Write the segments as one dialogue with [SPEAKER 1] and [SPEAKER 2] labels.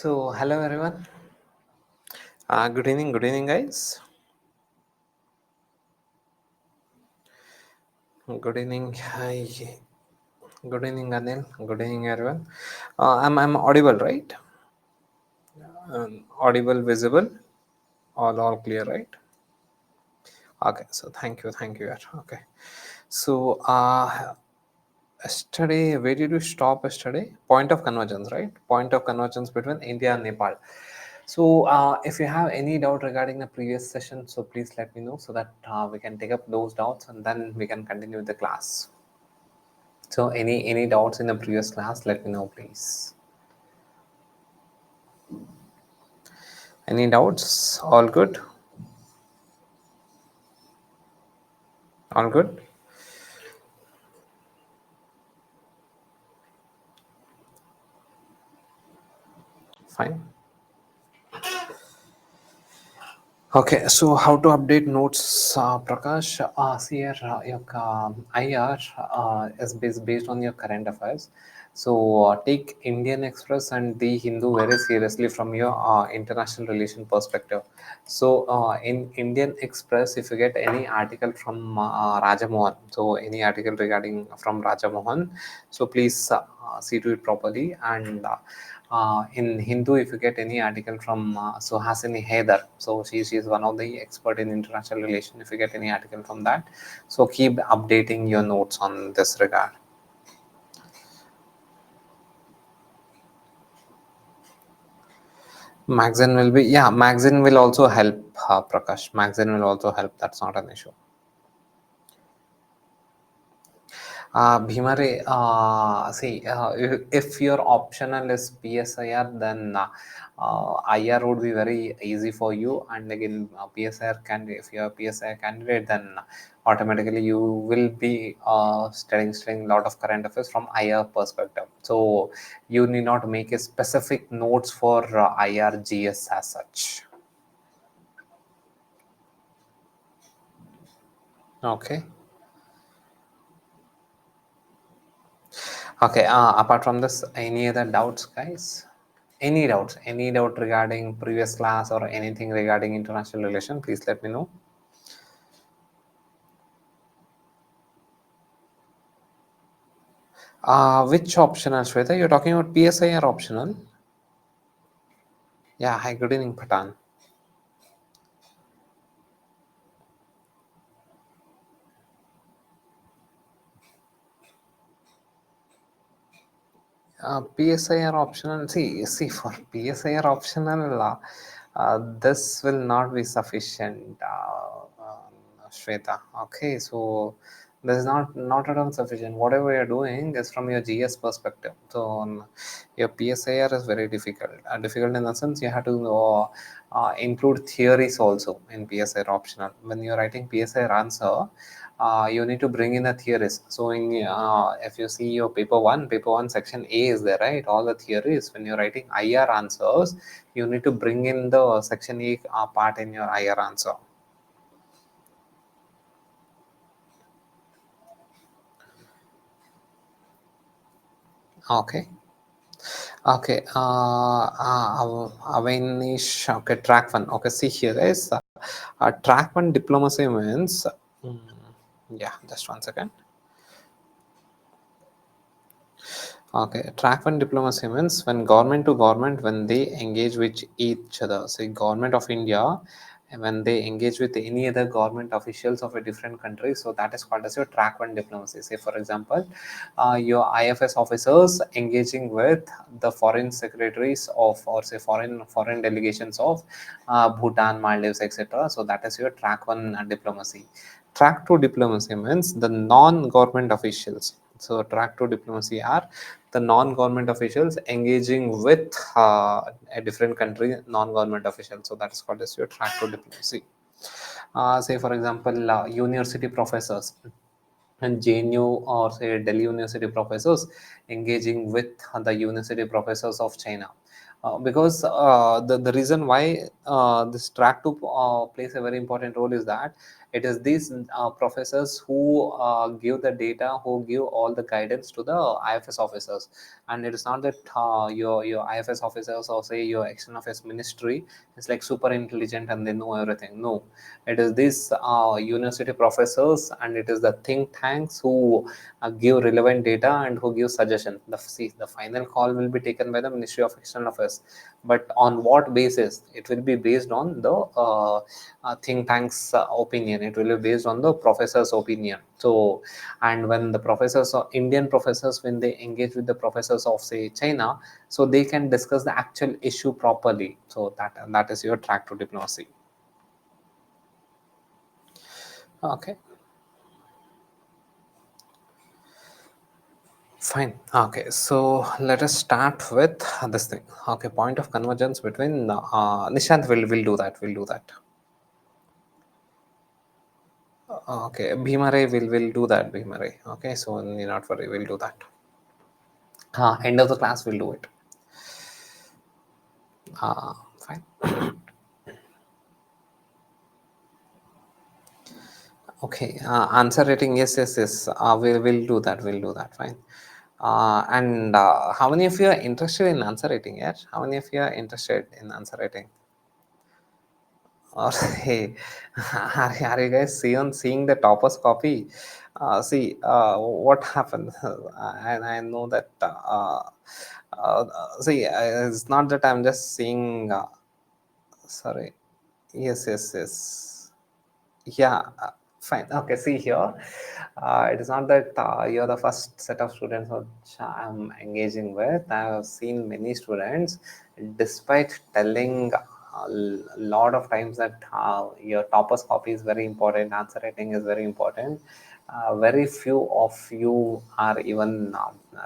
[SPEAKER 1] Hello everyone. Good evening, guys. Good evening. Hi. Good evening, Anil. Good evening, everyone. I'm audible, right? Audible, visible, all clear, right? Okay. So thank you. Okay. So yesterday, where did we stop yesterday? Point of convergence, right? Point of convergence between India and Nepal. So, if you have any doubt regarding the previous session, so please let me know so that we can take up those doubts and then we can continue with the class. So, any doubts in the previous class, let me know, please. Any doubts? All good? All good? Fine. Okay, so how to update notes, Prakash? See here, your IR based on your current affairs. So take Indian Express and the Hindu very seriously from your international relation perspective. So in Indian Express, if you get any article from Raja Mohan, so any article regarding from Raja Mohan, so please see to it properly. And in Hindu, if you get any article from Suhasini Haidar, so she is one of the expert in international relation. If you get any article from that, so keep updating your notes on this regard. Magazine will be, yeah, magazine will also help, Prakash. Magazine will also help. That's not an issue. Bhimare, if your optional is PSIR, then IR would be very easy for you. And again, PSIR candidate, if you're a PSIR candidate, then automatically you will be studying a lot of current affairs from IR perspective. So you need not make a specific notes for IRGS as such. Okay. Okay. Apart from this, any other doubts, guys? Any doubts? Any doubt regarding previous class or anything regarding international relation? Please let me know. Which optional, Shweta? You're talking about PSI or optional? Yeah. Hi. Good evening, Patan. PSIR optional. See for PSIR optional, this will not be sufficient, Shweta. Okay, so this is not at all sufficient. Whatever you're doing is from your GS perspective. So your PSIR is very difficult. Difficult in the sense you have to include theories also in PSIR optional. When you're writing PSIR answer, you need to bring in the theories. So in if you see your paper one section A is there, right? All the theories. When you're writing IR answers, you need to bring in the section A part in your IR answer. Okay. Okay. Avanish. Okay. Track one. Okay. See here, guys. Track one diplomacy means. mm, yeah. Just one second. Okay, track one diplomacy means when government to government, when they engage with each other. Say government of India, and when they engage with any other government officials of a different country, so that is called as your track one diplomacy. Say for example, your IFS officers engaging with the foreign secretaries of, or say foreign delegations of Bhutan, Maldives, etc. So that is your track one diplomacy. Track two diplomacy means the non-government officials. So track two diplomacy are the non-government officials engaging with a different country non-government officials. So that is called as your track two diplomacy. Say for example, university professors and JNU or say Delhi University professors engaging with the university professors of China. because the reason why this track 2 plays a very important role is that it is these professors who give the data, who give all the guidance to the IFS officers. And it is not that your IFS officers or say your external affairs ministry is like super intelligent and they know everything. No, it is these university professors and it is the think tanks who give relevant data and who give suggestions. The final call will be taken by the Ministry of External Affairs, but on what basis? It will be based on the think tank's opinion. It will be based on the professor's opinion. So, and when the professors or Indian professors, when they engage with the professors of say China, so they can discuss the actual issue properly. So that is your track to diplomacy. Okay. Fine. Okay, so let us start with this thing. Okay, point of convergence between Nishant will do that. Will do that. Okay, Bhimare will do that. Bhimare. Okay, so need not worry. We'll do that. End of the class, we'll do it. Fine. Okay, answer rating. Yes, yes, yes. We'll do that. We'll do that. Fine. And how many of you are interested in answer rating? Yeah, how many of you are interested in answer rating? Or hey, are you guys seeing the toppers copy? See what happened, and I know that. See, it's not that I'm just seeing. Sorry. Yes, yes, yes. Yeah, fine. Okay, see here. It is not that you're the first set of students which I'm engaging with. I have seen many students, despite telling a lot of times that your toppers copy is very important, answer writing is very important. Very few of you are even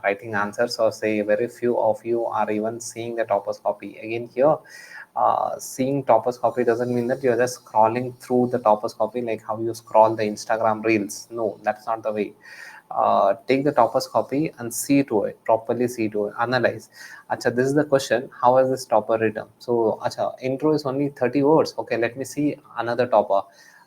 [SPEAKER 1] writing answers, or say very few of you are even seeing the toppers copy. Again, here seeing toppers copy doesn't mean that you're just scrolling through the toppers copy like how you scroll the Instagram reels. No, that's not the way. Take the toppers copy and see to it, properly see to it, analyze. Acha, this is the question, how is this topper written? So acha, intro is only 30 words. Okay, let me see another topper.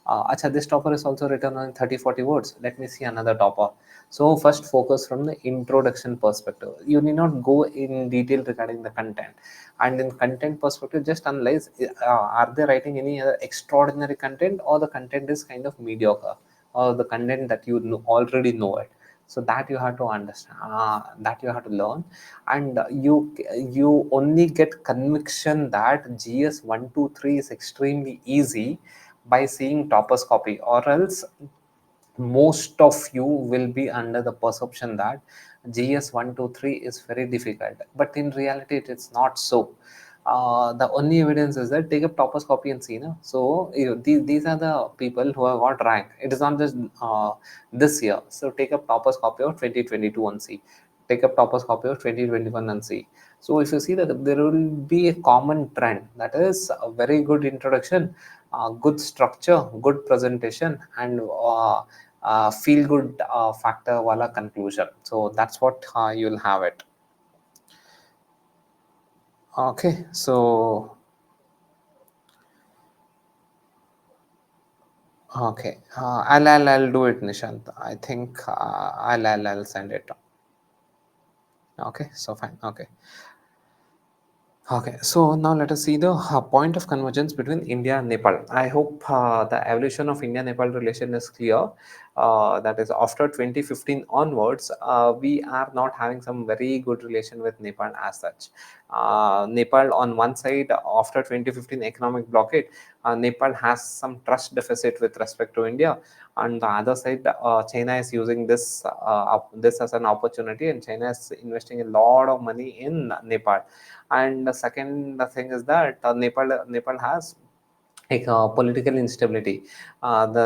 [SPEAKER 1] Acha, this topper is also written on 30-40 words. Let me see another topper. So first focus from the introduction perspective. You need not go in detail regarding the content. And in content perspective, just analyze, are they writing any other extraordinary content, or the content is kind of mediocre, or the content that you know, already know it. So that you have to understand, that you have to learn. And you only get conviction that GS 123 is extremely easy by seeing toppers copy, or else most of you will be under the perception that GS 123 is very difficult, but in reality it is not so. The only evidence is that take up toppers copy and see. No? So these are the people who have got rank. It is not just this year. So take up toppers copy of 2022 and see. Take up toppers copy of 2021 and see. So if you see that there will be a common trend, that is a very good introduction, good structure, good presentation, and feel good factor wala conclusion. So that's what you'll have it. Okay, so okay, I'll do it, Nishant. I think I'll send it. Okay, so fine. Okay. Okay, so now let us see the point of convergence between India and Nepal. I hope the evolution of India-Nepal relation is clear. That is, after 2015 onwards, we are not having some very good relation with Nepal as such. Nepal, on one side, after 2015 economic blockade, Nepal has some trust deficit with respect to India. On the other side, China is using this as an opportunity, and China is investing a lot of money in Nepal. And the second thing is that Nepal has like political instability. What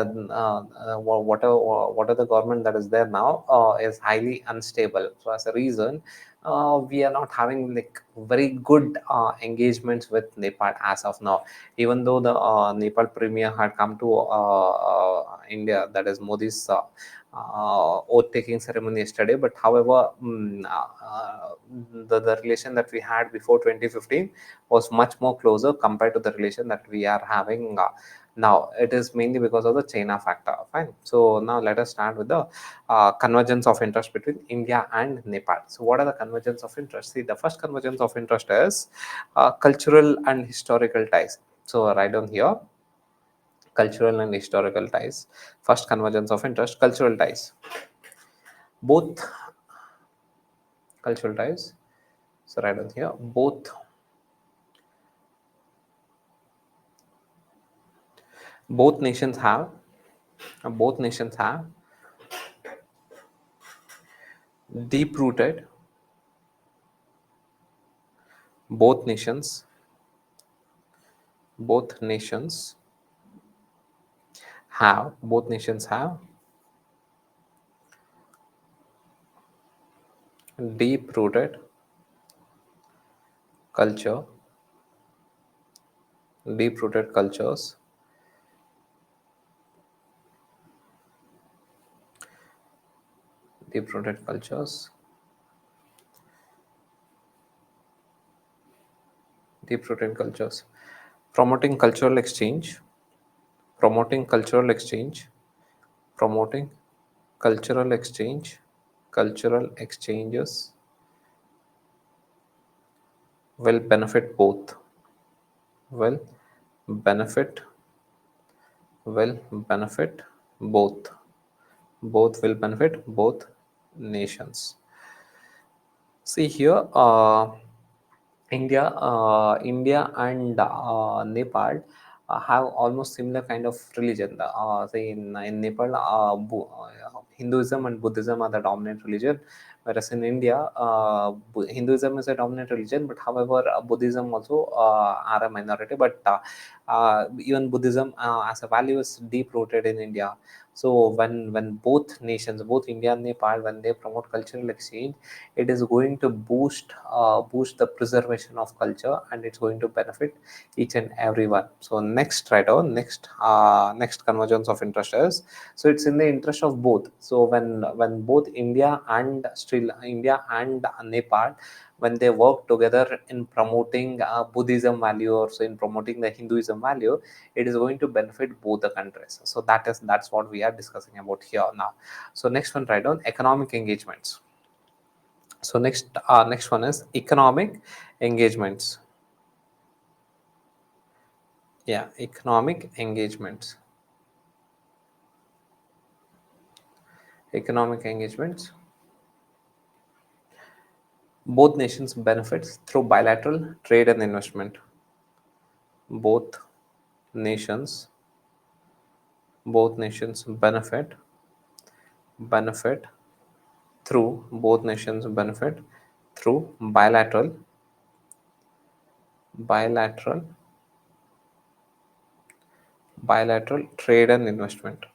[SPEAKER 1] are the government that is there now is highly unstable. So as a reason, we are not having like very good engagements with Nepal as of now. Even though the Nepal premier had come to India, that is Modi's oath taking ceremony yesterday. But however, the relation that we had before 2015 was much more closer compared to the relation that we are having now. It is mainly because of the China factor. Fine. So now let us start with the convergence of interest between India and Nepal. So what are the convergence of interest? See, the first convergence of interest is cultural and historical ties. So write down here cultural and historical ties. First convergence of interest, cultural ties. Both cultural ties. So write down here both nations have both nations have deep rooted both nations both nations both nations have deep rooted culture deep rooted cultures deep rooted cultures deep rooted cultures promoting cultural exchange promoting cultural exchange promoting cultural exchange cultural exchanges will benefit both will benefit will benefit both will benefit both nations. See here, India and Nepal have almost similar kind of religion. Say in Nepal, Hinduism and Buddhism are the dominant religion, whereas in India, Hinduism is a dominant religion. But however, Buddhism also are a minority. But even Buddhism as a value is deep rooted in India. So when both nations, both India and Nepal, when they promote cultural exchange, it is going to boost the preservation of culture, and it's going to benefit each and everyone. So next, right on next convergence of interest is, so it's in the interest of both. So when both India and Nepal, when they work together in promoting Buddhism value, or so in promoting the Hinduism value, it is going to benefit both the countries. So that's what we are discussing about here now. So next one, right on economic engagements. So next one is economic engagements. Yeah, economic engagements. Economic engagements. Both nations benefits through bilateral trade and investment. Both nations, both nations benefit both nations benefit through bilateral bilateral trade and investment.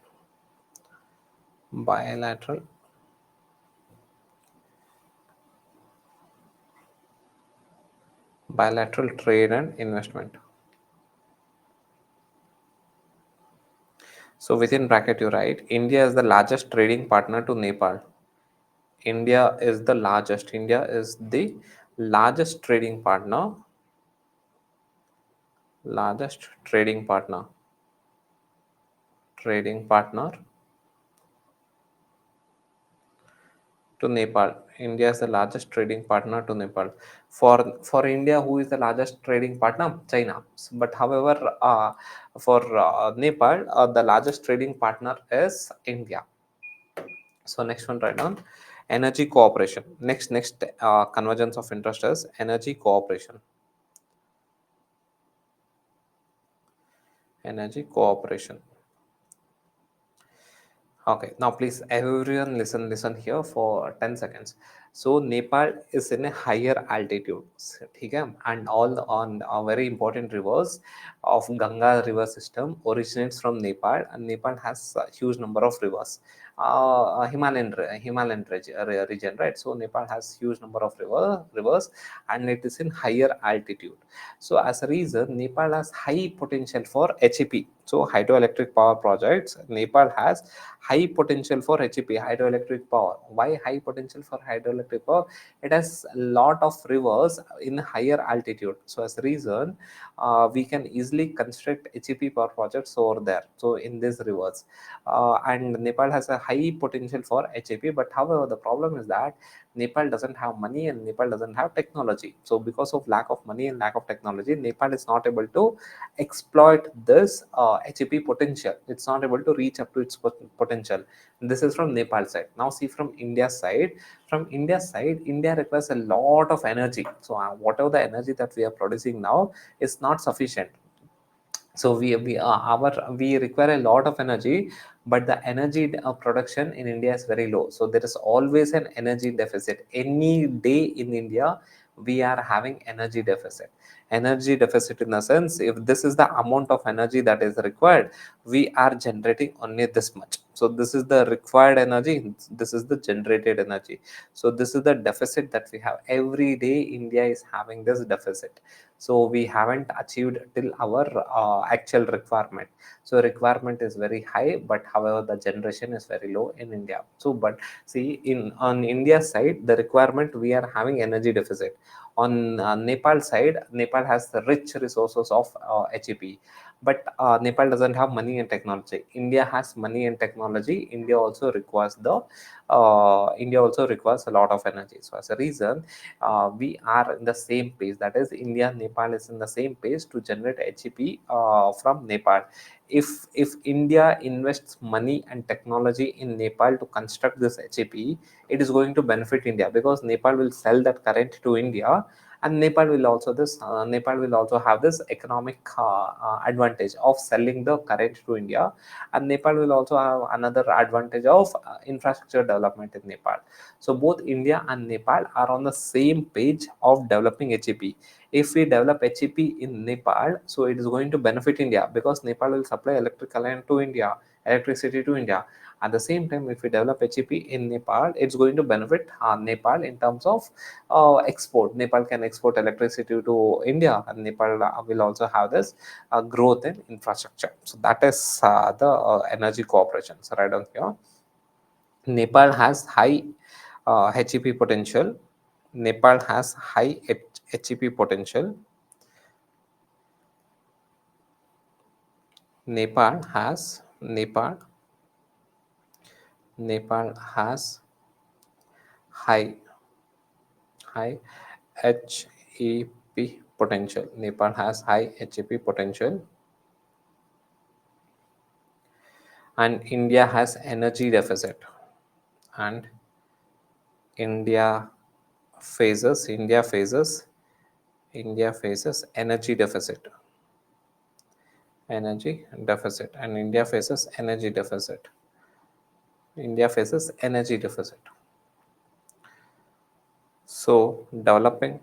[SPEAKER 1] Bilateral bilateral trade and investment. So within bracket you write India is the largest trading partner to Nepal. India is the largest largest trading partner to Nepal. India is the largest trading partner to Nepal. For India, who is the largest trading partner? China. But however, for Nepal, the largest trading partner is India. So next one, right on energy cooperation. Next convergence of interest is energy cooperation. Energy cooperation. Okay, now please everyone listen here for 10 seconds. So Nepal is in a higher altitude, ठीक है, and all on very important rivers of Ganga river system originates from Nepal, and Nepal has a huge number of rivers, Himalayan region, right? So Nepal has huge number of rivers, and it is in higher altitude. So as a reason, Nepal has high potential for HEP. So hydroelectric power projects, Nepal has high potential for HEP, hydroelectric power. Why high potential for hydroelectric power? It has a lot of rivers in higher altitude. So as a reason, we can easily construct HEP power projects over there. So in these rivers, and Nepal has a high potential for HEP. But however, the problem is that Nepal doesn't have money and Nepal doesn't have technology. So because of lack of money and lack of technology, Nepal is not able to exploit this HEP potential. It's not able to reach up to its potential. This is from Nepal side. Now see from India side. From India side, India requires a lot of energy. So whatever the energy that we are producing now is not sufficient. So we require a lot of energy, but the energy production in India is very low. So there is always an energy deficit. Any day in India we are having energy deficit in the sense, if this is the amount of energy that is required, we are generating only this much. So this is the required energy, this is the generated energy. So this is the deficit that we have. Every day India is having this deficit. So we haven't achieved till our actual requirement. So requirement is very high, but however the generation is very low in India. So but see, in on India side, the requirement, we are having energy deficit. On Nepal side, Nepal has the rich resources of HEP, but Nepal doesn't have money and technology. India has money and technology. India also requires a lot of energy. So as a reason, we are in the same page. That is, India and Nepal is in the same page to generate HEP from Nepal. If India invests money and technology in Nepal to construct this HEP, it is going to benefit India, because Nepal will sell that current to India, and Nepal will also have this economic advantage of selling the current to India, and Nepal will also have another advantage of infrastructure development in Nepal. So both India and Nepal are on the same page of developing HEP. If we develop HEP in Nepal, so it is going to benefit India, because Nepal will supply electricity to India. At the same time, if we develop HEP in Nepal, it's going to benefit Nepal in terms of export. Nepal can export electricity to India, and Nepal will also have this growth in infrastructure. So that is the energy cooperation. So right on here, Nepal has high HEP potential. Nepal has high HEP potential. Nepal has Nepal Nepal has high high HEP potential. Nepal has high HEP potential, and India has energy deficit. And India India faces energy deficit. And India faces energy deficit. So developing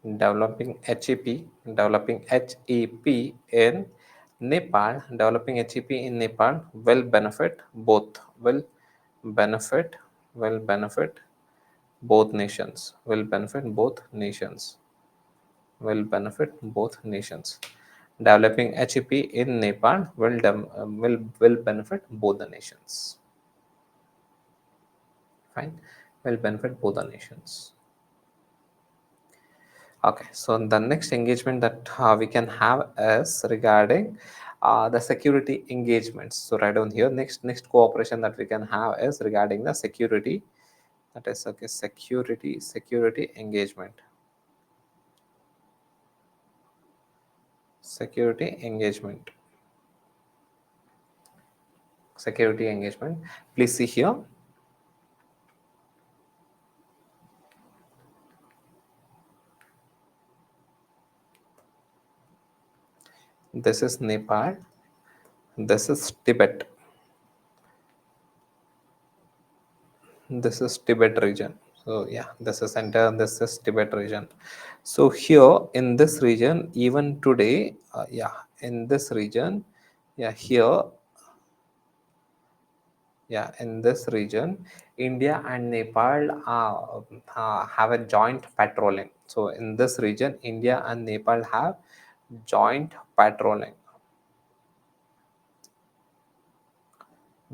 [SPEAKER 1] HEP in Nepal will benefit both, benefit will benefit both nations, Developing HEP in Nepal will benefit both the nations. Fine, will benefit both the nations. Okay, so the next engagement that we can have is regarding the security engagements. So right down here, next cooperation that we can have is regarding the security. That is, okay, security engagement. Security engagement. Security engagement. Please see here. This is Nepal. This is Tibet. This is Tibet region. So yeah, this is center. This is Tibet region. So here in this region, even today, in this region, yeah, here, yeah, in this region, India and Nepal have a joint patrolling. So in this region, India and Nepal have joint patrolling,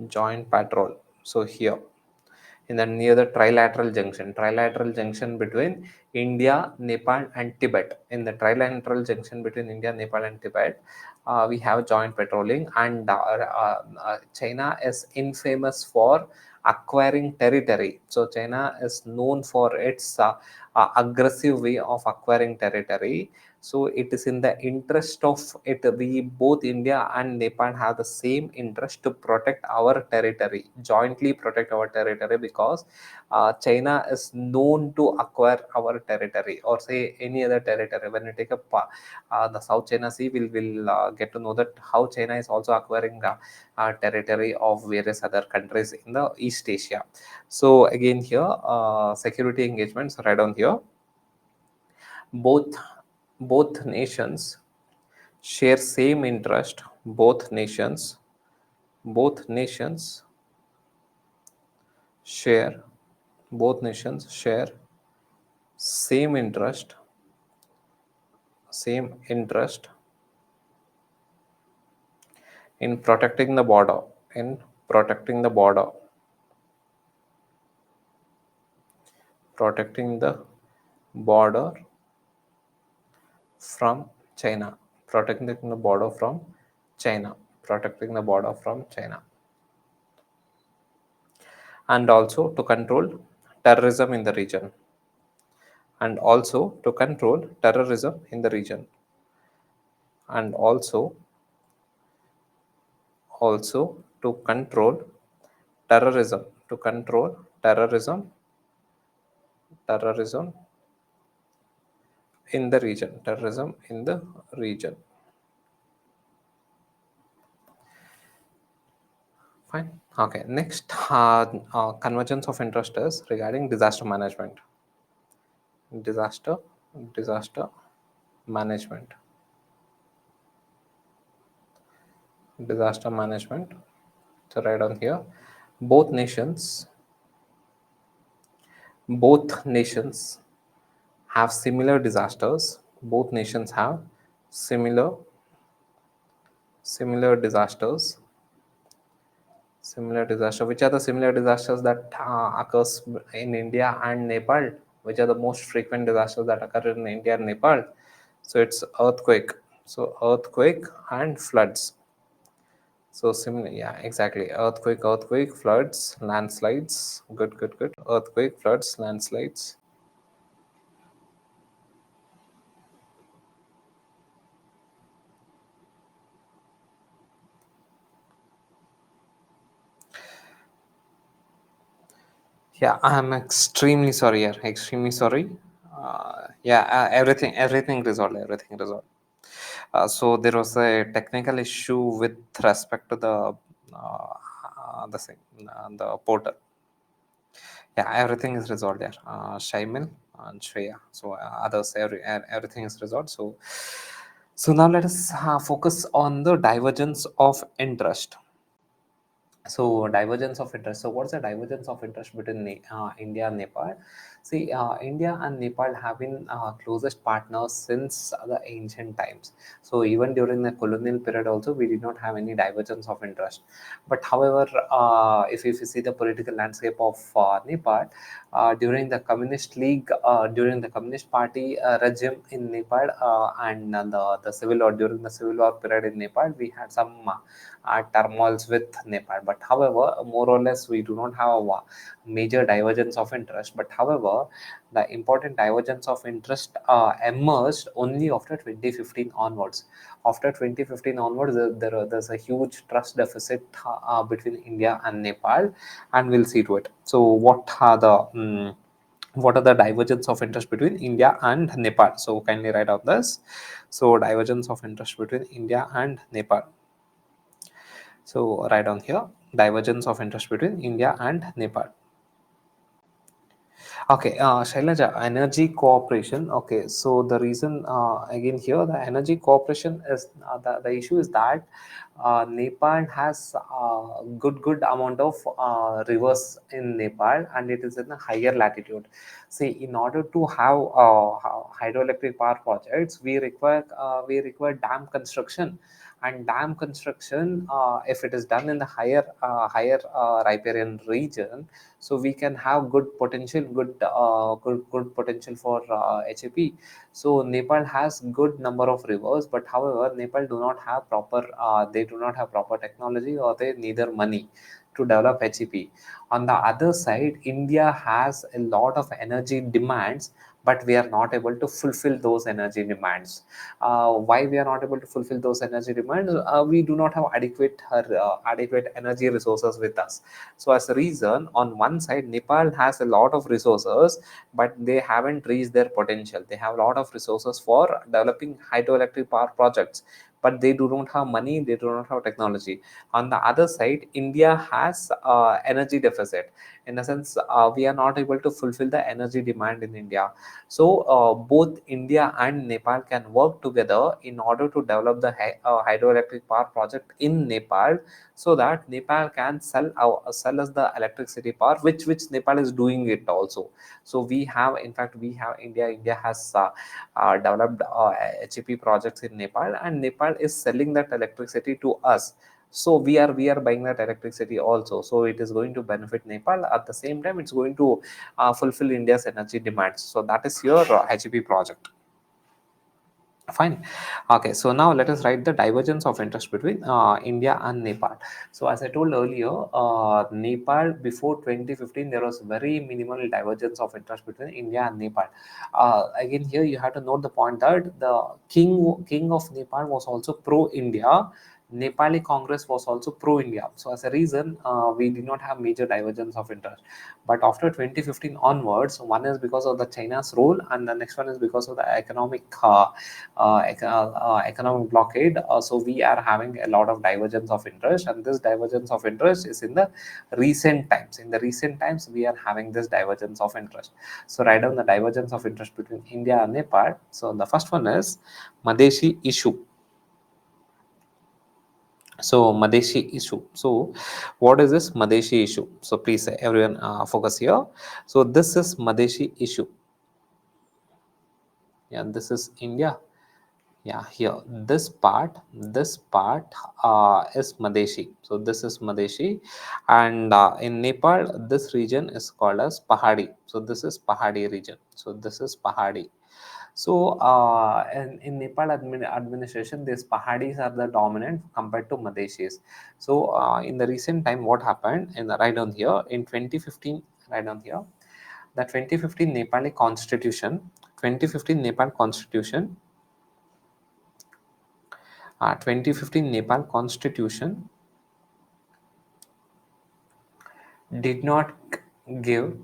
[SPEAKER 1] joint patrol. So here, in the near the trilateral junction between India, Nepal, and Tibet. In the trilateral junction between India, Nepal, and Tibet, we have joint patrolling, and China is infamous for acquiring territory. So China is known for its aggressive way of acquiring territory. So it is in the interest of it, we both India and Nepal have the same interest to protect our territory, jointly protect our territory, because China is known to acquire our territory, or say any other territory. When you take up the South China Sea, will get to know that how China is also acquiring territory of various other countries in the East Asia. So again here, security engagements right down here. Both nations share same interest. Both nations share both nations share same interest in protecting the border protecting the border from China, protecting the border from China, protecting the border from China, and also to control terrorism in the region, and also to control terrorism in the region, and also to control terrorism in the region, Fine. Okay, next, convergence of interest is regarding disaster disaster management disaster management. So right on here, both nations both nations have similar disasters. Both nations have similar similar disasters. Similar disaster. Which are the similar disasters that occurs in India and Nepal? Which are the most frequent disasters that occur in India and Nepal? So it's earthquake. So earthquake and floods. So similar, yeah, exactly. Earthquake, floods, landslides. Good. Earthquake, floods, landslides. Yeah, I'm extremely sorry here. Extremely sorry. Everything resolved. Everything resolved. So there was a technical issue with respect to the portal. Yeah, everything is resolved there. Shaimil and Shreya. So everything is resolved. So now let us focus on the divergence of interest. So divergence of interest. So what's the divergence of interest between India and Nepal? See, India and Nepal have been closest partners since the ancient times. So even during the colonial period also, we did not have any divergence of interest. But however, if you see the political landscape of Nepal, during the Communist Party regime in Nepal, and the civil war, during the civil war period in Nepal, we had some turmoils with Nepal. But however, more or less, we do not have a major divergence of interest. But however, the important divergence of interest emerged only after 2015 onwards. After 2015 onwards, there's a huge trust deficit between India and Nepal, and we'll see to it. So, what are the divergence of interest between India and Nepal? So, kindly write out this. So, divergence of interest between India and Nepal. So write down here, divergence of interest between India and Nepal. Okay, Shailaja, energy cooperation. Okay, so the reason again here the energy cooperation is the issue is that Nepal has good amount of rivers in Nepal, and it is in a higher latitude. See, in order to have hydroelectric power projects, we require dam construction, and dam construction, if it is done in the higher riparian region, so we can have good potential for HAP. So Nepal has good number of rivers, but however Nepal do not have proper they do not have proper technology, or they neither money to develop HEP. On the other side, India has a lot of energy demands, but we are not able to fulfill those energy demands. Why we are not able to fulfill those energy demands? We do not have adequate energy resources with us. So as a reason, on one side, Nepal has a lot of resources, but they haven't reached their potential. They have a lot of resources for developing hydroelectric power projects, but they do not have money, they do not have technology. On the other side, India has energy deficit. In a sense, we are not able to fulfill the energy demand in India. So both India and Nepal can work together in order to develop the hydroelectric power project in Nepal, so that Nepal can sell us the electricity power, which Nepal is doing it also. So we have, in fact, we have India has developed HEP projects in Nepal, and Nepal is selling that electricity to us. So we are buying that electricity also. So it is going to benefit Nepal. At the same time, it's going to fulfill India's energy demands. So that is your HEP project. Fine. Okay, so now let us write the divergence of interest between India and Nepal. So as I told earlier, Nepal before 2015 there was very minimal divergence of interest between India and Nepal. Again, here you have to note the point that the king of Nepal was also pro India. Nepali Congress was also pro India. So as a reason, we did not have major divergence of interest. But after 2015 onwards, one is because of the China's role, and the next one is because of the economic blockade. So we are having a lot of divergence of interest, and this divergence of interest is in the recent times. In the recent times, we are having this divergence of interest. So write down the divergence of interest between India and Nepal. So the first one is Madeshi issue. So Madeshi issue. So what is this Madeshi issue? So please everyone focus here. So this is Madeshi issue. Yeah, this is India. Yeah, here this part is Madeshi. So this is Madeshi, and in Nepal this region is called as Pahadi. So this is Pahadi region. So this is Pahadi. So in Nepal administration, these Pahadis are the dominant compared to Madeshis. So in the recent time, what happened in the right down here in 2015, right down here, the 2015 Nepali constitution, 2015 Nepal constitution, 2015 Nepal constitution did not give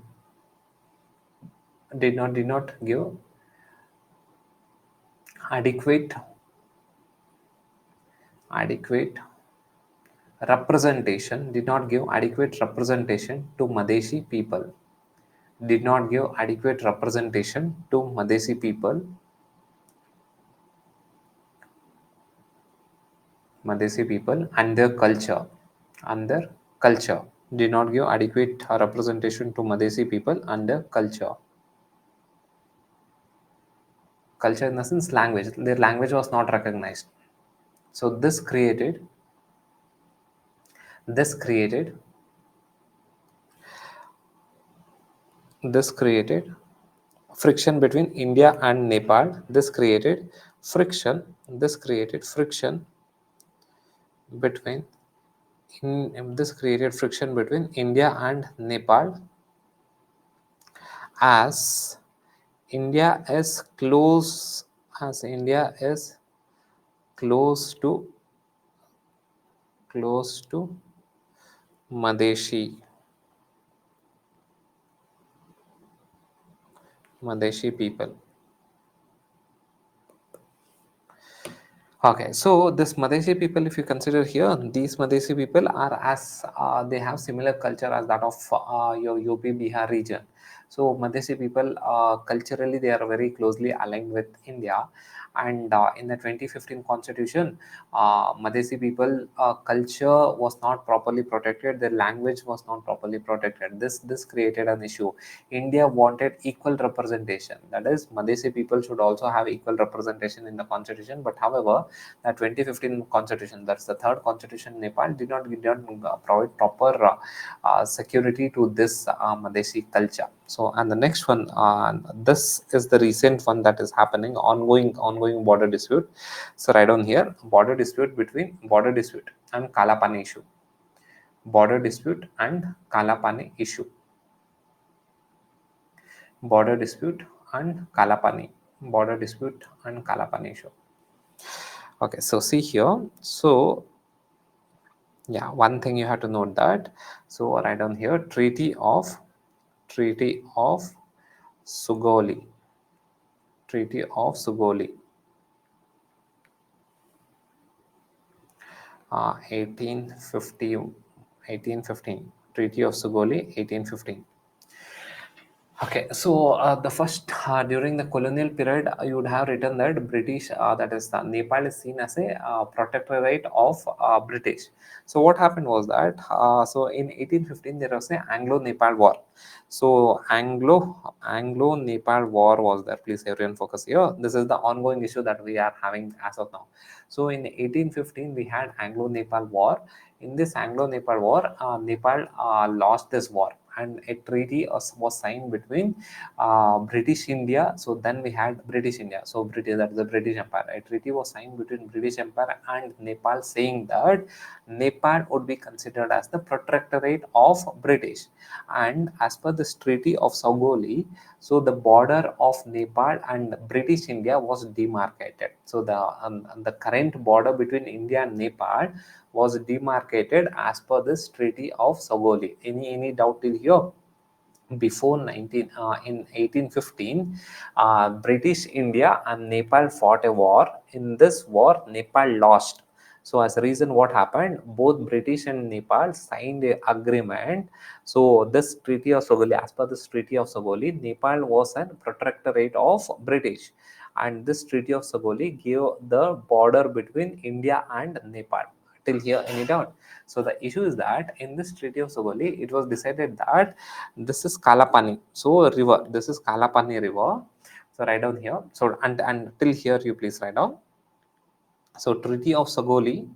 [SPEAKER 1] did not give adequate adequate representation, did not give adequate representation to Madeshi people, did not give adequate representation to Madesi people and their culture, did not give adequate representation to Madesi people and their culture in the sense language. Their language was not recognized. So this created this created friction between India and Nepal. This created friction between this created friction between India and Nepal, as India is close as India is close to Madeshi Madeshi people. Okay, so this Madhesi people, if you consider here, these Madhesi people are as they have similar culture as that of your UP Bihar region. So Madhesi people culturally they are very closely aligned with India, and in the 2015 constitution, Madhesi people culture was not properly protected. Their language was not properly protected. This created an issue. India wanted equal representation. That is, Madhesi people should also have equal representation in the constitution. But however, the 2015 constitution, that's the third constitution in Nepal, did not provide proper security to this Madhesi culture. So, and the next one, this is the recent one that is happening, ongoing border dispute. So, right on here, border dispute and Kalapani issue, border dispute and Kalapani issue, border dispute and Kalapani, border dispute and Kalapani issue. Okay, so see here, so yeah, one thing you have to note that, so write down here, treaty of Sugoli, treaty of Sugoli, 1850, 1815, treaty of Sugoli 1815. Okay, so the first during the colonial period, you would have written that British, that is, Nepal is seen as a protectorate of British. So what happened was that, so in 1815 there was a Anglo-Nepal war. So Anglo-Nepal war was there. Please everyone focus here. This is the ongoing issue that we are having as of now. So in 1815 we had Anglo-Nepal war. In this Anglo-Nepal war, Nepal lost this war, and a treaty was signed between British India. So then we had British India. So British, that is the British Empire. A treaty was signed between British Empire and Nepal, saying that Nepal would be considered as the protectorate of British. And as per this treaty of Saugoli, so the border of Nepal and British India was demarcated. So the current border between India and Nepal was demarcated as per this treaty of Saugoli. Any doubt till here? Before in 1815, British India and Nepal fought a war. In this war, Nepal lost. So as a reason, what happened? Both British and Nepal signed a agreement. So this treaty of Sogoli, as per this treaty of Sogoli, Nepal was a protectorate of British, and this treaty of Sogoli gave the border between India and Nepal. Till here, any doubt? So the issue is that in this treaty of Sogoli, it was decided that this is Kalapani. So river, this is Kalapani river. So write down here. So and till here you please write down. So Treaty of Sagoli,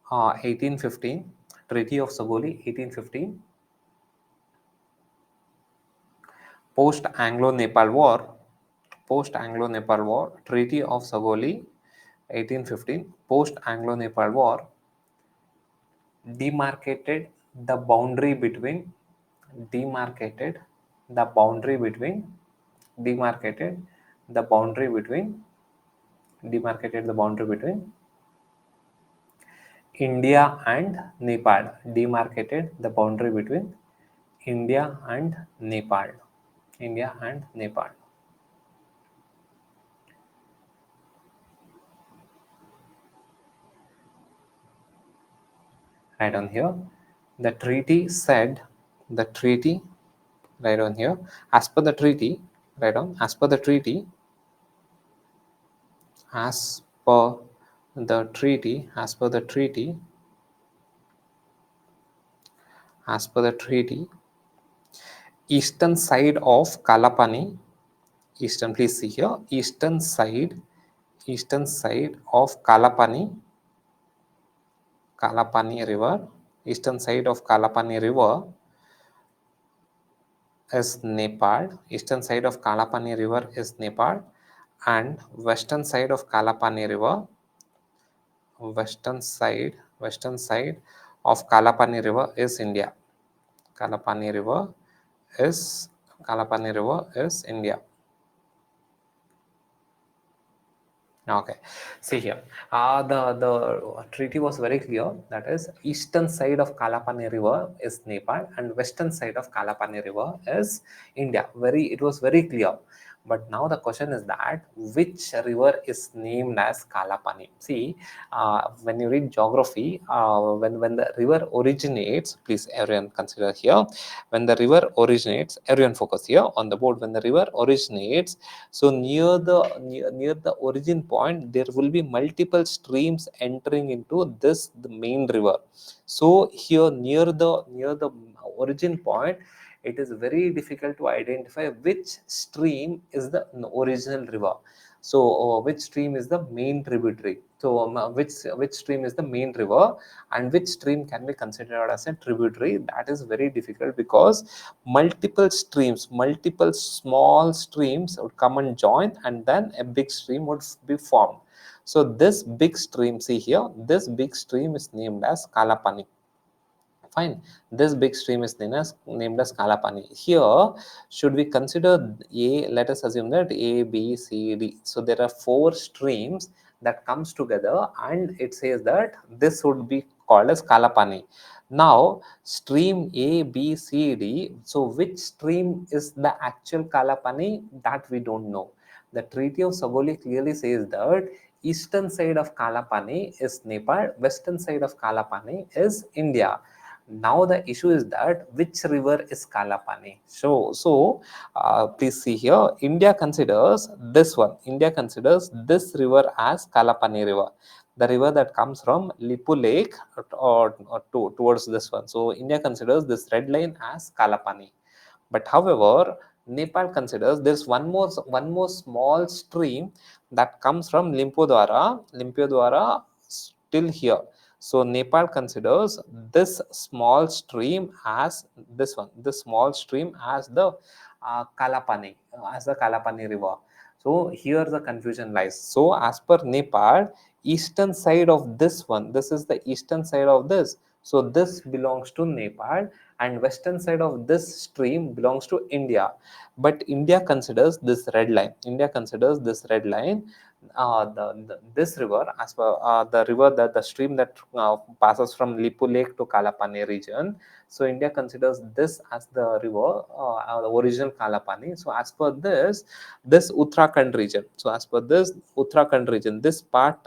[SPEAKER 1] 1815. Treaty of Sagoli, 1815. Post Anglo-Nepal War. Post Anglo-Nepal War. Treaty of Sagoli, 1815. Post Anglo-Nepal War demarcated the boundary between demarcated the boundary between demarcated the boundary between demarcated the boundary between India and Nepal. Demarcated the boundary between India and Nepal. India and Nepal. Right on here. The treaty said, the treaty, right on here, as per the treaty, right on, as per the treaty, as per the treaty, as per the treaty, as per the treaty, eastern side of Kalapani, eastern, please see here, eastern side of Kalapani river, eastern side of Kalapani river is Nepal, eastern side of Kalapani river is Nepal, and western side of Kalapani river, western side of Kalapani river is India. Kalapani river is Kalapani river is India. Okay, see here. The treaty was very clear. That is, eastern side of Kalapani River is Nepal, and western side of Kalapani River is India. It was very clear. But now the question is that which river is named as Kalapani? See, when you read geography, when the river originates, please everyone consider here, when the river originates, everyone focus here on the board. When the river originates, so near the origin point, there will be multiple streams entering into this the main river. So here near the origin point, it is very difficult to identify which stream is the original river. So which stream is the main tributary. So which stream is the main river, and which stream can be considered as a tributary, that is very difficult, because multiple streams, multiple small streams would come and join, and then a big stream would be formed. So this big stream, see here, this big stream is named as Kalapani. Fine. This big stream is named as Kalapani. Here, should we consider A? Let us assume that A, B, C, D. So there are four streams that comes together, and it says that this would be called as Kalapani. Now, stream A, B, C, D. So which stream is the actual Kalapani? That we don't know. The Treaty of Sagoli clearly says that eastern side of Kalapani is Nepal, western side of Kalapani is India. Now the issue is that which river is Kalapani. So please see here, India considers this one. India considers this river as Kalapani river, the river that comes from Lipu Lake towards this one. So India considers this red line as Kalapani. But however, Nepal considers there's one more small stream that comes from Limpodwara still here. So Nepal considers this small stream as this small stream as the Kalapani river. So here the confusion lies. So as per Nepal, eastern side of this one, this is the eastern side of this. So this belongs to Nepal, and western side of this stream belongs to India. But India considers this red line. India considers this red line, this river as per the river, that the stream that passes from Lipu Lake to Kalapani region. So India considers this as the river, the original Kalapani. So as per this Uttarakhand region. So as per this Uttarakhand region, this part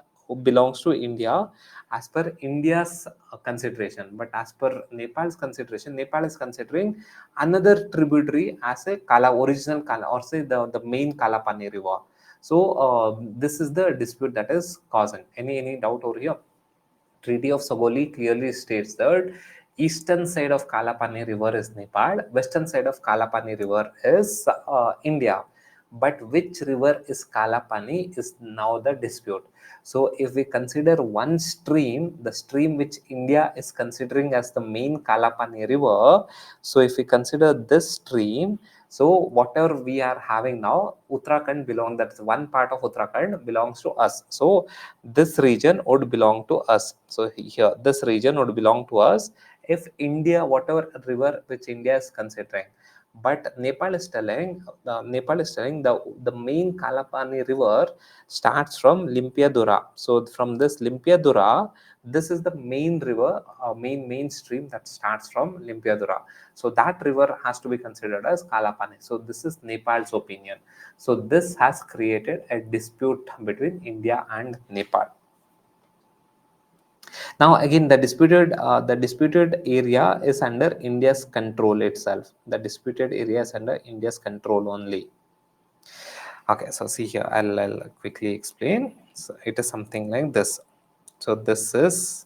[SPEAKER 1] belongs to India as per India's consideration. But as per Nepal's consideration, Nepal is considering another tributary as a original Kala, or say the main Kalapani river. So this is the dispute that is causing. Any doubt over here? Treaty of Sagoli clearly states that eastern side of Kalapani river is Nepal, western side of Kalapani river is India. But which river is Kalapani is now the dispute. So if we consider one stream, the stream which India is considering as the main Kalapani river, so if we consider this stream, so whatever we are having now, Uttarakhand that's one part of Uttarakhand belongs to us. So this region would belong to us. So here, this region would belong to us if India, whatever river which India is considering. But Nepal is telling the main Kalapani river starts from Limpiadura. So from this Limpiadura, this is the main river, main stream that starts from Limpiadura. So that river has to be considered as Kalapani. So this is Nepal's opinion. So this has created a dispute between India and Nepal. Now again, the disputed area is under India's control itself. The disputed area is under India's control only. Okay, so see here, I'll quickly explain. So it is something like this. So this is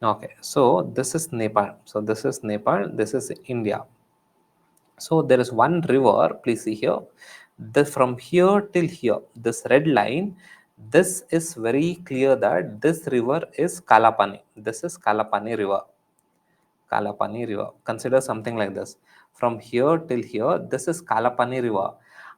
[SPEAKER 1] okay. So this is Nepal. So this is Nepal. This is India. So there is one river, please see here. This from here till here, this red line, this is very clear that this river is Kalapani. This is Kalapani river. Kalapani river. Consider something like this. From here till here, this is Kalapani river.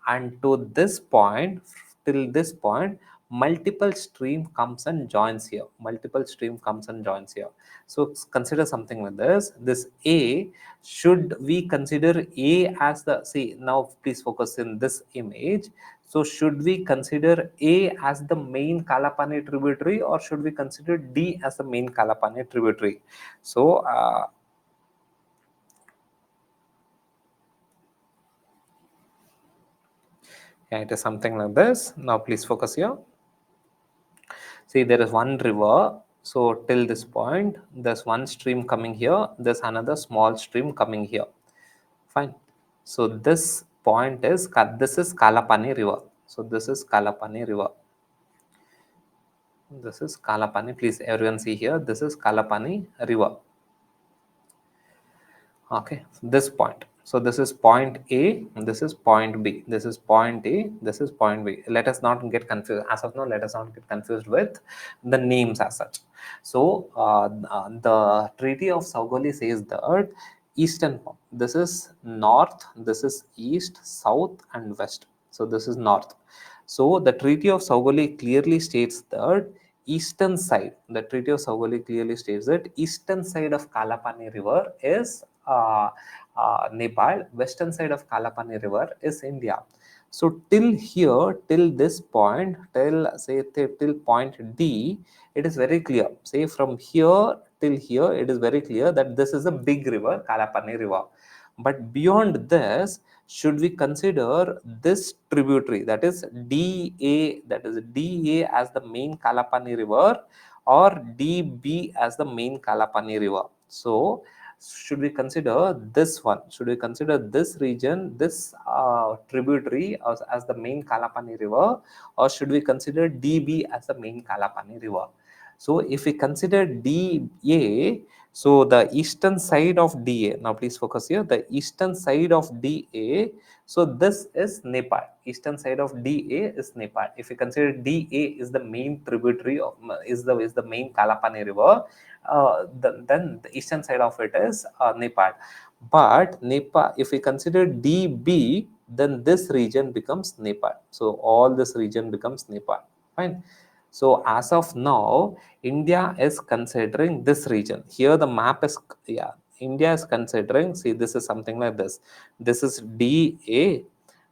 [SPEAKER 1] And to this point, till this point, multiple stream comes and joins here. Multiple stream comes and joins here. So consider something like this. This A, should we consider A as the, see now please focus in this image. So should we consider A as the main Kalapani tributary, or should we consider D as the main Kalapani tributary? So yeah, it is something like this. Now please focus here. See, there is one river. So till this point, there's one stream coming here. There's another small stream coming here. Fine. So this point is, this is Kalapani river. So this is Kalapani river. This is Kalapani. Please everyone see here. This is Kalapani river. Okay, this point. So this is point A, this is point B, this is point A, this is point B. Let us not get confused. As of now, let us not get confused with the names as such. So the Treaty of Saugoli says that eastern part, this is north, this is east, south and west. So this is north. So the Treaty of Saugoli clearly states that eastern side, the Treaty of Saugoli clearly states that eastern side of Kalapani river is Nepal, western side of Kalapani river is India. So till here, till this point, till say till point D, it is very clear. Say from here till here, it is very clear that this is a big river, Kalapani river. But beyond this, should we consider this tributary, that is DA, that is DA as the main Kalapani river, or DB as the main Kalapani river? So should we consider this one? Should we consider this region, this tributary as the main Kalapani river, or should we consider DB as the main Kalapani river? So if we consider DA, so the eastern side of DA, now please focus here, the eastern side of DA, so this is Nepal. Eastern side of DA is Nepal. If we consider DA is the main tributary of, is the main Kalapani river, then the eastern side of it is Nepal. But Nepal, if we consider DB, then this region becomes Nepal. So all this region becomes Nepal. Fine. So as of now, India is considering this region. Here the map is, yeah, India is considering, see, this is something like this. This is DA,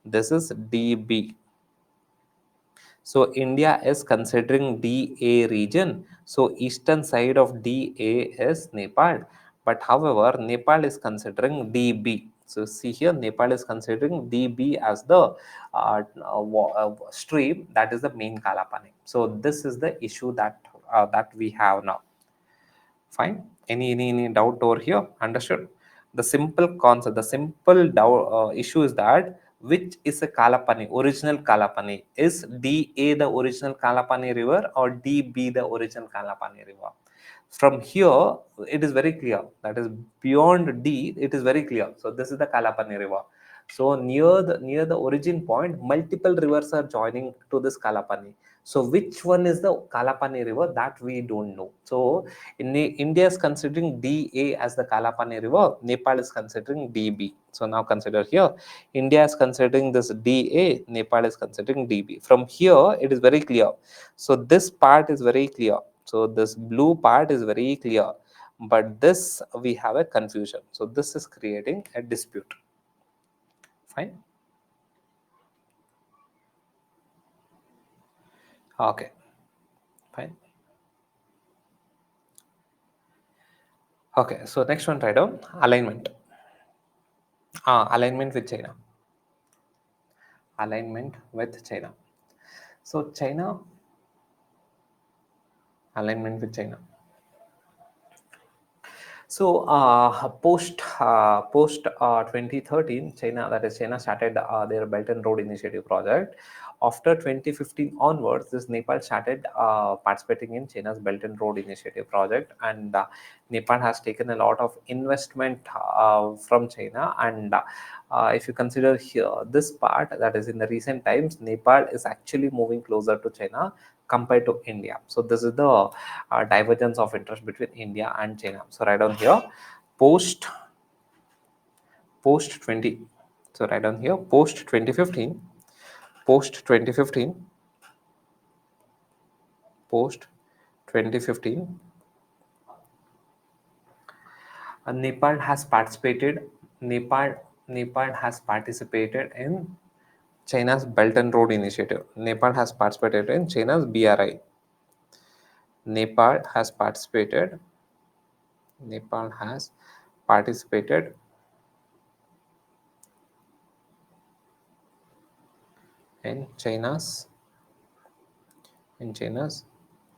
[SPEAKER 1] this is DB. So India is considering DA region. So eastern side of DA is Nepal. But however, Nepal is considering DB. So see here, Nepal is considering DB as the stream that is the main Kalapani. So this is the issue that that we have now. Fine. Any doubt over here? Understood. The simple concept, the simple doubt, issue is that which is a Kalapani, original Kalapani? Is DA the original Kalapani river, or DB the original Kalapani river? From here, it is very clear. That is beyond D, it is very clear. So this is the Kalapani river. So near the origin point, multiple rivers are joining to this Kalapani. So which one is the Kalapani river, that we don't know. So India is considering DA as the Kalapani river, Nepal is considering DB. So now consider here, India is considering this DA, Nepal is considering DB. From here, it is very clear. So this part is very clear. So this blue part is very clear, but this we have a confusion. So this is creating a dispute. Fine. Okay. Fine. Okay. So next one, try down alignment. Alignment with China. Alignment with China. So China, alignment with China. So post 2013, China, that is China, started their Belt and Road Initiative project. After 2015 onwards, this Nepal started participating in China's Belt and Road Initiative project, and Nepal has taken a lot of investment from China. And if you consider here this part, that is in the recent times, Nepal is actually moving closer to China compared to India. So this is the divergence of interest between India and China. So write down here post 20. So write down here post 2015. Post 2015. post 2015. Nepal has participated. Nepal Nepal has participated in China's Belt and Road Initiative. Nepal has participated in China's BRI. Nepal has participated. Nepal has participated in China's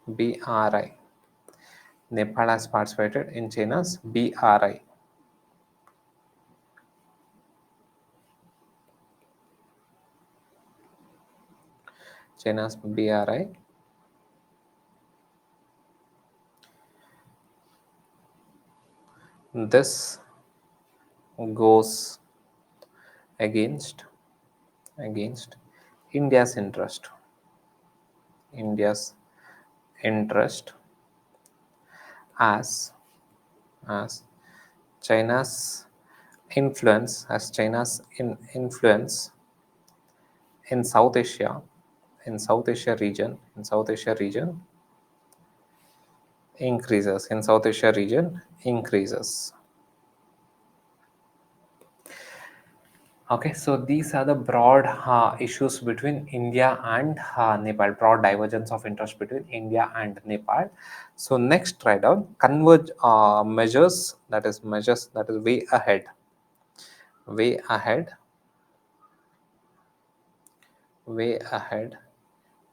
[SPEAKER 1] BRI. Nepal has participated in China's BRI. China's BRI. This goes against against India's interest. India's interest as as China's influence in South Asia, in South Asia region increases, in South Asia region increases. Okay, so these are the broad issues between India and Nepal, broad divergence of interest between India and Nepal. So next, write down converge measures that is way ahead, way ahead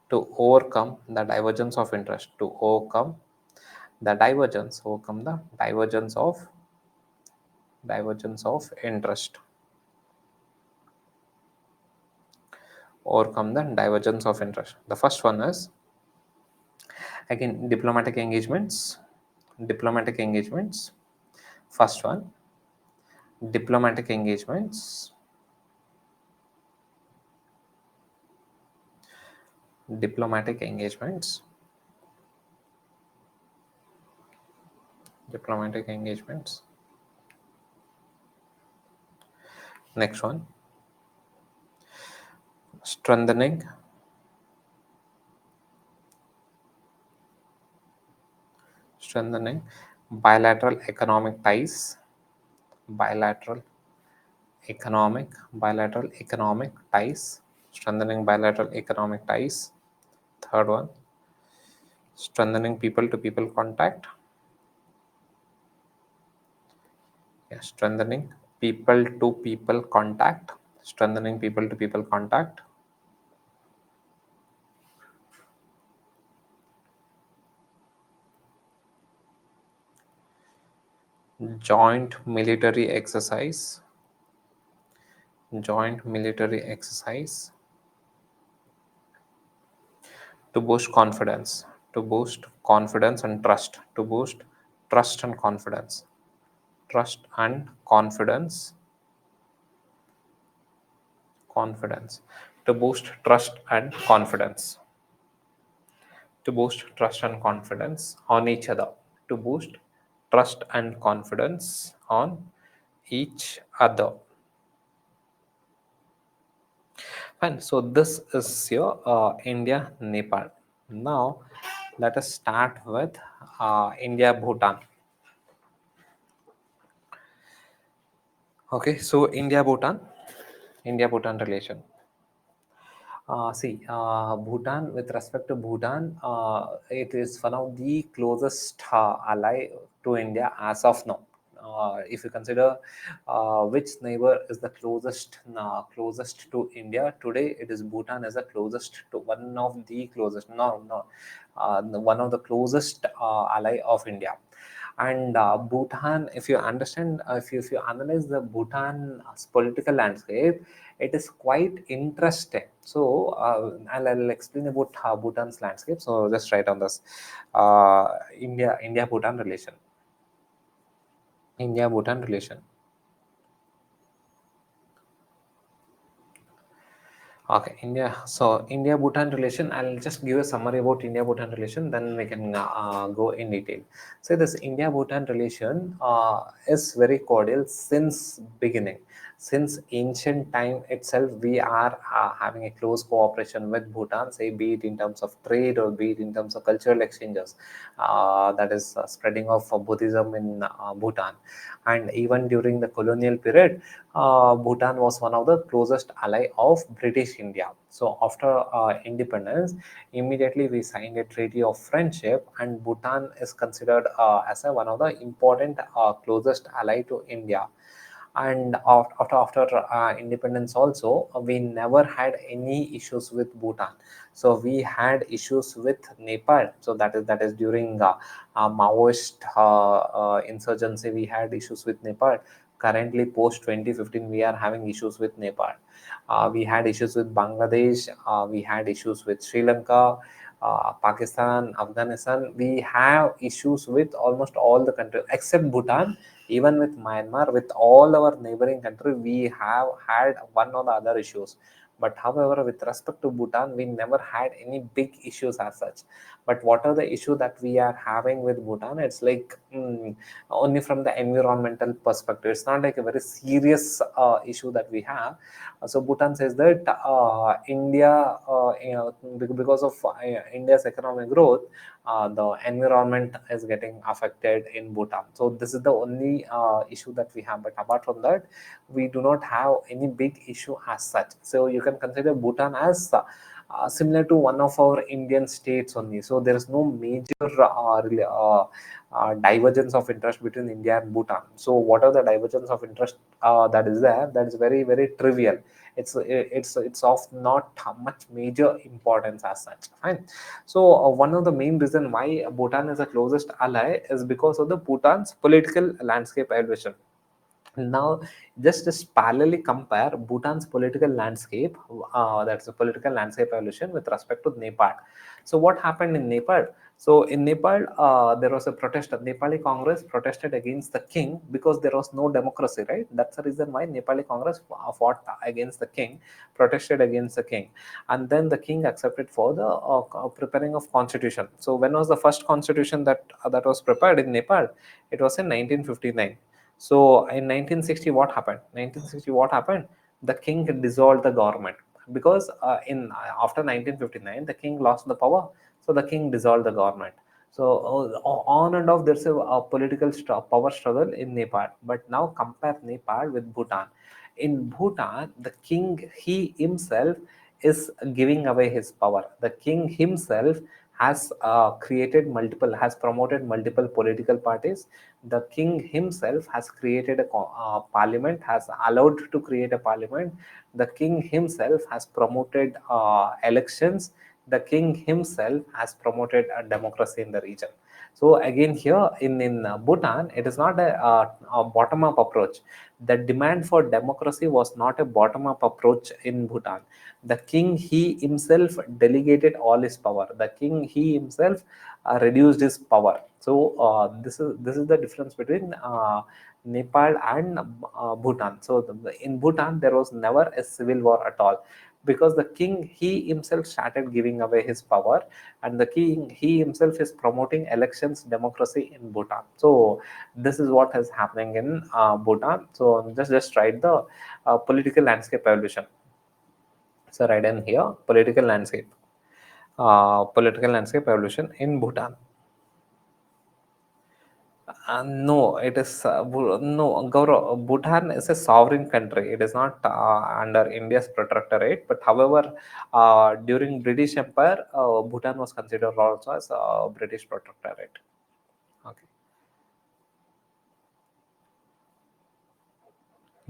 [SPEAKER 1] to overcome the divergence of interest, to overcome the divergence of interest, overcome the divergence of interest. The first one is again diplomatic engagements. First one, diplomatic engagements, diplomatic engagements, diplomatic engagements. Next one, strengthening bilateral economic ties, bilateral economic ties, strengthening bilateral economic ties. Third one, strengthening people to people contact. Yeah, strengthening people to people contact, strengthening people to people contact. Joint military exercise, joint military exercise to boost confidence, to boost confidence and trust, to boost trust and confidence, trust and confidence, confidence, to boost trust and confidence, to boost trust and confidence on each other, to boost trust and confidence on each other. Fine. So this is your India Nepal. Now let us start with India Bhutan. Okay, so India Bhutan relation. Bhutan, with respect to Bhutan, it is one of the closest ally to India as of now. If you consider which neighbor is the closest to India today, it is Bhutan is the closest to one of the closest, one of the closest ally of India. And Bhutan, if you understand, if you analyze the Bhutan's political landscape, it is quite interesting. So I'll explain about Bhutan's landscape. So just write on this India Bhutan relation. India Bhutan relation. Okay, India Bhutan relation. I'll just give a summary about India Bhutan relation, then we can go in detail. So this India Bhutan relation is very cordial since beginning. Since ancient time itself, we are having a close cooperation with Bhutan, say be it in terms of trade or be it in terms of cultural exchanges, that is spreading of Buddhism in Bhutan. And even during the colonial period, Bhutan was one of the closest ally of British India. So after independence, immediately we signed a treaty of friendship, and Bhutan is considered as one of the important closest ally to India. And after independence also, we never had any issues with Bhutan. So we had issues with Nepal. So that is during Maoist insurgency, we had issues with Nepal. Currently post 2015, we are having issues with Nepal. We had issues with Bangladesh, we had issues with Sri Lanka, Pakistan, Afghanistan. We have issues with almost all the countries except Bhutan. Even with Myanmar, with all our neighboring countries, we have had one or the other issues. But however, with respect to Bhutan, we never had any big issues as such. But what are the issue that we are having with Bhutan? It's like only from the environmental perspective. It's not like a very serious issue that we have. So Bhutan says that India, because of India's economic growth, the environment is getting affected in Bhutan. So this is the only issue that we have. But apart from that, we do not have any big issue as such. So you can consider Bhutan as similar to one of our Indian states only. So there is no major divergence of interest between India and Bhutan. So what are the divergence of interest that is there? That is very very trivial. It's of not much major importance as such. Fine. So one of the main reason why Bhutan is the closest ally is because of the Bhutan's political landscape evolution. Now, just parallelly compare Bhutan's political landscape, that's a political landscape evolution with respect to Nepal. So, what happened in Nepal? So, in Nepal, there was a protest. Nepali Congress protested against the king because there was no democracy, right? That's the reason why Nepali Congress fought against the king, protested against the king, and then the king accepted for the preparing of constitution. So, when was the first constitution that was prepared in Nepal? It was in 1959. So in 1960, what happened? 1960, what happened? The king dissolved the government because in after 1959, the king lost the power. So the king dissolved the government. So on and off, there's a political power struggle in Nepal. But now compare Nepal with Bhutan. In Bhutan, the king he himself is giving away his power. The king himself has has promoted multiple political parties. The king himself has created a parliament, has allowed to create a parliament. The king himself has promoted elections. The king himself has promoted a democracy in the region. So again here in Bhutan, it is not a bottom up approach. The demand for democracy was not a bottom up approach in Bhutan. The king he himself delegated all his power. The king he himself reduced his power. So this is the difference between Nepal and Bhutan. So in Bhutan there was never a civil war at all because the king he himself started giving away his power, and the king he himself is promoting elections democracy in Bhutan. So this is what is happening in Bhutan. So just write the political landscape evolution. So write in here political landscape evolution in Bhutan. No, it is no, Gaurav. Bhutan is a sovereign country. It is not under India's protectorate. But however, during British Empire, Bhutan was considered also as a British protectorate. Okay.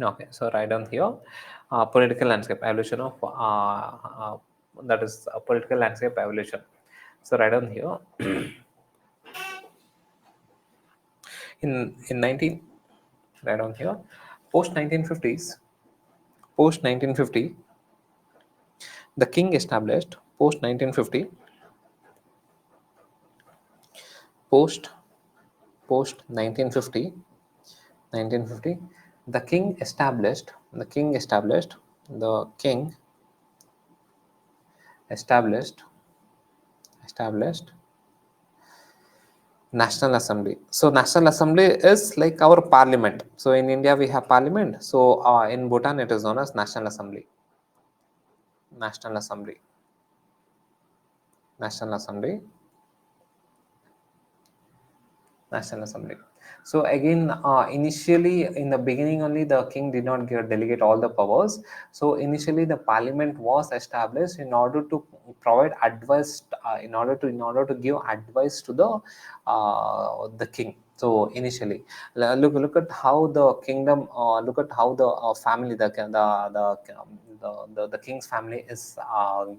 [SPEAKER 1] Okay. So write down here, political landscape evolution of that is a political landscape evolution. So write down here in 19 write down here post 1950s post 1950 the king established post 1950 post post 1950 1950 the king established the king established the king established established National Assembly. So National Assembly is like our parliament. So in India we have parliament. So in Bhutan it is known as National Assembly. National Assembly. National Assembly. National Assembly. So again, initially in the beginning only the king did not delegate all the powers. So initially the parliament was established in order to provide advice, in order to give advice to the king. So initially, look at how the kingdom, look at how the family, the king's family is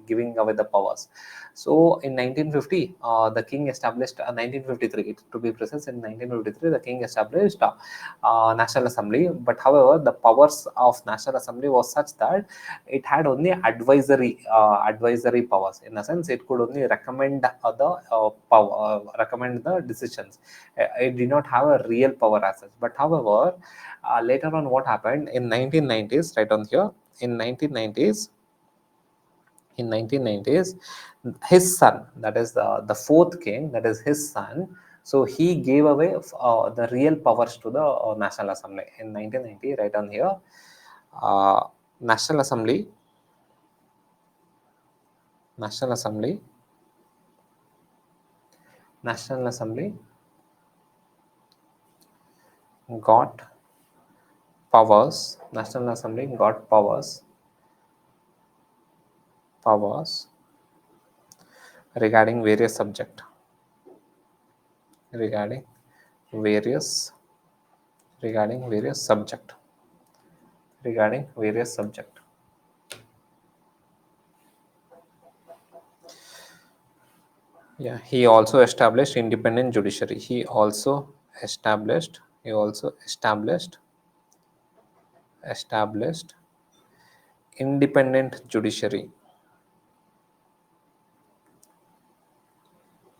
[SPEAKER 1] giving away the powers. So in 1950, the king established 1953 to be precise. In 1953, the king established National Assembly. But however, the powers of National Assembly was such that it had only advisory powers. In a sense, it could only recommend recommend the decisions. It did not have a real power as such. But however, later on, what happened in 1990s? Right on here, in 1990s, his son, that is the fourth king, that is his son, so he gave away the real powers to the National Assembly in 1990. Right on here, uh, national assembly national assembly national assembly got national assembly got powers regarding various subject regarding various regarding various subject regarding various subject. Yeah, he also established independent judiciary. He also established independent judiciary.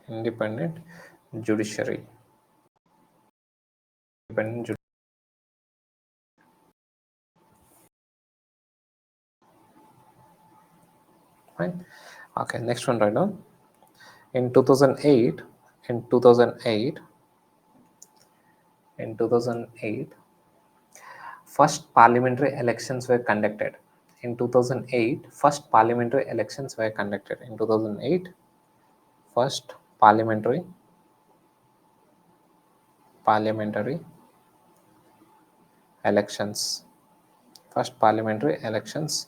[SPEAKER 1] Independent judiciary. Independent judiciary. Fine. Okay, next one right now. In 2008, in 2008, in 2008, first parliamentary elections were conducted. In 2008, first parliamentary elections were conducted. In 2008, first parliamentary elections. First parliamentary elections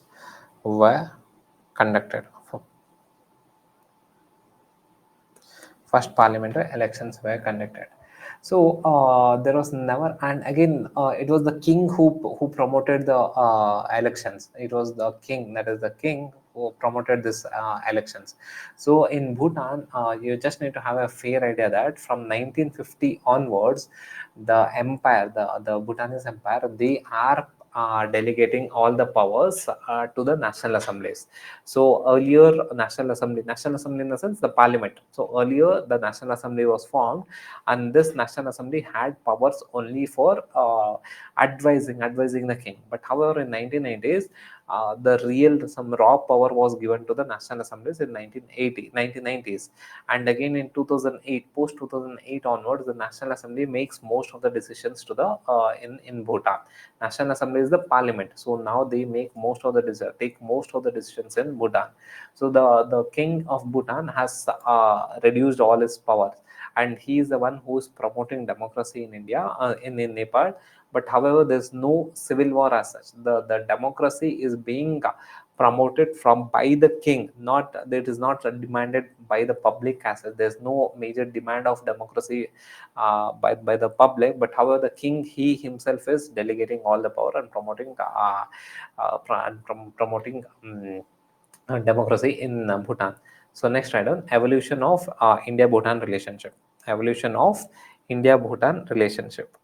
[SPEAKER 1] were conducted. First parliamentary elections were conducted. So there was never, and again, it was the king who promoted the elections. It was the king, that is the king who promoted this elections. So in Bhutan, you just need to have a fair idea that from 1950 onwards, the empire, the Bhutanese empire, they are delegating all the powers to the national assemblies. So earlier, national assembly in the sense the parliament. So earlier, the National Assembly was formed, and this National Assembly had powers only for advising the king. But however, in 1990s, the real some raw power was given to the National Assemblies in 1990s, and again in 2008, post 2008 onwards, the National Assembly makes most of the decisions to the in Bhutan. National Assembly is the parliament, so now they take most of the decisions in Bhutan. So the king of Bhutan has reduced all his powers, and he is the one who is promoting democracy in India, in Nepal. But however, there's no civil war as such. The democracy is being promoted from by the king, not that it is not demanded by the public as such. There's no major demand of democracy by the public, but however the king he himself is delegating all the power and promoting promoting democracy in Bhutan. So next item, evolution of India-Bhutan relationship. Evolution of India-Bhutan relationship.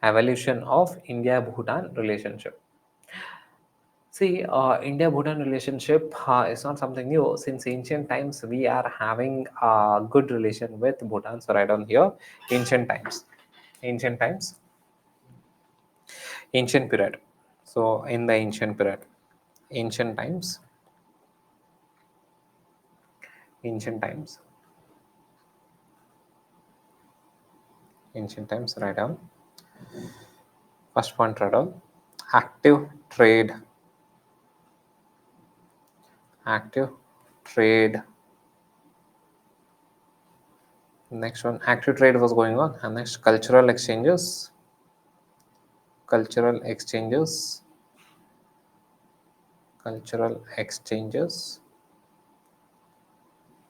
[SPEAKER 1] Evolution of India-Bhutan relationship. See, India-Bhutan relationship is not something new. Since ancient times, we are having a good relation with Bhutan. So right on here, ancient times, ancient times, ancient period. So in the ancient period, ancient times, ancient times. Ancient times, write down. First point, write down. Active trade. Active trade. Next one, active trade was going on. And next, cultural exchanges. Cultural exchanges. Cultural exchanges.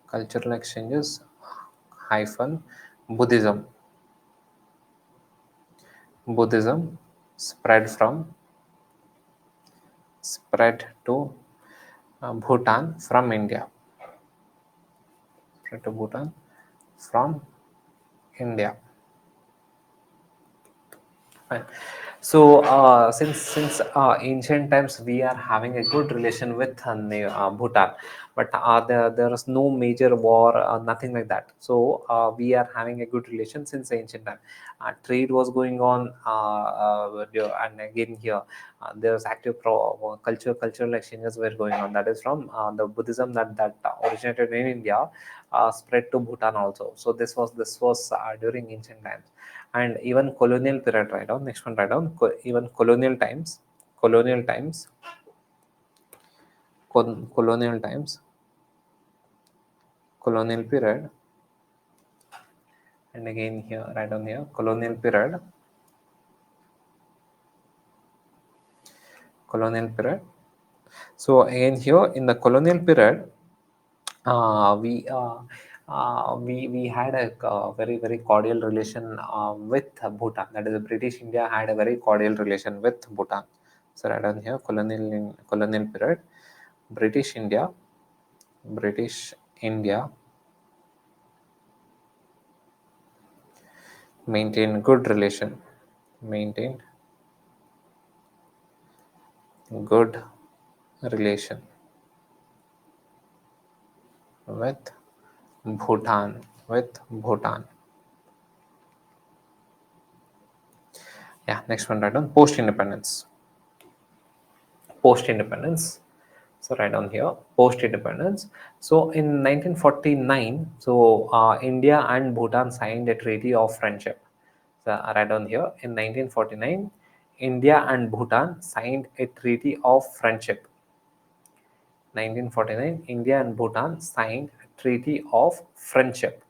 [SPEAKER 1] Cultural exchanges hyphen Buddhism. Buddhism spread to Bhutan from India. Spread to Bhutan from India. Fine. So since ancient times we are having a good relation with Bhutan, but there is no major war, nothing like that. So we are having a good relation since ancient time. Trade was going on, and again here there's active cultural exchanges were going on. That is from the Buddhism that originated in India, spread to Bhutan also. So this was during ancient times. And even colonial period, write down. Next one, write down. Even colonial times colonial times, colonial period. And again here, write down here, colonial period. Colonial period. So again here in the colonial period, uh, we uh, we had a very cordial relation with Bhutan. That is, British India had a very cordial relation with Bhutan. So right down here, colonial period, British India, British India maintained good relation, maintained good relation with Bhutan. Yeah, next one, right on. Post independence. Post independence. So right on here, post independence. So in 1949, so India and Bhutan signed a treaty of friendship. So right on here, in 1949, India and Bhutan signed a treaty of friendship. 1949, India and Bhutan signed a treaty of friendship,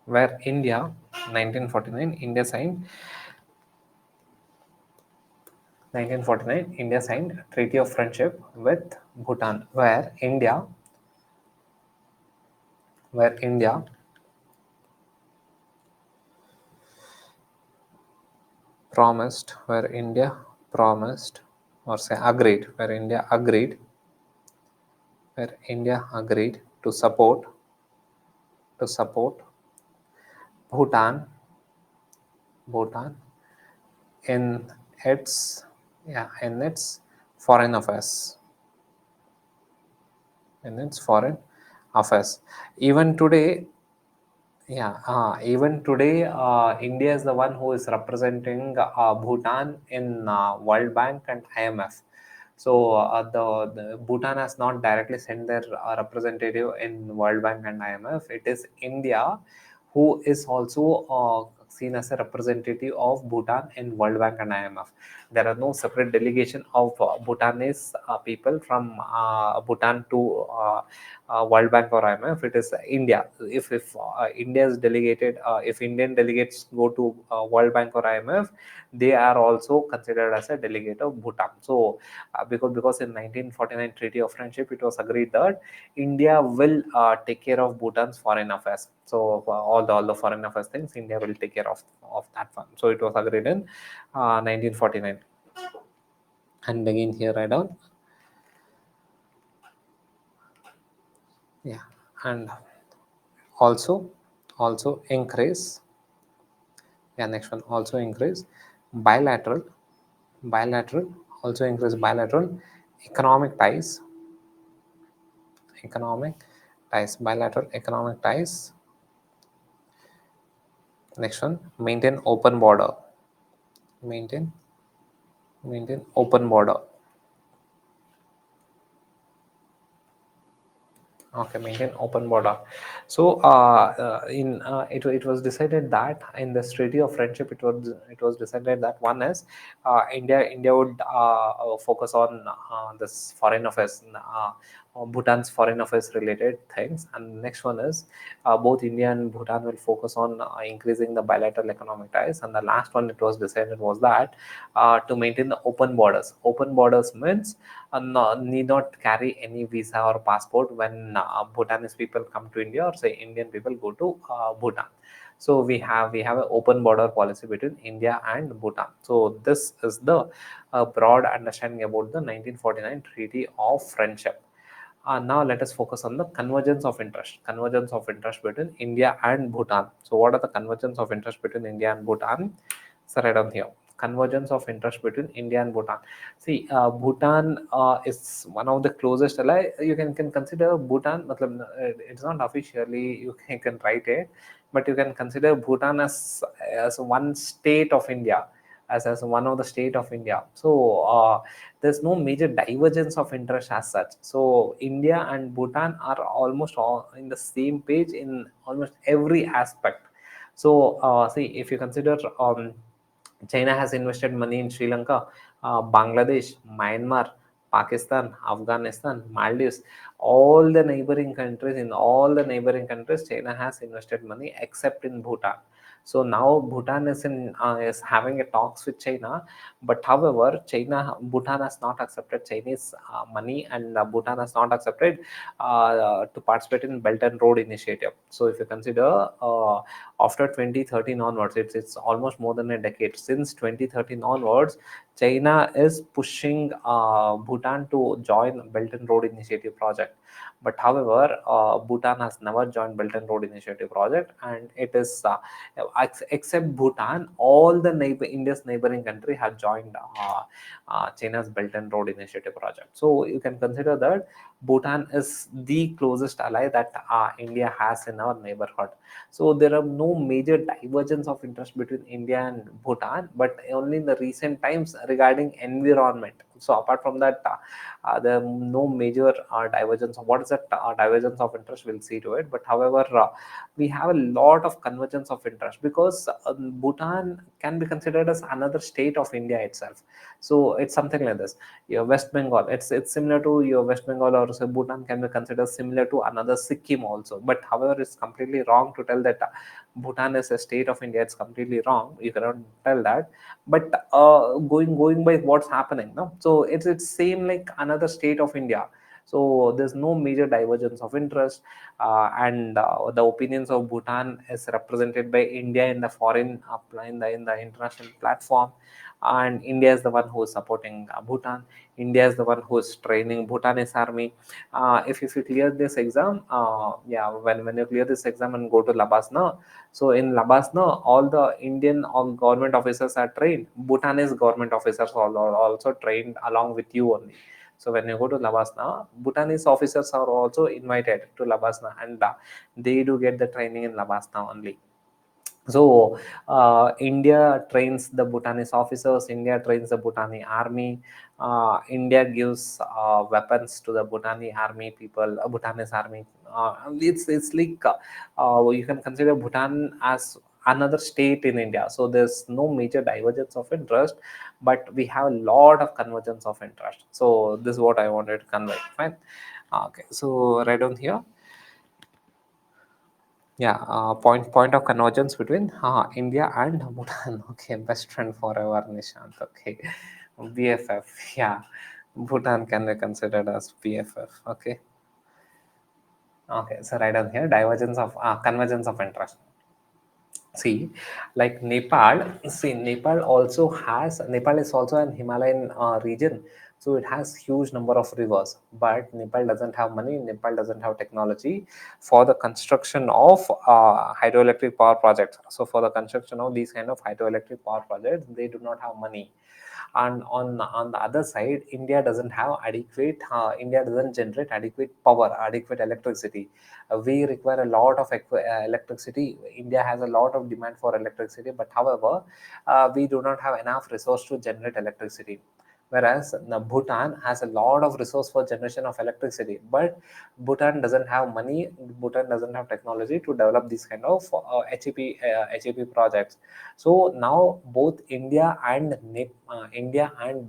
[SPEAKER 1] where India, 1949, India signed 1949, India signed a treaty of friendship with Bhutan, where India where India promised, or say agreed, where India agreed to support Bhutan, Bhutan in its in its foreign affairs, in its foreign affairs. Even today, even today, India is the one who is representing Bhutan in World Bank and IMF. So the Bhutan has not directly sent their representative in World Bank and IMF. It is India who is also seen as a representative of Bhutan in World Bank and IMF. There are no separate delegation of Bhutanese people from Bhutan to World Bank or IMF. It is India. If India is delegated, if Indian delegates go to World Bank or IMF, they are also considered as a delegate of Bhutan. So because in 1949 Treaty of Friendship, it was agreed that India will take care of Bhutan's foreign affairs. So all the foreign affairs things, India will take care of that one. So it was agreed in 1949. And again here write down, yeah, and also increase, yeah, next one, also increase bilateral bilateral bilateral economic ties, bilateral economic ties. Next one, maintain open border, maintain open border. Okay, maintain open border. So, in it was decided that in this Treaty of Friendship, it was decided that one is India would focus on this foreign affairs, Bhutan's foreign affairs related things, and next one is both India and Bhutan will focus on increasing the bilateral economic ties, and the last one it was decided was that to maintain the open borders. Open borders means need not carry any visa or passport when Bhutanese people come to India, or say Indian people go to Bhutan. So we have an open border policy between India and Bhutan. So this is the broad understanding about the 1949 Treaty of Friendship. Now let us focus on the convergence of interest. Convergence of interest between India and Bhutan. So what are the convergence of interest between India and Bhutan? So right on here. Convergence of interest between India and Bhutan. See, Bhutan is one of the closest ally. You can consider Bhutan. It's not officially you can write it, but you can consider Bhutan as one state of India, as one of the state of India. So there's no major divergence of interest as such. So India and Bhutan are almost all in the same page in almost every aspect. So see, if you consider China has invested money in Sri Lanka, Bangladesh, Myanmar, Pakistan, Afghanistan, Maldives, all the neighboring countries. In all the neighboring countries, China has invested money except in Bhutan. So now Bhutan is having a talks with China, but however, Bhutan has not accepted Chinese money, and Bhutan has not accepted to participate in Belt and Road Initiative. So if you consider after 2013 onwards, it's almost more than a decade. Since 2013 onwards, China is pushing Bhutan to join Belt and Road Initiative project. But however, Bhutan has never joined Belt and Road Initiative project, and it is except Bhutan, all the India's neighboring country have joined China's Belt and Road Initiative project. So you can consider that Bhutan is the closest ally that India has in our neighborhood. So there are no major divergence of interest between India and Bhutan, but only in the recent times regarding environment. So apart from that, there are no major divergence. What is that divergence of interest? We'll see to it. But however, we have a lot of convergence of interest because Bhutan can be considered as another state of India itself. So it's something like this. Your West Bengal, it's similar to your West Bengal, or say Bhutan can be considered similar to another Sikkim also. But however, it's completely wrong to tell that Bhutan is a state of India. It's completely wrong. You cannot tell that. But going by what's happening, no. So it's same like another state of India. So there's no major divergence of interest, and the opinions of Bhutan is represented by India in the foreign in the international platform, and India is the one who is supporting Bhutan. India is the one who is training Bhutanese army. If you clear this exam, yeah, when you clear this exam and go to Labasna, so in Labasna, all the Indian all government officers are trained. Bhutanese government officers are also trained along with you only. So when you go to Labasna, Bhutanese officers are also invited to Labasna, and they do get the training in Labasna only. So India trains the Bhutanese officers, India trains the Bhutanese army, India gives weapons to the Bhutanese army people, Bhutanese army. It's like you can consider Bhutan as another state in India. So there's no major divergence of interest, but we have a lot of convergence of interest. So this is what I wanted to convey. Fine. Okay, so right on here. Yeah, point of convergence between India and Bhutan. Okay, best friend forever, Nishant. Okay, BFF. Yeah, Bhutan can be considered as BFF. Okay, okay. So right on here, divergence of convergence of interest. See, like Nepal is also an Himalayan region, so it has huge number of rivers. But Nepal doesn't have money. Nepal doesn't have technology for the construction of hydroelectric power projects. So for the construction of these kind of hydroelectric power projects, they do not have money. And on the other side, India doesn't generate adequate power, adequate electricity. We require a lot of electricity. India has a lot of demand for electricity, but however, we do not have enough resource to generate electricity. whereas the Bhutan has a lot of resource for generation of electricity, but Bhutan doesn't have money, Bhutan doesn't have technology to develop these kind of HEP projects. So now both India and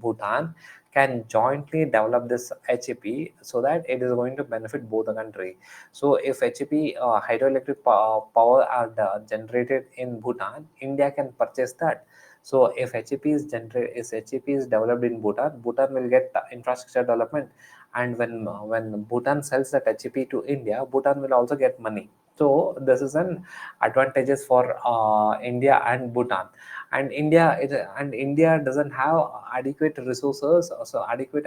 [SPEAKER 1] Bhutan can jointly develop this HEP so that it is going to benefit both the country. So if HEP hydroelectric power are generated in Bhutan, India can purchase that. So if HEP is developed in Bhutan, Bhutan will get infrastructure development, and when Bhutan sells that HEP to India, Bhutan will also get money. So this is an advantages for India and Bhutan. And India doesn't have adequate resources, so adequate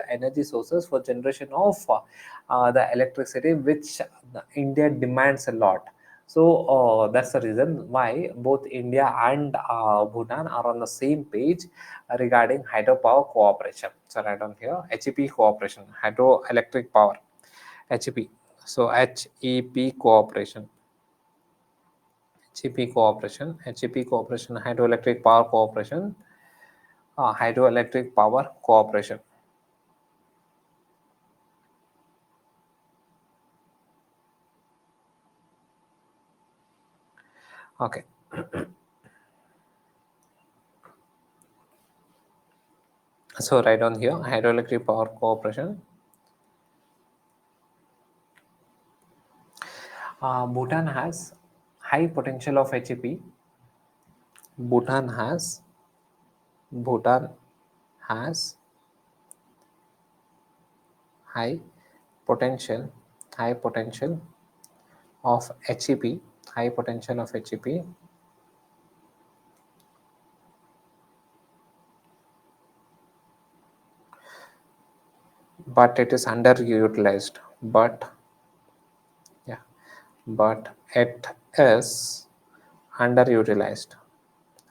[SPEAKER 1] energy sources for generation of the electricity, which India demands a lot. So that's the reason why both India and Bhutan are on the same page regarding hydropower cooperation. So write down here HEP cooperation, hydroelectric power, HEP. So HEP cooperation, HEP cooperation, hydroelectric power cooperation, hydroelectric power cooperation. Okay. So write down here hydroelectric power cooperation. Bhutan has high potential of HEP. Bhutan has Bhutan has high potential high potential of HEP, high potential of HEP, but it is underutilized. But yeah, but it is underutilized.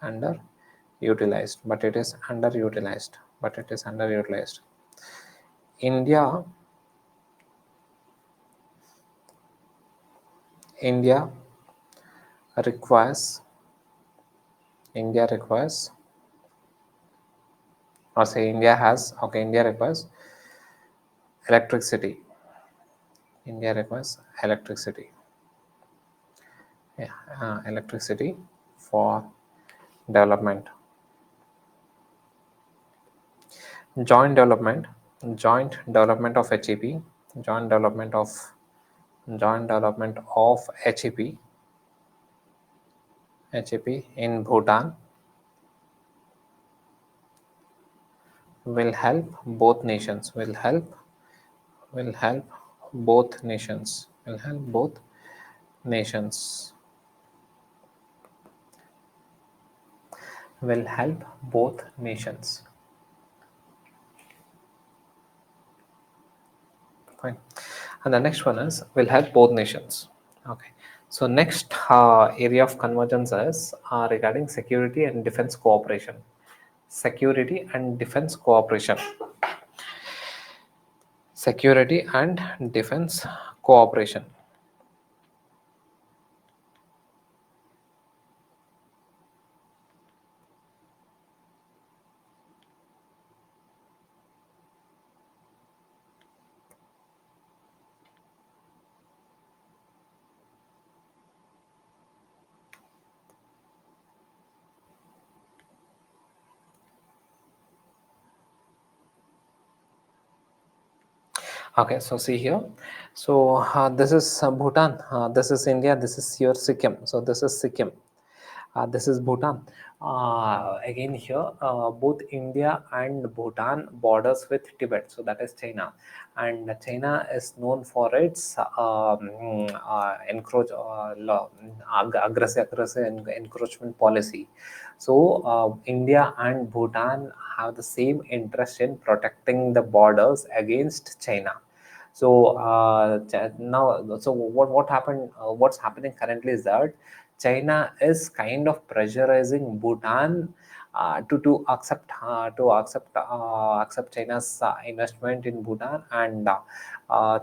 [SPEAKER 1] Underutilized, but it is underutilized. But it is underutilized. India, India requires, India requires, or say India has, okay, India requires electricity. India requires electricity. Yeah, electricity for development. Joint development, joint development of HEP, joint development of joint development of HEP in Bhutan will help both nations. Will help both nations. Will help both nations. Will help both nations. Fine. And the next one is will help both nations. Okay. So next area of convergence is regarding security and defense cooperation. Security and defense cooperation. Security and defense cooperation. Okay, so see here. So this is Bhutan. This is India. This is your Sikkim. So this is Sikkim. This is Bhutan. Again here, both India and Bhutan borders with Tibet. So that is China, and China is known for its aggressive encroachment policy. So India and Bhutan have the same interest in protecting the borders against China. So now, so what happened? What's happening currently is that China is kind of pressurizing Bhutan to accept China's investment in Bhutan, and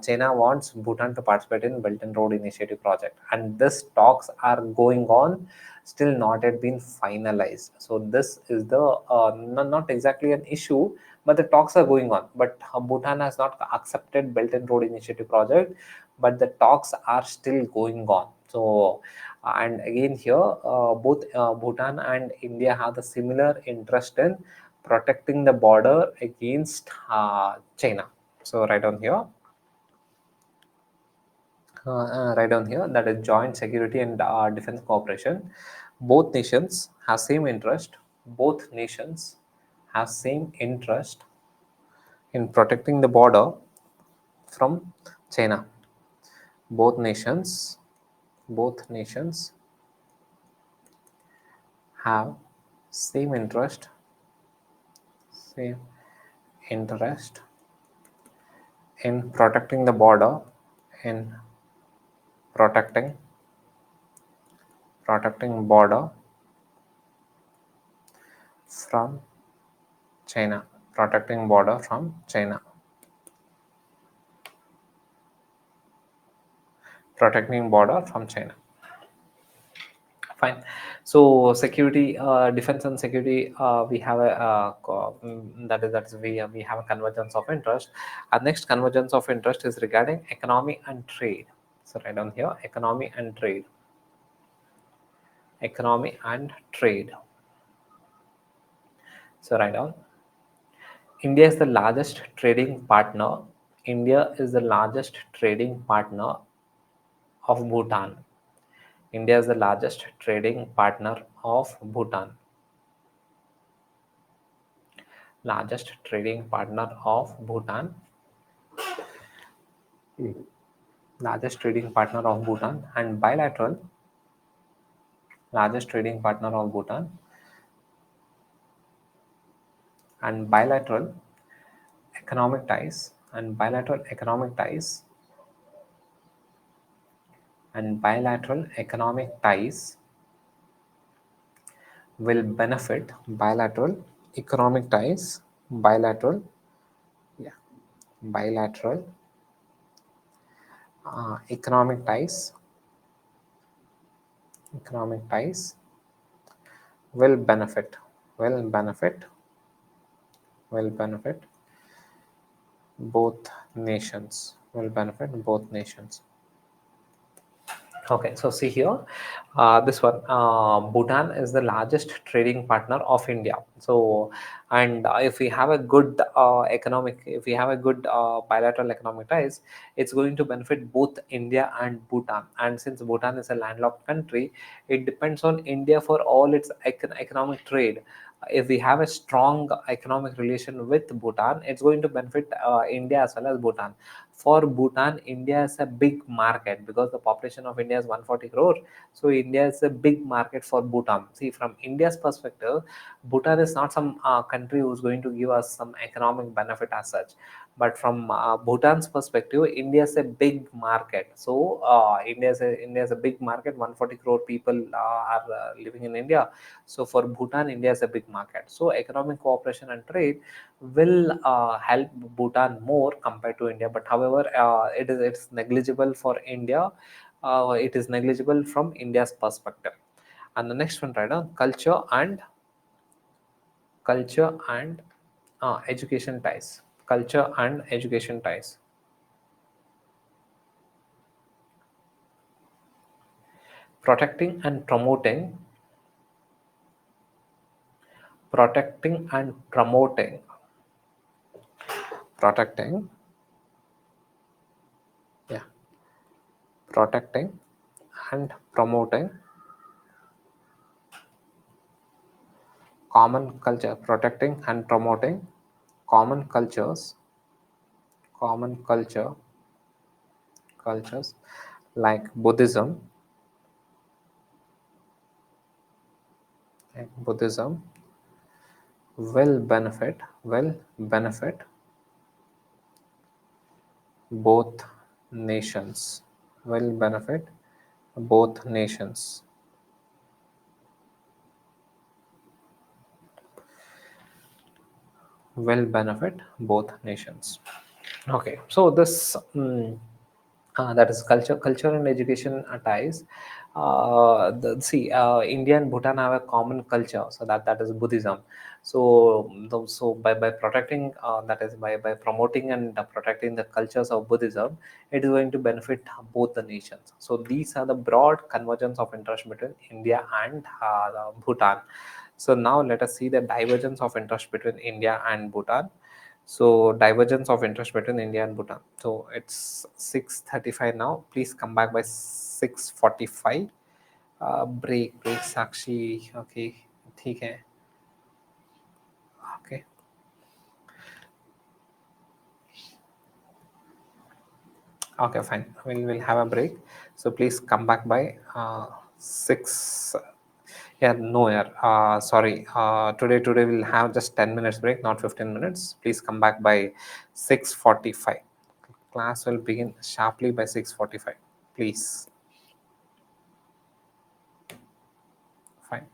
[SPEAKER 1] China wants Bhutan to participate in Belt and Road Initiative project, and this talks are going on, still not yet been finalized. So this is the not exactly an issue, but the talks are going on. But Bhutan has not accepted Belt and Road Initiative project, but the talks are still going on. So and again here, both Bhutan and India have the similar interest in protecting the border against China. So right on here, that is joint security and defense cooperation. Both nations have same interest. Both nations have same interest in protecting the border from China. Both nations, both nations have same interest, same interest in protecting the border, in protecting border from China, protecting border from China, protecting border from China. Fine. So security, defense and security, we have a that is we have a convergence of interest. Our next convergence of interest is regarding economy and trade. So right down here, economy and trade, economy and trade. So right down, India is the largest trading partner. India is the largest trading partner of Bhutan. India is the largest trading partner of Bhutan. Largest trading partner of Bhutan. Largest trading partner of Bhutan, and bilateral, largest trading partner of Bhutan, and bilateral economic ties, and bilateral economic ties, and bilateral economic ties will benefit bilateral economic ties, bilateral, yeah, bilateral economic ties, economic ties will benefit, will benefit, will benefit both nations, will benefit both nations. Okay, so see here, this one, Bhutan is the largest trading partner of India. So, and if we have a good if we have a good bilateral economic ties, it's going to benefit both India and Bhutan. And since Bhutan is a landlocked country, it depends on India for all its economic trade. If we have a strong economic relation with Bhutan, it's going to benefit India as well as Bhutan. For Bhutan, India is a big market because the population of India is 140 crore. So India is a big market for Bhutan. See, from India's perspective, Bhutan is not some country who's going to give us some economic benefit as such. But from Bhutan's perspective, India is a big market. So India is a big market. 140 crore people are living in India. So for Bhutan, India is a big market. So economic cooperation and trade will help Bhutan more compared to India. But however, it's negligible for India. It is negligible from India's perspective. And the next one, right on culture and education ties. Culture and education ties. Protecting and promoting. Protecting and promoting. Protecting. Yeah. Protecting and promoting common culture, protecting and promoting common cultures, common cultures like Buddhism will benefit both nations, will benefit both nations, will benefit both nations. Okay, so this that is culture and education ties. India and Bhutan have a common culture, so that is Buddhism. So by protecting, that is by promoting and protecting the cultures of Buddhism, it is going to benefit both the nations. So these are the broad convergence of interest between India and Bhutan. So now let us see the divergence of interest between India and Bhutan. So divergence of interest between India and Bhutan. So it's 6:35 now. Please come back by 6:45. Break Sakshi. Okay, ठीक है. Okay, okay, fine. We'll have a break. So please come back by 6. Yeah, no, yeah. Sorry. Today we'll have just 10 minutes break, not 15 minutes. Please come back by 6:45. Class will begin sharply by 6:45. Please. Fine.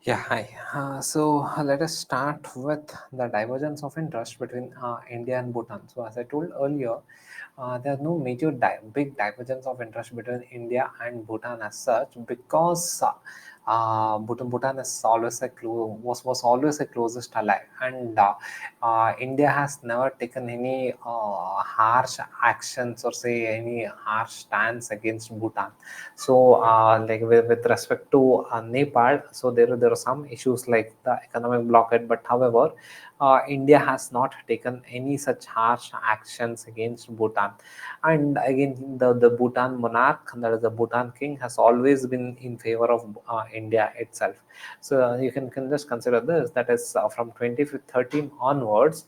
[SPEAKER 1] Yeah, hi. Let us start with the divergence of interest between India and Bhutan. So as I told earlier, there are no major big divergence of interest between India and Bhutan as such, because Bhutan is always was always a closest ally, and India has never taken any harsh actions or say any harsh stance against Bhutan. So, like with respect to Nepal, so there are some issues like the economic blockade, but however, India has not taken any such harsh actions against Bhutan. And again, the Bhutan monarch, that is the Bhutan king, has always been in favor of India itself. So you can just consider this, that is from 2013 onwards,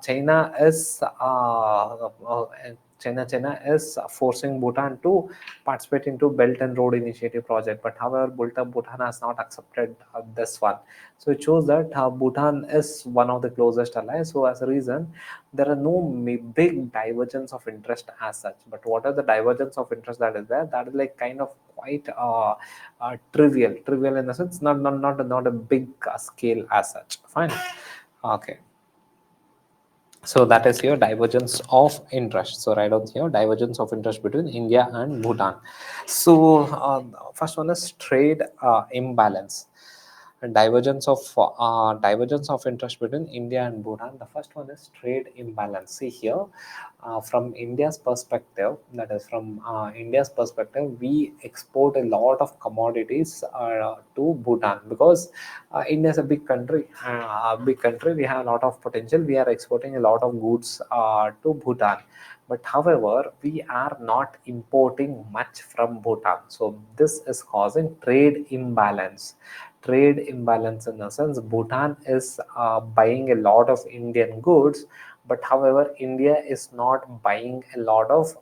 [SPEAKER 1] China is forcing Bhutan to participate into Belt and Road Initiative project. But however, Bhutan has not accepted this one. So it shows that Bhutan is one of the closest allies. So as a reason, there are no big divergence of interest as such. But what are the divergence of interest that is there? That is like kind of quite trivial in the sense, not a big scale as such. Fine. Okay. So that is your divergence of interest. So write down here divergence of interest between India and Bhutan. So first one is trade imbalance. And divergence of interest between India and Bhutan. The first one is trade imbalance. See here, from India's perspective, that is from India's perspective, we export a lot of commodities to Bhutan, because India is a big country. We have a lot of potential. We are exporting a lot of goods to Bhutan. But however, we are not importing much from Bhutan. So this is causing trade imbalance. Trade imbalance in the sense, Bhutan is buying a lot of Indian goods, but however, India is not buying a lot of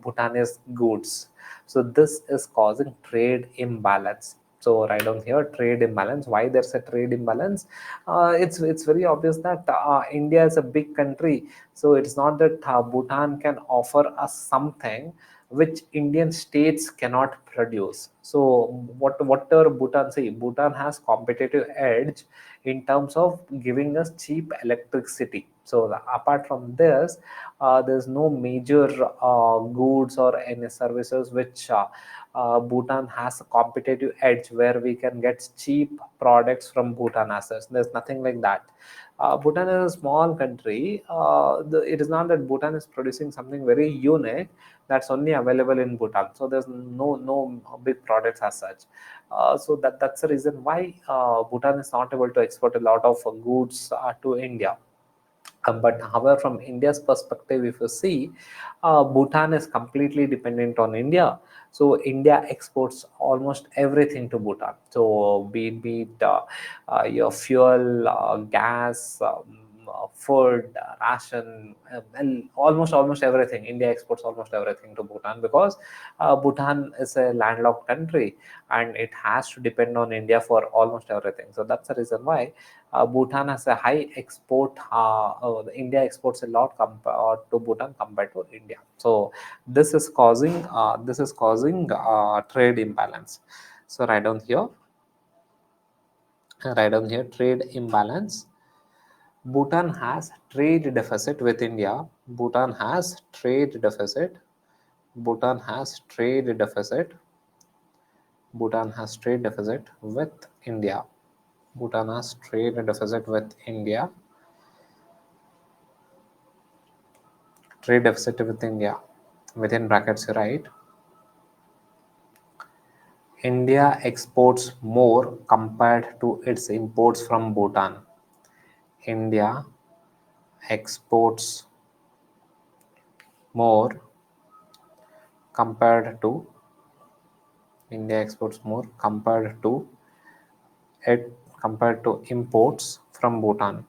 [SPEAKER 1] Bhutanese goods. So this is causing trade imbalance. So write down here trade imbalance. Why there's a trade imbalance? It's very obvious that India is a big country, so it's not that Bhutan can offer us something which Indian states cannot produce. So whatever Bhutan say, Bhutan has competitive edge in terms of giving us cheap electricity. So apart from this, there's no major goods or any services which Bhutan has a competitive edge where we can get cheap products from Bhutan assets. There's nothing like that. Bhutan is a small country. It is not that Bhutan is producing something very unique that's only available in Bhutan. So there's no big products as such. So that's the reason why Bhutan is not able to export a lot of goods to India. But however, from India's perspective, if you see, Bhutan is completely dependent on India. So India exports almost everything to Bhutan. So be it your fuel, gas, food, ration, well, almost everything. India exports almost everything to Bhutan, because Bhutan is a landlocked country and it has to depend on India for almost everything. So that's the reason why Bhutan has a high export. India exports a lot to Bhutan compared to India. So this is causing trade imbalance. So write down here trade imbalance. Bhutan has trade deficit with India. Bhutan has trade deficit. Bhutan has trade deficit. Bhutan has trade deficit with India. Bhutan has trade deficit with India. Trade deficit with India. Within brackets, right? India exports more compared to its imports from Bhutan. India exports more compared to India exports more it compared to imports from Bhutan.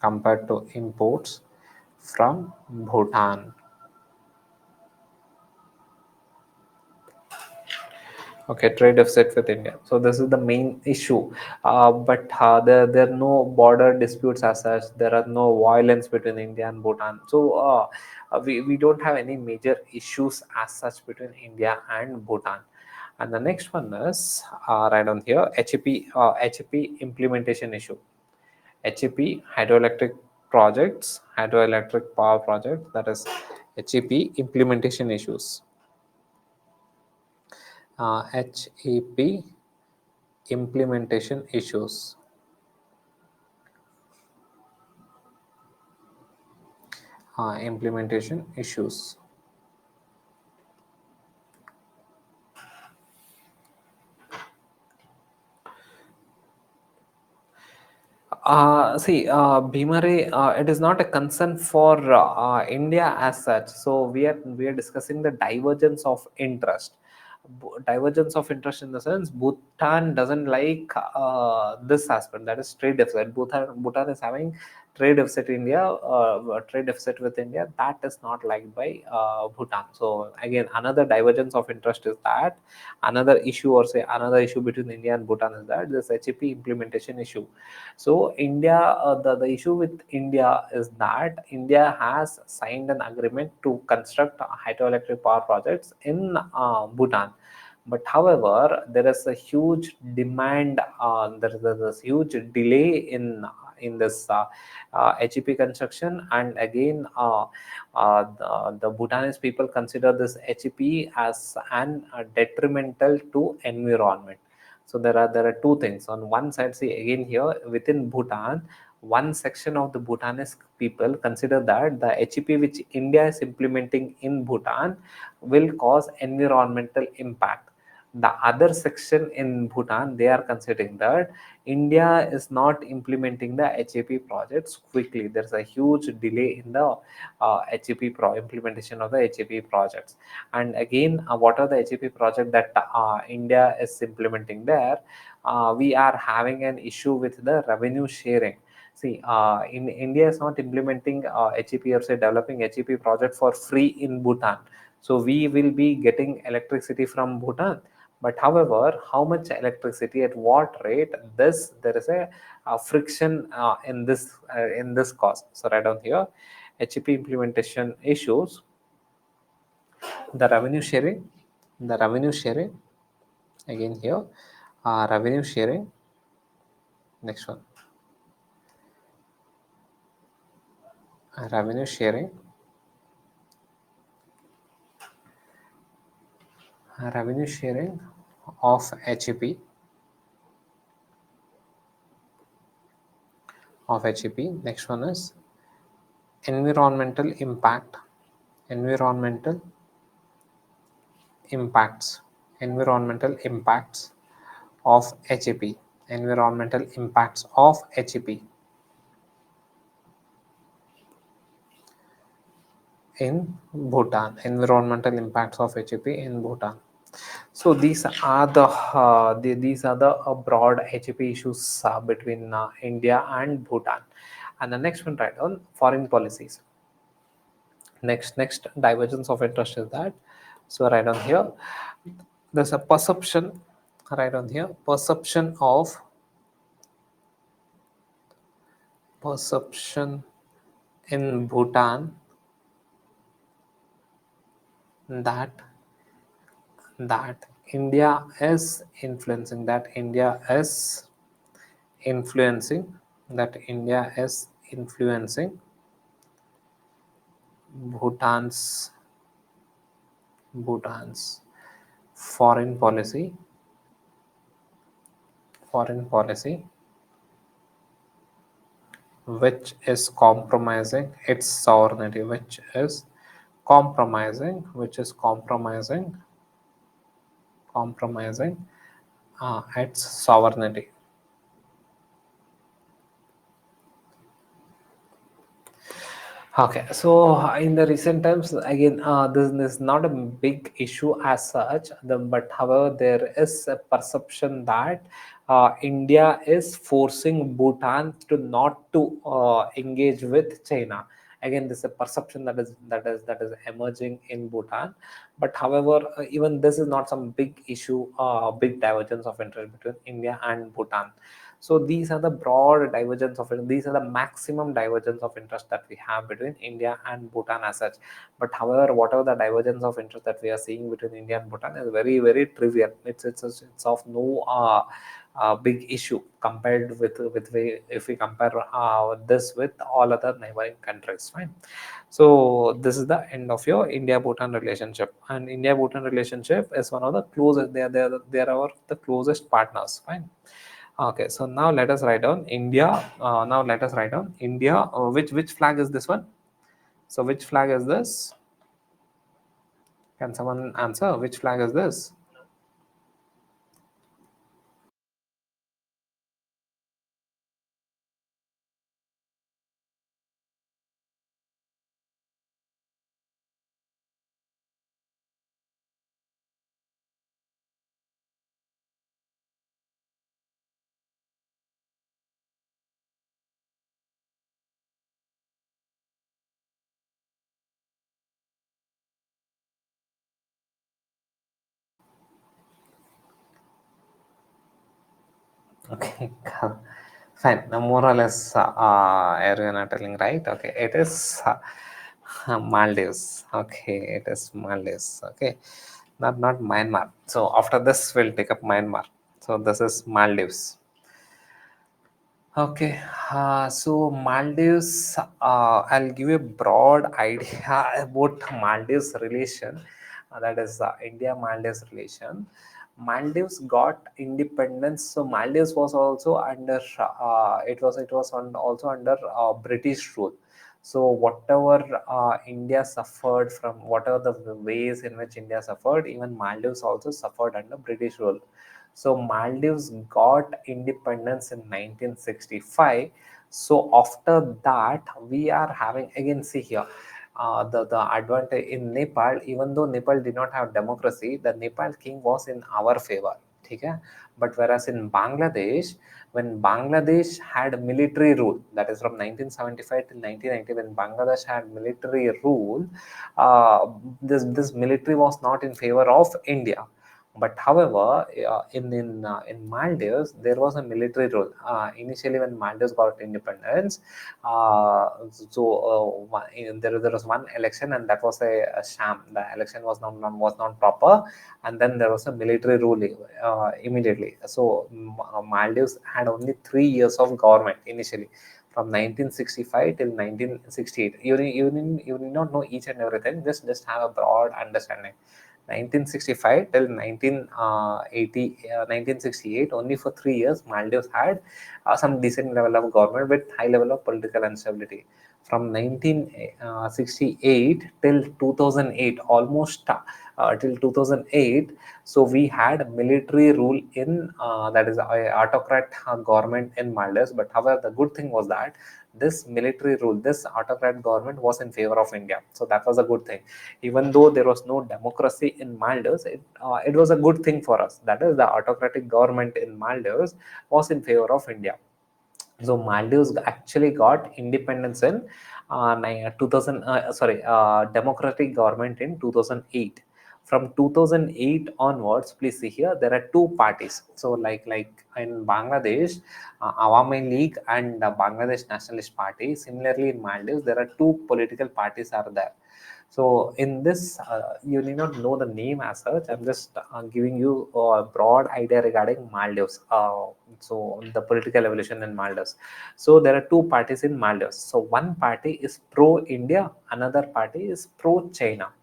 [SPEAKER 1] Compared to imports from Bhutan. Okay, trade deficit with India. So this is the main issue. But there are no border disputes as such. There are no violence between India and Bhutan. So we don't have any major issues as such between India and Bhutan. And the next one is right on here, HEP implementation issue. HEP hydroelectric projects, hydroelectric power projects, that is HEP implementation issues. HEP implementation issues. Implementation issues. Bhimare, it is not a concern for India as such. So we are discussing the divergence of interest. Divergence of interest in the sense Bhutan doesn't like this aspect, that is trade deficit. Bhutan is having trade deficit with India, that is not liked by Bhutan. So again, another divergence of interest is that another issue, or say another issue between India and Bhutan, is that this HEP implementation issue. So the issue with India is that India has signed an agreement to construct hydroelectric power projects in Bhutan. But however, there is a huge demand. There is this huge delay in this HEP construction, and again, the Bhutanese people consider this HEP as an detrimental to environment. So there are two things. On one side, see again here within Bhutan, one section of the Bhutanese people consider that the HEP which India is implementing in Bhutan will cause environmental impact. The other section in Bhutan, they are considering that India is not implementing the HEP projects quickly. There's a huge delay in the implementation of the HEP projects. And again, what are the HEP projects that India is implementing there? We are having an issue with the revenue sharing. See, in India is not implementing HEP, or say developing HEP project for free in Bhutan. So we will be getting electricity from Bhutan. But however, how much electricity at what rate? This there is a friction in this cost. So right down here, HEP implementation issues, the revenue sharing, the revenue sharing again here, revenue sharing. Next one, revenue sharing, revenue sharing of HEP, of HEP. Next one is environmental impact, environmental impacts, environmental impacts of HEP, environmental impacts of HEP in Bhutan, environmental impacts of HEP in Bhutan. So these are the broad HEP issues between India and Bhutan. And the next one, right on foreign policies. Next divergence of interest is that. So right on here, there's a perception. Right on here, perception in Bhutan that that India is influencing, that India is influencing, that India is influencing Bhutan's Bhutan's foreign policy, foreign policy, which is compromising its sovereignty, which is compromising its sovereignty. Okay, so in the recent times, again, this is not a big issue as such. But however, there is a perception that India is forcing Bhutan to not to engage with China. Again, this is a perception that is emerging in Bhutan. But however, even this is not some big issue, big divergence of interest between India and Bhutan. So these are the broad divergence of it. These are the maximum divergence of interest that we have between India and Bhutan as such. But however, whatever the divergence of interest that we are seeing between India and Bhutan is very, very trivial. It's of no big issue compared if we compare this with all other neighboring countries. Fine. So this is the end of your India Bhutan relationship, and India Bhutan relationship is one of the closest. They are the closest partners. Fine. Okay, so now let us write down India. Now let us write down India. Which flag is this one? So which flag is this? Can someone answer? Which flag is this? Okay, fine. Now more or less, everyone are telling right. Okay, it is Maldives. Okay, it is Maldives. Okay, not Myanmar. So after this, we'll take up Myanmar. So this is Maldives. Okay, so Maldives, I'll give you a broad idea about Maldives relation. That is India-Maldives relation. Maldives got independence. So Maldives was also under also under British rule. So whatever India suffered from, whatever the ways in which India suffered, even Maldives also suffered under British rule. So Maldives got independence in 1965. So after that, we are having, again, see here, the advantage in Nepal. Even though Nepal did not have democracy, the Nepal king was in our favor. Okay? But whereas in Bangladesh, when Bangladesh had military rule, that is from 1975 till 1990, when Bangladesh had military rule, this military was not in favor of India. But however, in Maldives, there was a military rule. Initially, when Maldives got independence, there was one election, and that was a sham. The election was not proper, and then there was a military rule immediately. So Maldives had only 3 years of government initially, from 1965 till 1968. You need not know each and everything. Just have a broad understanding. 1965 till 1968, only for 3 years, Maldives had some decent level of government with high level of political instability. From 1968 till 2008, almost till 2008, so we had military rule in that is autocrat government in Maldives. But however, the good thing was that this military rule, this autocrat government was in favor of India. So that was a good thing. Even though there was no democracy in Maldives, it was a good thing for us. That is, the autocratic government in Maldives was in favor of India. So Maldives actually got independence in 2000. Democratic government in 2008. From 2008 onwards, please see here, there are two parties. So like in Bangladesh, Awami League and Bangladesh Nationalist Party. Similarly, in Maldives, there are two political parties are there. So in this, you need not know the name as such. I'm just giving you a broad idea regarding Maldives. So the political evolution in Maldives. So there are two parties in Maldives. So one party is pro-India, another party is pro-China.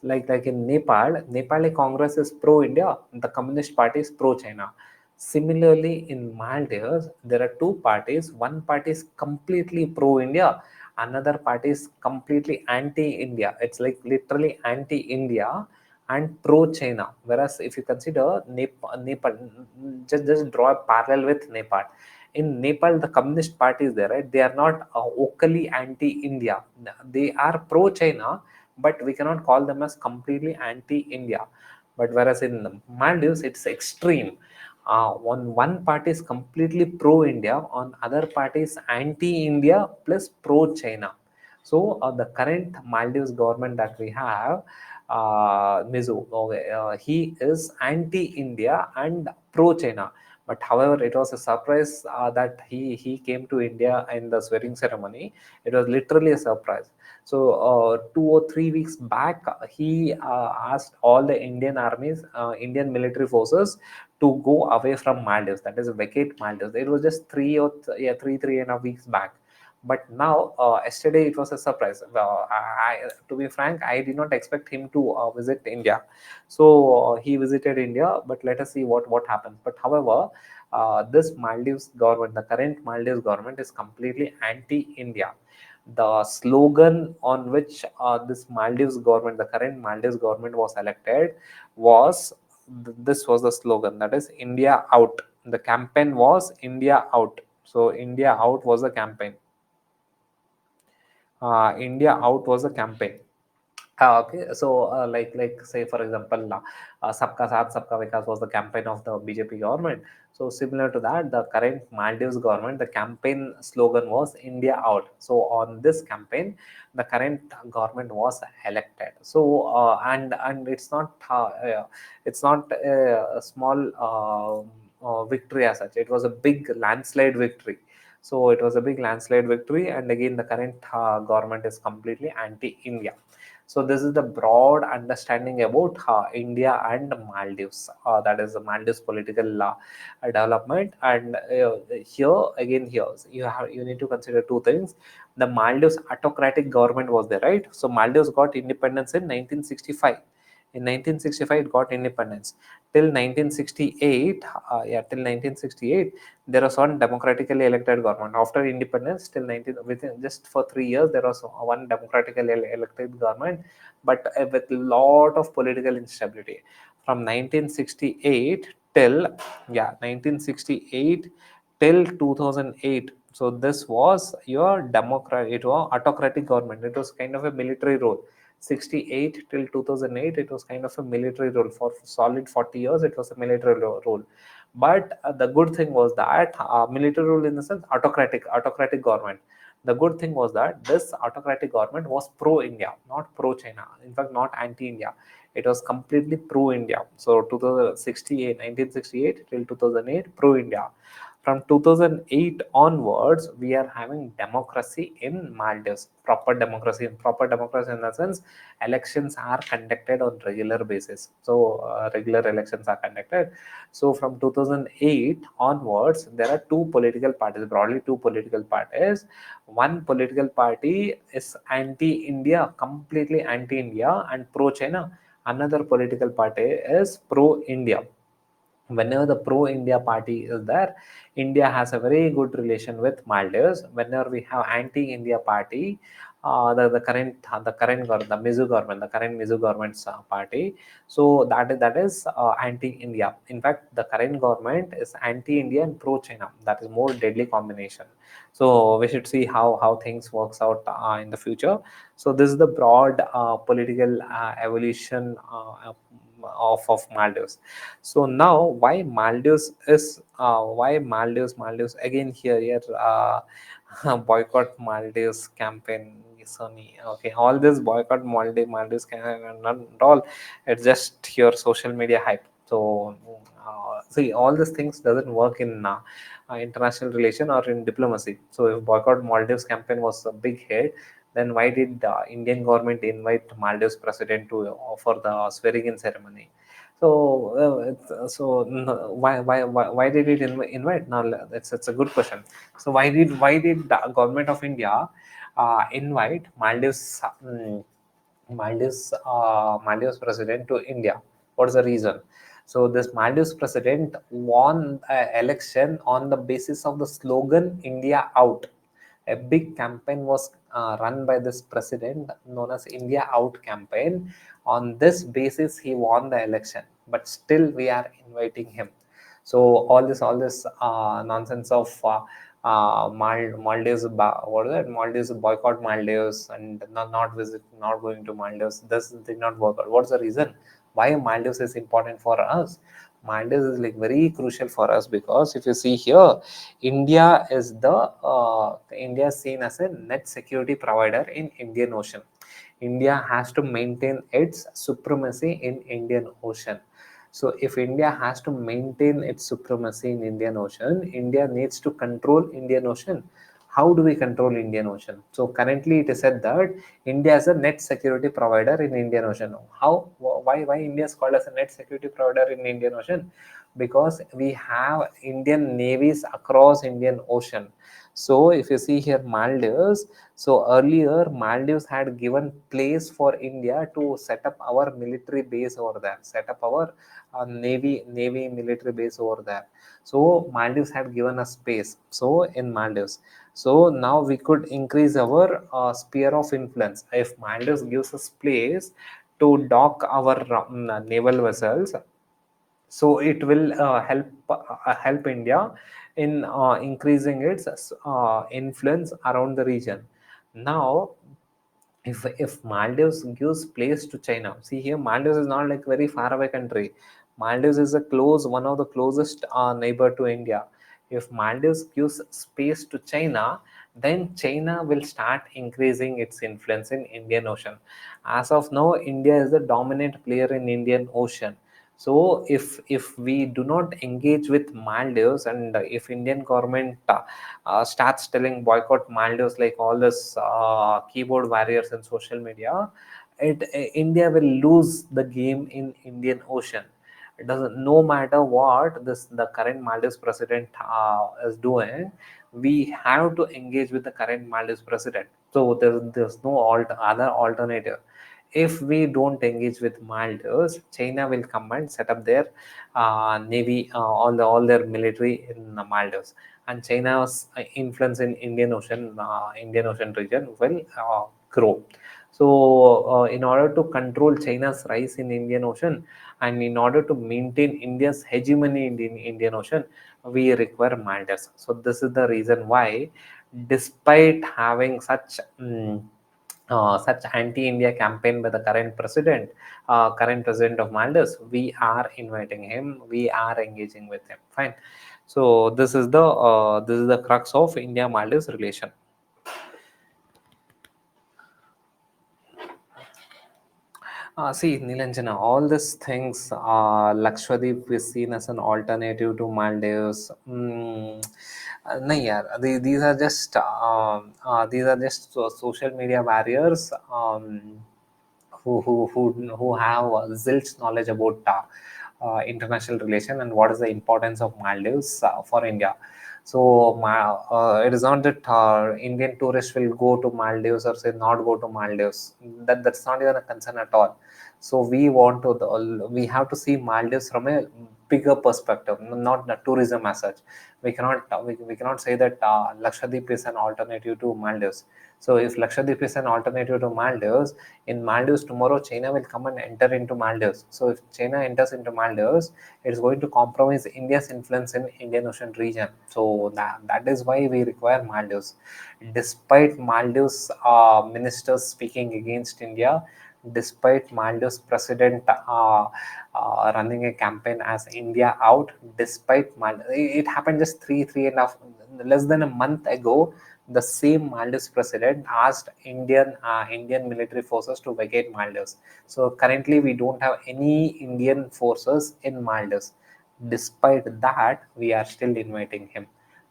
[SPEAKER 1] Like in Nepal, Nepali Congress is pro-India, the Communist Party is pro-China. Similarly, in Maldives, there are two parties. One party is completely pro-India, another party is completely anti-India. It's like literally anti-India and pro-China. Whereas if you consider Nepal, just draw a parallel with Nepal. In Nepal, the Communist Party is there, right? They are not vocally anti-India. They are pro-China, but we cannot call them as completely anti-India. But whereas in Maldives, it's extreme. One party is completely pro-India, on other party is anti-India plus pro-China. So the current Maldives government that we have, Mizu, okay, he is anti-India and pro-China. But however, it was a surprise that he came to India in the swearing ceremony. It was literally a surprise. So 2 or 3 weeks back, he asked all the Indian armies, Indian military forces, to go away from Maldives. That is, vacate Maldives. It was just 3 and a half weeks back. But now, yesterday it was a surprise. To be frank, I did not expect him to visit India. So he visited India, but let us see what happens. But however, this Maldives government, the current Maldives government, is completely anti-India. The slogan on which this Maldives government, the current Maldives government, was elected was, this was the slogan, that is India out. The campaign was India out. So India out was the campaign. India out was a campaign. Okay, so like say for example, Sabka Saath Sabka Vikas was the campaign of the BJP government. So similar to that, the current Maldives government, the campaign slogan was India out. So on this campaign, the current government was elected. So and it's not a small victory as such. It was a big landslide victory. So it was a big landslide victory, and again the current government is completely anti-India. So this is the broad understanding about India and Maldives. That is the Maldives political development. And here you need to consider two things. The Maldives autocratic government was there, right? So Maldives got independence in 1965. In 1965, it got independence. Till 1968, till 1968, there was one democratically elected government. After independence, till 19, within just for 3 years, there was one democratically elected government, but with a lot of political instability. From 1968 till 1968 till 2008. So this was your democrat. It was autocratic government. It was kind of a military rule. 68 till 2008, it was kind of a military rule. For solid 40 years, it was a military rule. But the good thing was that military rule in the sense autocratic government. The good thing was that this autocratic government was pro-India, not pro-China. In fact, not anti-India. It was completely pro-India. So 2068, 1968 till 2008, pro-India. From 2008 onwards, we are having democracy in Maldives. Proper democracy in the sense, elections are conducted on regular basis. So regular elections are conducted. So from 2008 onwards, there are two political parties, broadly two political parties. One political party is anti-India, completely anti-India and pro-China. Another political party is pro-India. Whenever the pro-India party is there, India has a very good relation with Maldives. Whenever we have anti-India party, the current government, the Mizu government, the current Mizu government's party, so that is anti-India. In fact, the current government is anti-India and pro-China. That is more deadly combination. So we should see how things works out in the future. So this is the broad political evolution of Maldives. So now, why Maldives again here boycott Maldives campaign, Sony. Okay, all this boycott Maldives campaign and all, it's just your social media hype. So see, all these things doesn't work in international relation or in diplomacy. So if boycott Maldives campaign was a big hit, then why did the Indian government invite Maldives president to offer the swearing in ceremony? So, why did it invite? Now, it's a good question. So, why did the government of India invite Maldives president to India? What's the reason? So, this Maldives president won election on the basis of the slogan "India Out." A big campaign was run by this president known as India Out campaign. On this basis, he won the election, but still we are inviting him. So all this nonsense of Maldives, what is it? Maldives boycott Maldives and not going to Maldives. This did not work out. What's the reason? Why Maldives is important for us? Maldives is like very crucial for us, because if you see here, India is the India is seen as a net security provider in Indian Ocean. India has to maintain its supremacy in Indian Ocean. So if India has to maintain its supremacy in Indian Ocean, India needs to control Indian Ocean. How do we control Indian Ocean? So currently it is said that India is a net security provider in Indian Ocean. How? Why India is called as a net security provider in Indian Ocean? Because we have Indian navies across Indian Ocean. So if you see here Maldives, so earlier Maldives had given place for India to set up our military base over there, set up our navy military base over there. So Maldives had given us space. So in Maldives, so now we could increase our sphere of influence. If Maldives gives us place to dock our naval vessels, so it will help India in increasing its influence around the region. Now if Maldives gives place to China, see here Maldives is not like very far away country. Maldives is a close one of the closest neighbor to India. If Maldives gives space to China, then China will start increasing its influence in Indian Ocean. As of now, India is the dominant player in Indian Ocean. So if we do not engage with Maldives, and if Indian government starts telling boycott Maldives like all this keyboard warriors in social media, India will lose the game in Indian Ocean. It doesn't, no matter what this the current Maldives president is doing, we have to engage with the current Maldives president. So there's no other alternative. If we don't engage with Maldives, China will come and set up their navy, all their military in the Maldives, and China's influence in Indian Ocean region will grow. So, in order to control China's rise in Indian Ocean, and in order to maintain India's hegemony in the Indian Ocean, we require Maldives. So, this is the reason why, despite having such anti-India campaign by the current president of Maldives, we are inviting him, we are engaging with him. Fine. So this is the crux of India Maldives relation. See, Nilanjana, all these things, Lakshadweep is seen as an alternative to Maldives. नहीं यार, these are just social media barriers. Who have zilch knowledge about international relation and what is the importance of Maldives for India. So it is not that Indian tourists will go to Maldives or say not go to Maldives. That's not even a concern at all. So we have to see Maldives from a bigger perspective, not the tourism as such. We cannot say that Lakshadweep is an alternative to Maldives. So if Lakshadweep is an alternative to Maldives, in Maldives tomorrow China will come and enter into Maldives. So if China enters into Maldives, it's going to compromise India's influence in Indian Ocean region. So that is why we require Maldives. Despite Maldives ministers speaking against India, despite Maldives president running a campaign as India out, despite it happened just three and a half, less than a month ago. The same Maldives president asked Indian military forces to vacate Maldives. So currently we don't have any Indian forces in Maldives. Despite that, we are still inviting him.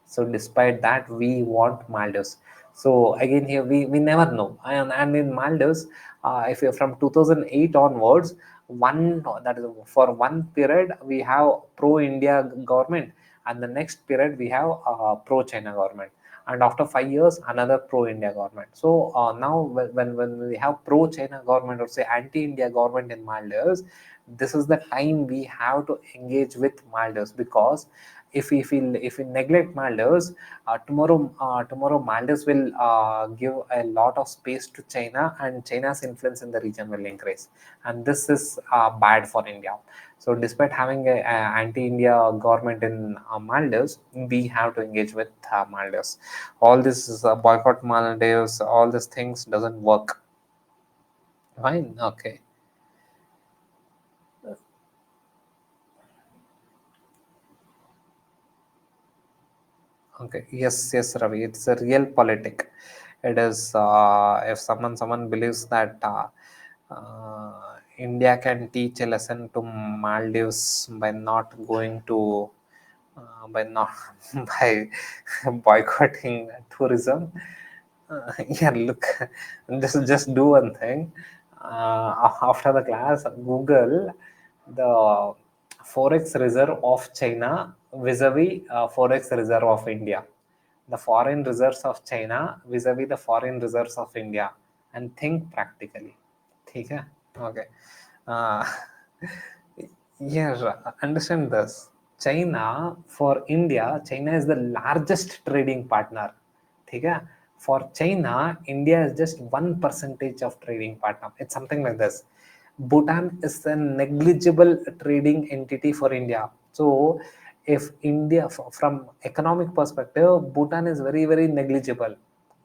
[SPEAKER 1] So despite that, we want Maldives. So again here we never know. And in Maldives, if you're from 2008 onwards, one that is for one period we have pro-India government, and the next period we have pro-China government, and after 5 years another pro-India government. So now when we have pro-China government or say anti-India government in Maldives, this is the time we have to engage with Maldives, because if we neglect Maldives, tomorrow Maldives will give a lot of space to China, and China's influence in the region will increase, and this is bad for India. So despite having a anti-India government in Maldives, we have to engage with Maldives. All this is boycott Maldives, all these things doesn't work. Fine, okay. Okay. Yes, yes, Ravi. It's a real politic. It is if someone believes that India can teach a lesson to Maldives by not going to by not by boycotting tourism. Yeah, look, just do one thing. After the class, Google the forex reserve of China vis-a-vis forex reserve of India, the foreign reserves of China vis-a-vis the foreign reserves of India, and think practically. ठीक है? Okay. Uh, yeah, understand this. China, for India, China is the largest trading partner. ठीक है? For China, India is just 1% of trading partner. It's something like this. Bhutan is a negligible trading entity for India. So, if India, from economic perspective, Bhutan is very, very negligible.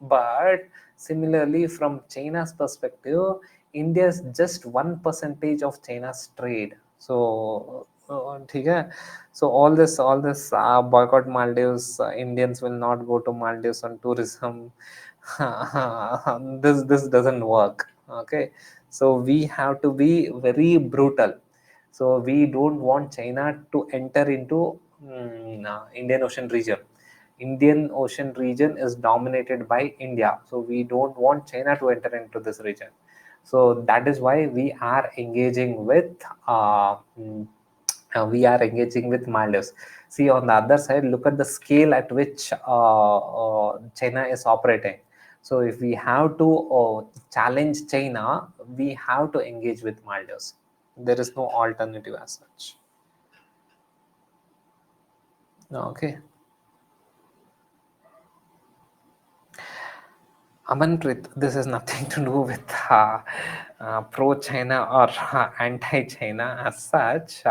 [SPEAKER 1] But similarly, from China's perspective, India is just 1% of China's trade. So, ठीक है. So all this boycott Maldives. Indians will not go to Maldives on tourism. This doesn't work. Okay, so we have to be very brutal. So we don't want China to enter into Indian Ocean region. Indian Ocean region is dominated by India, so we don't want China to enter into this region. So that is why we are engaging with Maldives. See, on the other side, look at the scale at which China is operating. So if we have to challenge China, we have to engage with Maldives. There is no alternative as such. Okay. Amanpreet, this has nothing to do with pro-China or anti-China as such.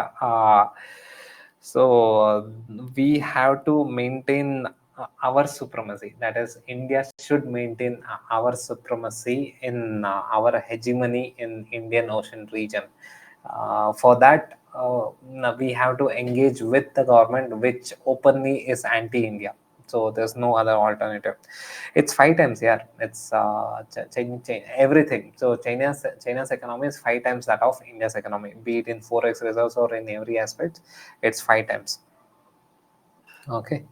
[SPEAKER 1] So we have to maintain our supremacy. That is, India should maintain our supremacy in our hegemony in Indian Ocean region. For that, we have to engage with the government, which openly is anti-India. So there's no other alternative. It's 5 times, yeah. It's everything. So China's economy is 5 times that of India's economy, be it in forex reserves or in every aspect. It's 5 times. Okay.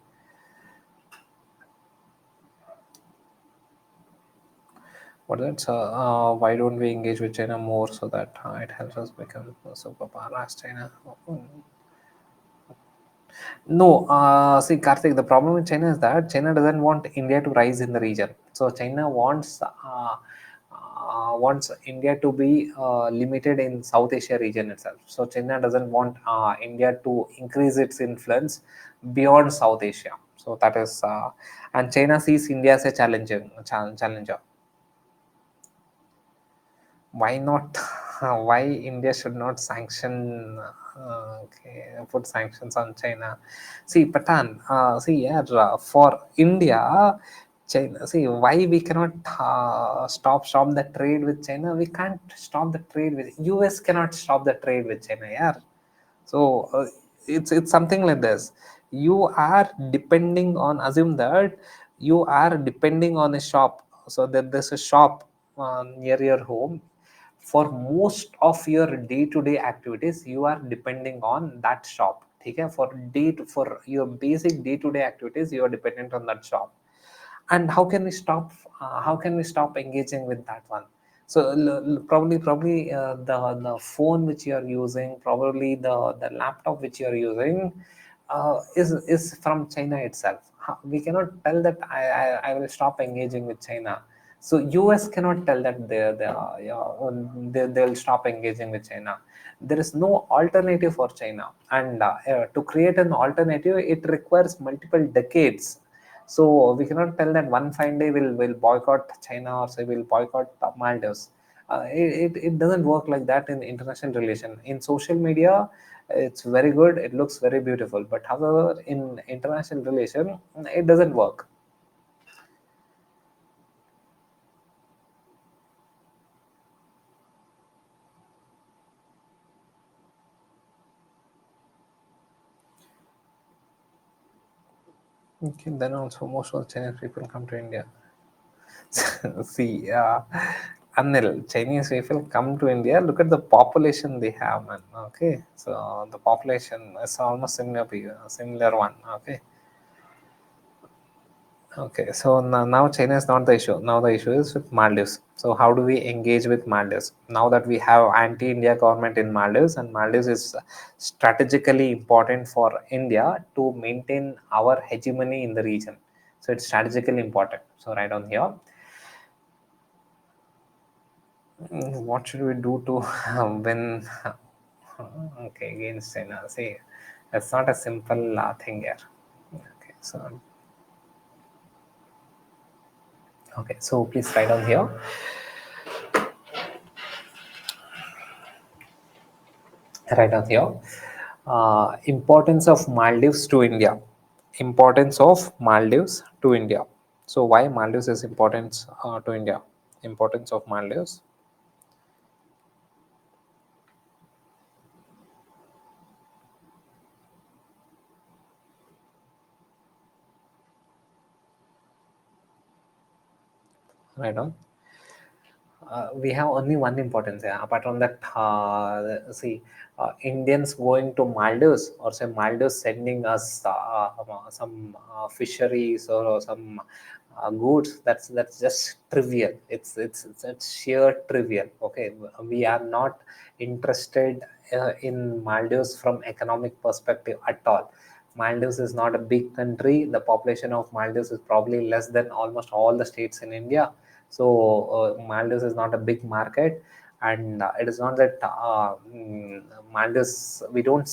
[SPEAKER 1] What that? Why don't we engage with China more so that it helps us become a superpower as China? No, see, Karthik, the problem with China is that China doesn't want India to rise in the region. So China wants India to be limited in South Asia region itself. So China doesn't want India to increase its influence beyond South Asia. So that is, and China sees India as a challenger. Why not? Why India should not sanction? Okay, put sanctions on China. See, Patan. See, yeah, for India, China. See, why we cannot stop the trade with China? We can't stop the trade with US. Cannot stop the trade with China. Yeah. So it's something like this. You are depending on, assume that you are depending on a shop. So that there's a shop near your home. For most of your day-to-day activities, you are depending on that shop. Okay? For your basic day-to-day activities, you are dependent on that shop. And how can we stop engaging with that one? So probably the phone which you are using, probably the laptop which you are using is from China itself. We cannot tell that I will stop engaging with China. So US cannot tell that they'll stop engaging with China. There is no alternative for China, and to create an alternative, it requires multiple decades. So we cannot tell that one fine day will boycott China or say will boycott Maldives. It doesn't work like that in international relation. In social media, it's very good. It looks very beautiful. But however, in international relation, it doesn't work. Okay, then also most of the Chinese people come to India. See, Anil, Chinese people come to India. Look at the population they have, man. Okay, so the population is almost similar one. Okay. So now China is not the issue. Now the issue is with Maldives. So how do we engage with Maldives? Now that we have anti-India government in Maldives, and Maldives is strategically important for India to maintain our hegemony in the region. So it's strategically important. So right on here, what should we do to win? Okay, against China. See, it's not a simple thing here. Okay, so please write down here. Write down here. Importance of Maldives to India. Importance of Maldives to India. So why Maldives is important to India? Importance of Maldives. Right on. We have only one importance. Yeah. Apart from that, Indians going to Maldives, or say Maldives sending us some fisheries, or some goods. That's just trivial. It's sheer trivial. Okay, we are not interested in Maldives from economic perspective at all. Maldives is not a big country. The population of Maldives is probably less than almost all the states in India. So Maldives is not a big market, and it is not that Maldives, we don't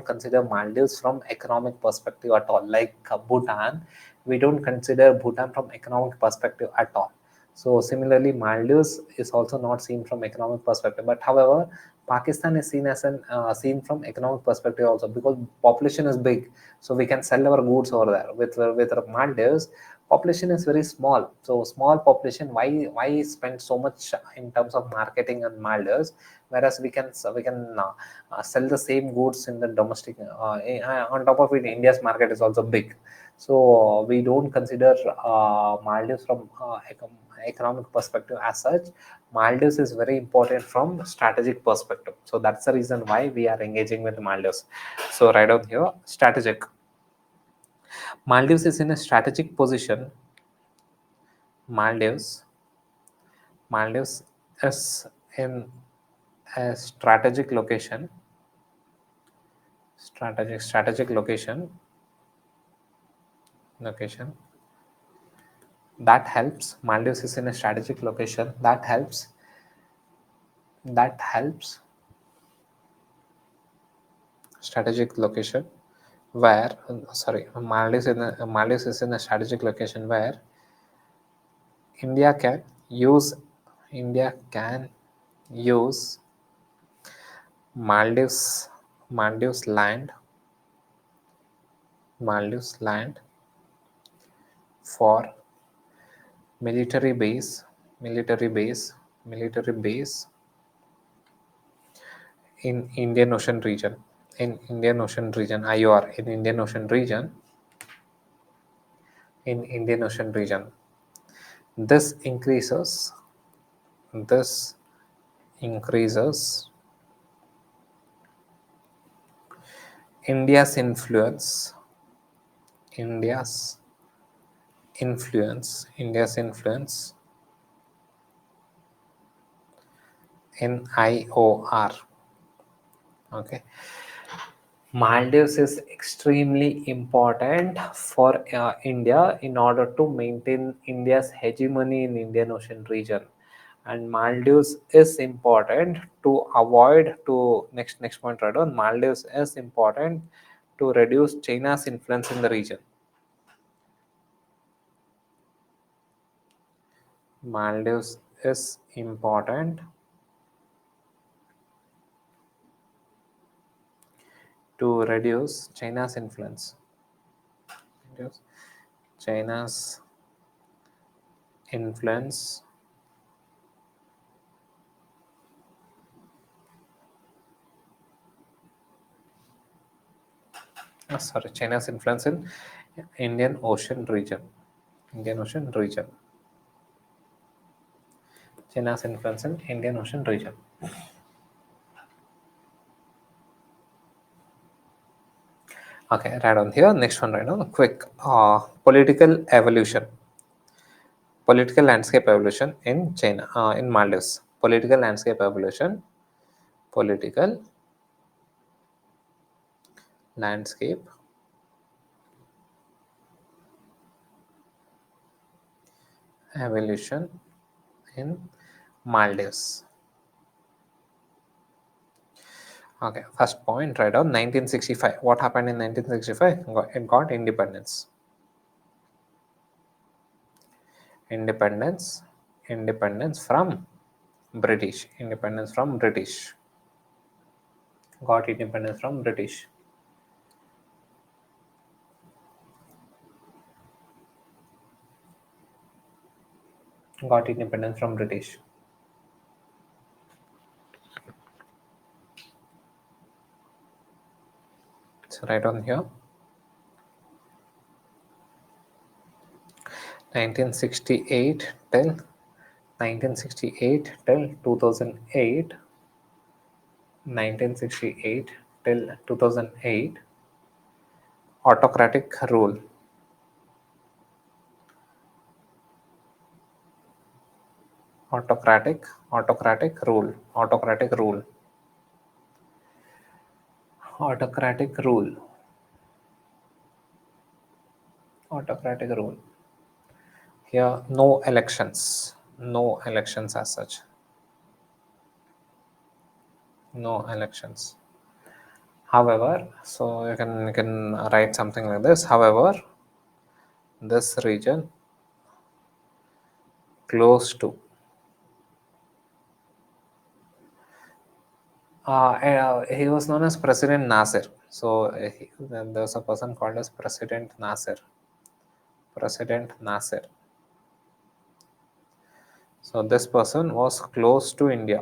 [SPEAKER 1] consider Maldives from economic perspective at all. Like Bhutan, we don't consider Bhutan from economic perspective at all. So similarly, Maldives is also not seen from economic perspective. But however, Pakistan is seen from economic perspective also, because population is big, so we can sell our goods over there. With Maldives, population is very small, so small population, why spend so much in terms of marketing and Maldives, whereas we can sell the same goods in the domestic. On top of it, India's market is also big, so we don't consider Maldives from economic perspective as such. Maldives is very important from strategic perspective, so that's the reason why we are engaging with Maldives. So write down here, strategic. Maldives is in a strategic position. Maldives Maldives is in a strategic location that helps. Maldives is in a strategic location that helps strategic location where Maldives is in a strategic location where India can use India can use Maldives Maldives land Maldives land for military base military base military base in Indian Ocean region. IOR in Indian Ocean region. This this increases India's influence India's influence in IOR. Okay. Maldives is extremely important for India in order to maintain India's hegemony in Indian Ocean region, and Maldives is important to avoid to next point right on. Maldives is important to reduce China's influence in the region. Maldives is important to reduce China's influence. Reduce China's influence sorry, China's influence in Indian Ocean region. Indian Ocean region. China's influence in Indian Ocean region. Okay, right on here. Next one, right now. Quick. Political evolution. Political landscape evolution in China, in Maldives. Political landscape evolution. Political landscape evolution in Maldives. Okay, first point, right on 1965. What happened in 1965? It got independence. Independence. Independence from British. Independence from British. Got independence from British. Got independence from British. So right on here. 1968 till 1968 till 2008. 1968 till 2008. Autocratic rule. Autocratic rule. Autocratic rule. Autocratic rule. Autocratic rule. Here, no elections. No elections as such. No elections. However, so you can write something like this. However, this region close to he was known as President Nasser. So then there's a person called as President Nasser. President Nasser. So this person was close to India.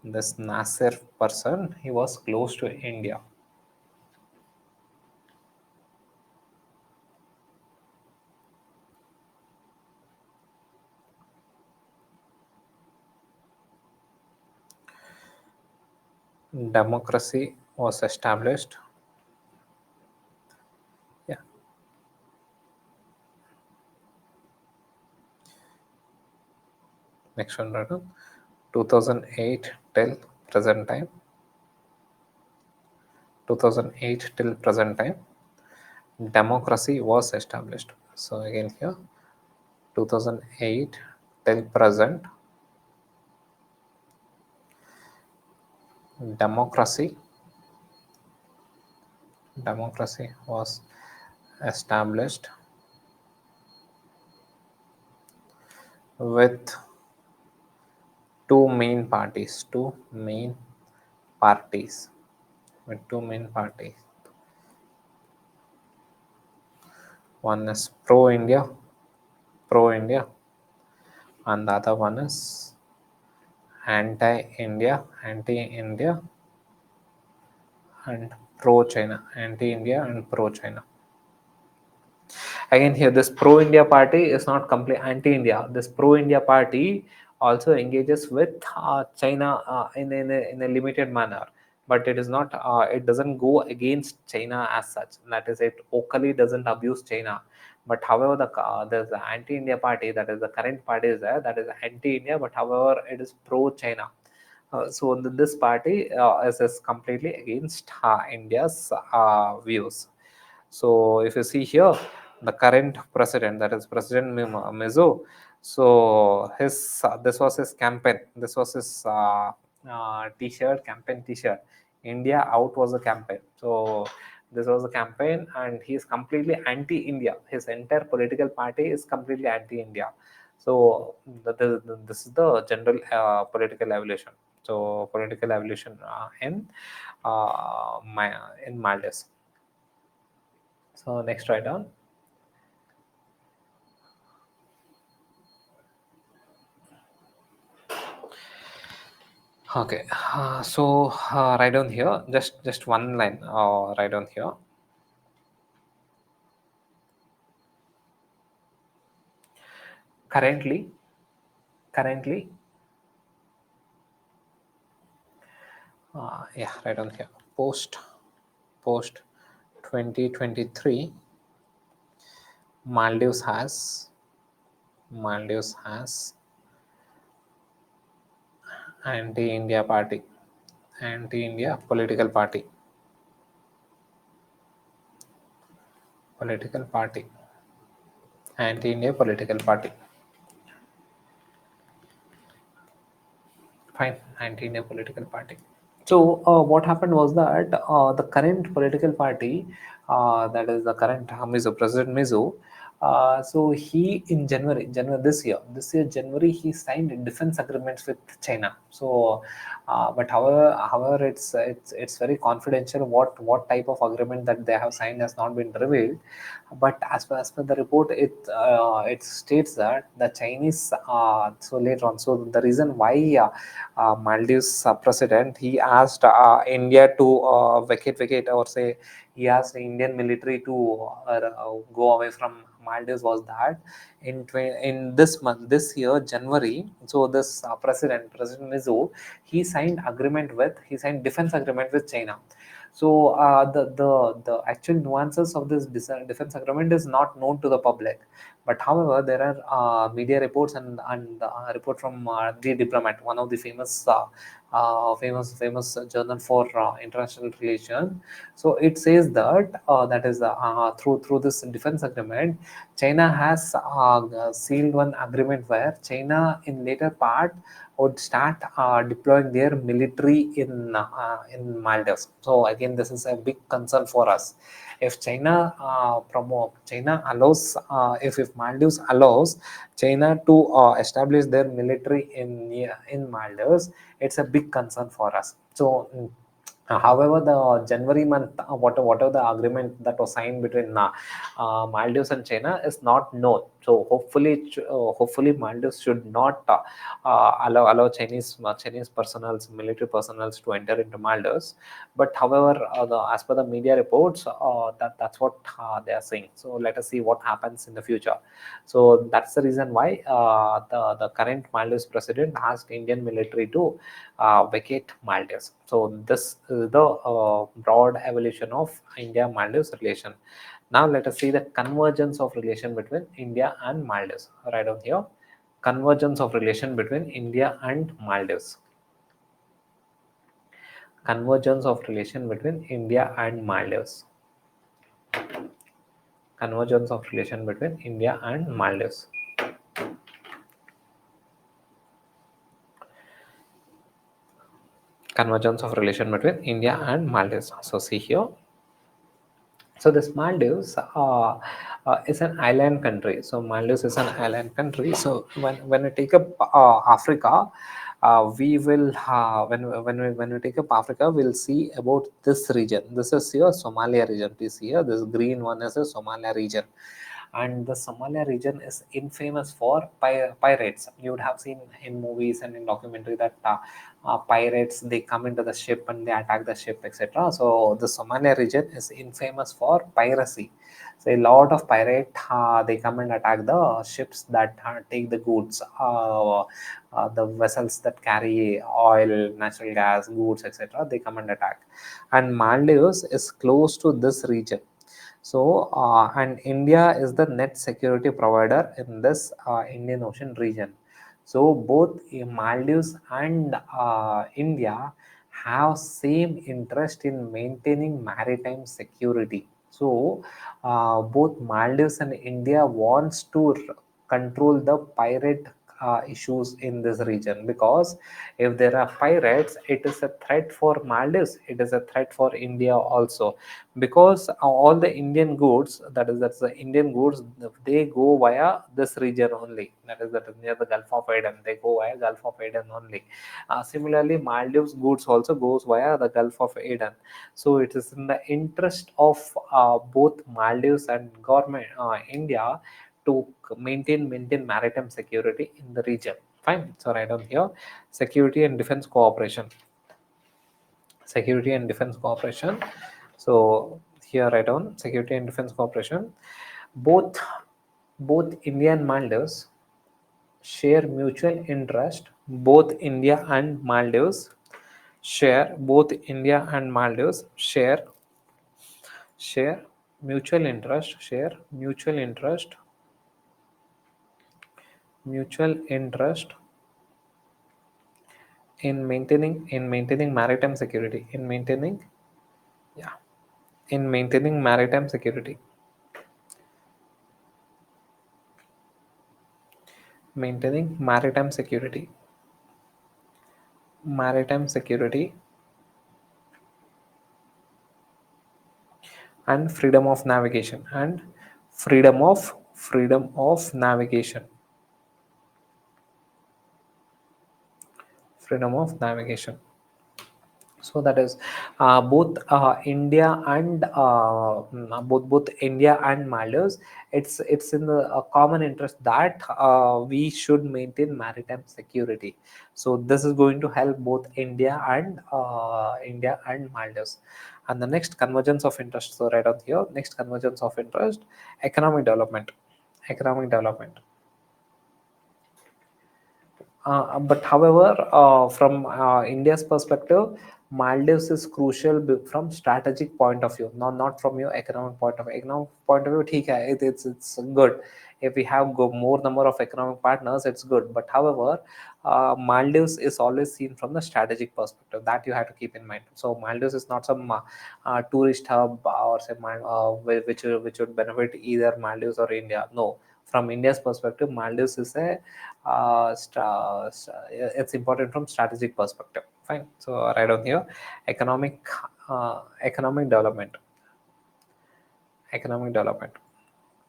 [SPEAKER 1] This Nasser person, he was close to India. Democracy was established. Yeah. Next one, right? 2008 till present time. 2008 till present time. Democracy was established. So again here, 2008 till present. Democracy. Democracy was established with two main parties. Two main parties. With two main parties. One is pro India, and the other one is anti India, and pro China, anti India and pro China. Again, here this pro India party is not complete anti India. This pro India party also engages with China in a limited manner, but it is not. It doesn't go against China as such. That is, it vocally doesn't abuse China. But however, there's the anti-India party, that is the current party is there, that is anti-India, but however it is pro-China. So this party is completely against India's views. So if you see here, the current president, that is President Mizo, so his this was his campaign. This was his T-shirt, campaign T-shirt. India out was a campaign. So this was a campaign, and he is completely anti-India. His entire political party is completely anti-India. So this is the general political evolution. So political evolution in Maldives. So next, write down. Okay, write down here, just one line. Write down here. Currently, currently, yeah, write down here. Post 2023, Maldives has anti-India party, anti-India political party, anti-India political party. Fine, anti-India political party. So what happened was that the current political party, that is the current Mizo, President Mizo, so he in January this year January, he signed defense agreements with China. So, but however, it's very confidential. What type of agreement that they have signed has not been revealed. But as per the report, it states that the Chinese, so later on, so the reason why Maldives president, he asked India to vacate, or say he asked the Indian military to go away from Maldives, was that in this month, this year January, so this President Mizo, he signed defense agreement with China. So the actual nuances of this defense agreement is not known to the public. But however, there are media reports and report from the Diplomat, one of the famous journal for international relations. So it says that that is through this defense agreement, China has sealed one agreement where China in later part would start deploying their military in Maldives. So again, this is a big concern for us. If China allows, if Maldives allows China to establish their military in Maldives, it's a big concern for us. So. However, the January month, whatever the agreement that was signed between Maldives and China is not known. So hopefully Maldives should not allow Chinese personals, military personals to enter into Maldives. But however, as per the media reports, that's what they are saying. So let us see what happens in the future. So that's the reason why the current Maldives president asked Indian military to vacate Maldives. So this is the broad evolution of India-Maldives relation. Now let us see the convergence of relation between India and Maldives. Right down here, convergence of relation between India and Maldives. Convergence of relation between India and Maldives. Convergence of relation between India and Maldives. Convergence of relation between India and Maldives. So see here. So this Maldives is an island country. So Maldives is an island country. So when we take up Africa, we will when we take up Africa, we'll see about this region. This is your Somalia region. Please see here. This green one is a Somalia region, and the Somalia region is infamous for pirates. You would have seen in movies and in documentary that pirates, they come into the ship and they attack the ship, etc. So the Somalia region is infamous for piracy. So a lot of pirate, they come and attack the ships that take the goods, the vessels that carry oil, natural gas, goods, etc. They come and attack, and Maldives is close to this region. So, and India is the net security provider in this Indian Ocean region. So, both Maldives and India have same interest in maintaining maritime security. So, both Maldives and India wants to control the pirate issues in this region, because if there are pirates, it is a threat for Maldives, it is a threat for India also, because all the Indian goods, that's the Indian goods, they go via this region only. That is near the Gulf of Aden. They go via Gulf of Aden only. Similarly, Maldives goods also goes via the Gulf of Aden. So it is in the interest of both Maldives and government India to maintain maritime security in the region. Fine. So write down here security and defense cooperation. Security and defense cooperation. So here write down security and defense cooperation. Both both India and Maldives share mutual interest. Both India and Maldives share share mutual interest mutual interest in maintaining maritime security yeah in maintaining maritime security and freedom of navigation. So that is both India and both India and Maldives. It's in the common interest that we should maintain maritime security. So this is going to help both India and Maldives. And the next convergence of interest, so right on here, next convergence of interest, economic development. economic development but however, from India's perspective, Maldives is crucial from strategic point of view, not from your economic point of view. Economic point of view, ठीक है, it's good. If we have more number of economic partners, it's good. But however, Maldives is always seen from the strategic perspective. That you have to keep in mind. So Maldives is not some tourist hub or say which would benefit either Maldives or India. No, from India's perspective, Maldives is a it's important from strategic perspective. Fine. So right down here, economic economic development, economic development.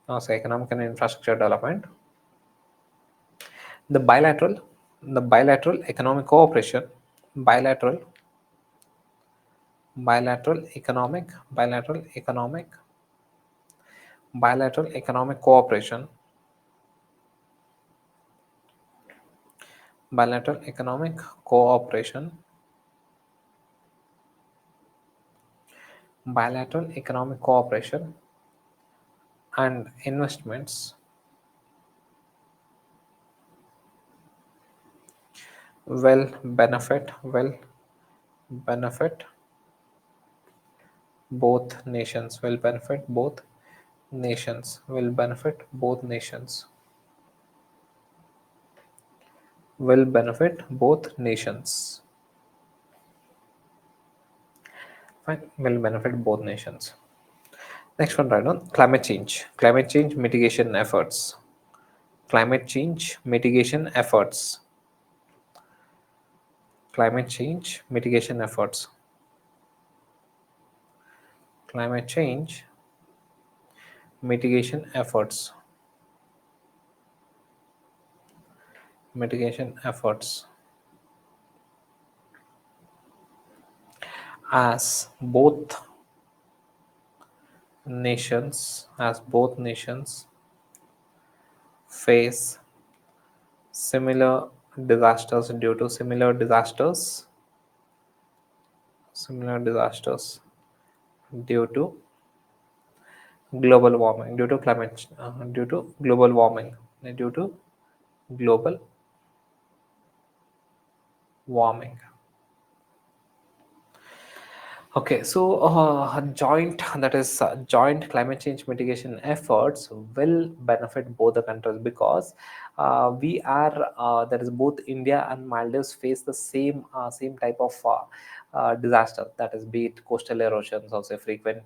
[SPEAKER 1] So economic and infrastructure development. The bilateral economic cooperation, bilateral bilateral economic cooperation, bilateral economic cooperation, bilateral economic cooperation and investments will benefit both nations, will benefit both nations. Fine, will benefit both nations. Next one, right on climate change mitigation efforts, climate change mitigation efforts, climate change mitigation efforts, climate change mitigation efforts, mitigation efforts. As both nations face similar disasters due to similar disasters due to global warming, due to climate due to global warming, due to global warming. Okay, so joint climate change mitigation efforts will benefit both the countries because we are that is both India and Maldives face the same type of disaster, that is be it coastal erosions or say frequent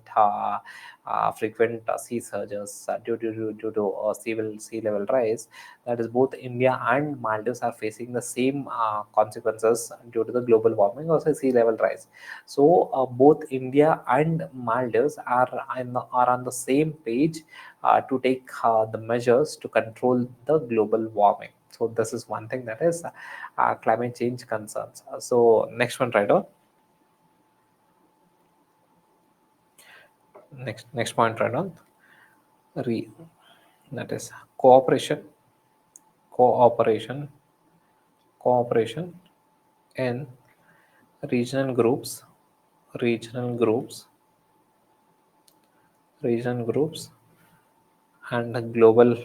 [SPEAKER 1] sea surges due to sea level rise. That is both India and Maldives are facing the same consequences due to the global warming or say sea level rise. So both India and Maldives are on the same page to take the measures to control the global warming. So this is one thing, that is climate change concerns. So next one, right on. Next point, right on. Re, that is cooperation, cooperation, cooperation in regional groups, regional groups, regional groups, and global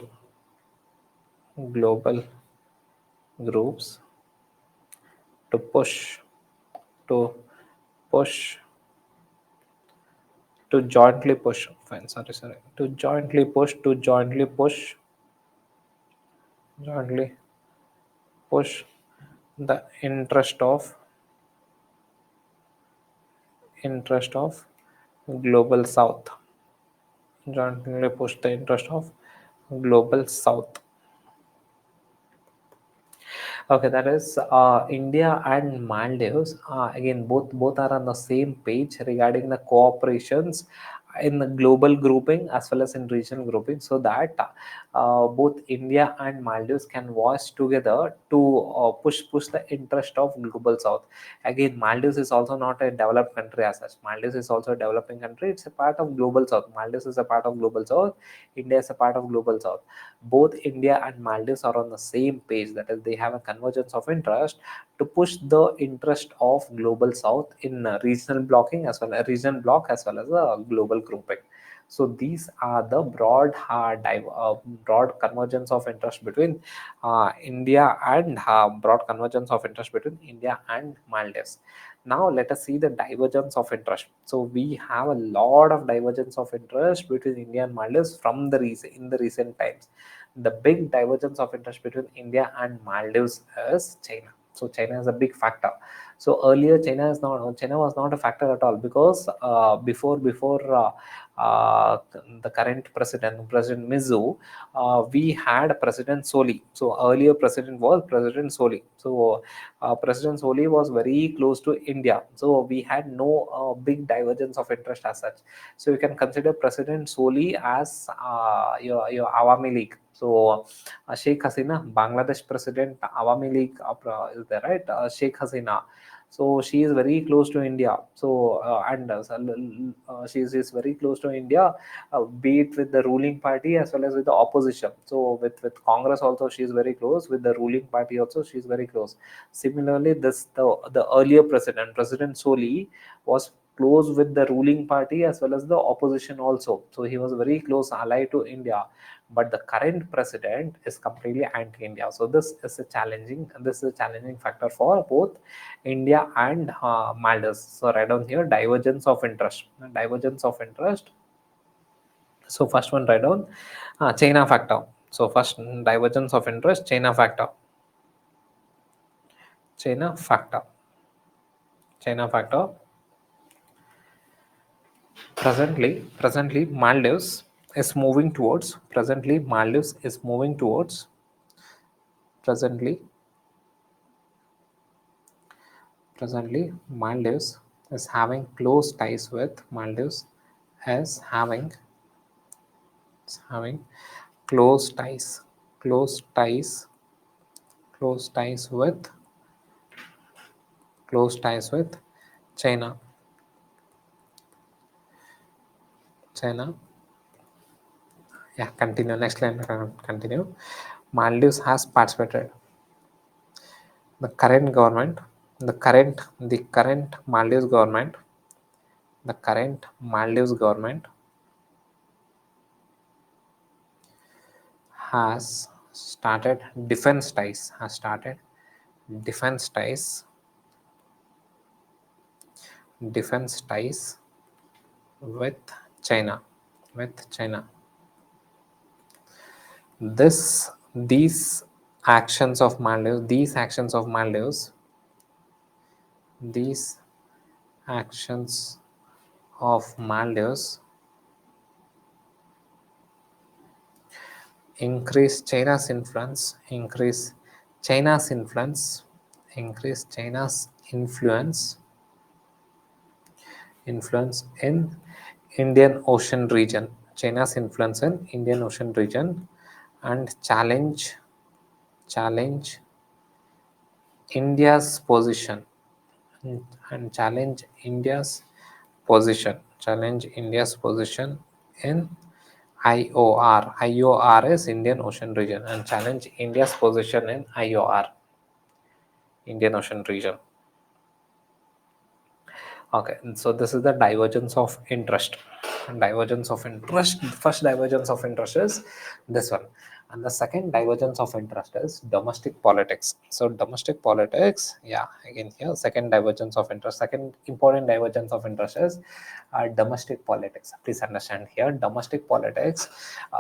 [SPEAKER 1] groups to to push to jointly push fine sorry to jointly push the interest of global south, jointly push the interest of global south. Okay, that is India and Maldives. Again, both are on the same page regarding the cooperations in the global grouping as well as in regional grouping, so that both India and Maldives can work together to push the interest of global south. Again, Maldives is also not a developed country as such. Maldives is also a developing country. It's a part of global south. Maldives is a part of global south. India is a part of global south. Both India and Maldives are on the same page, that is, they have a convergence of interest to push the interest of global south in regional blocking as well as regional block as well as a global grouping. So these are the broad convergence of interest between India and broad convergence of interest between India and Maldives. Now let us see the divergence of interest. So we have a lot of divergence of interest between India and Maldives from in the recent times. The big divergence of interest between India and Maldives is China. So China is a big factor. So earlier China was not a factor at all, because before the current President Mizu, we had President Soli. So earlier president was President Soli. So President Soli was very close to India. So we had no big divergence of interest as such. So you can consider President Soli as your Awami League. So Sheikh Hasina, Bangladesh President, Awami League is there, right? Sheikh Hasina. So she is very close to India. So she is very close to India, be it with the ruling party as well as with the opposition. So with Congress also she is very close. With the ruling party also she is very close. Similarly, the earlier President Soli, was close with the ruling party as well as the opposition also. So he was very close ally to India. But the current president is completely anti-India. So this is a challenging factor for both India and Maldives. So write down here divergence of interest. Divergence of interest. So first one, write down China factor. So first, divergence of interest, China factor. China factor. China factor. Presently Maldives is moving towards. Presently Maldives is having close ties with. Maldives is having close ties, close ties, close ties with, close ties with China. China. Yeah, continue. Next line, continue. Maldives has participated. The current government, the current Maldives government, the current Maldives government has started defense ties, defense ties, defense ties with China, with China. These actions of Maldives, these actions of Maldives increase China's influence, increase China's influence in Indian Ocean region, China's influence in Indian Ocean region, and challenge India's position, and challenge India's position in IOR. IOR is Indian Ocean region, and challenge India's position in IOR. Indian Ocean region. Okay, so this is the divergence of interest. Divergence of interest. First divergence of interest is this one, and the second divergence of interest is domestic politics. So domestic politics, yeah, again here second divergence of interest. Second important divergence of interest is domestic politics. Please understand here domestic politics.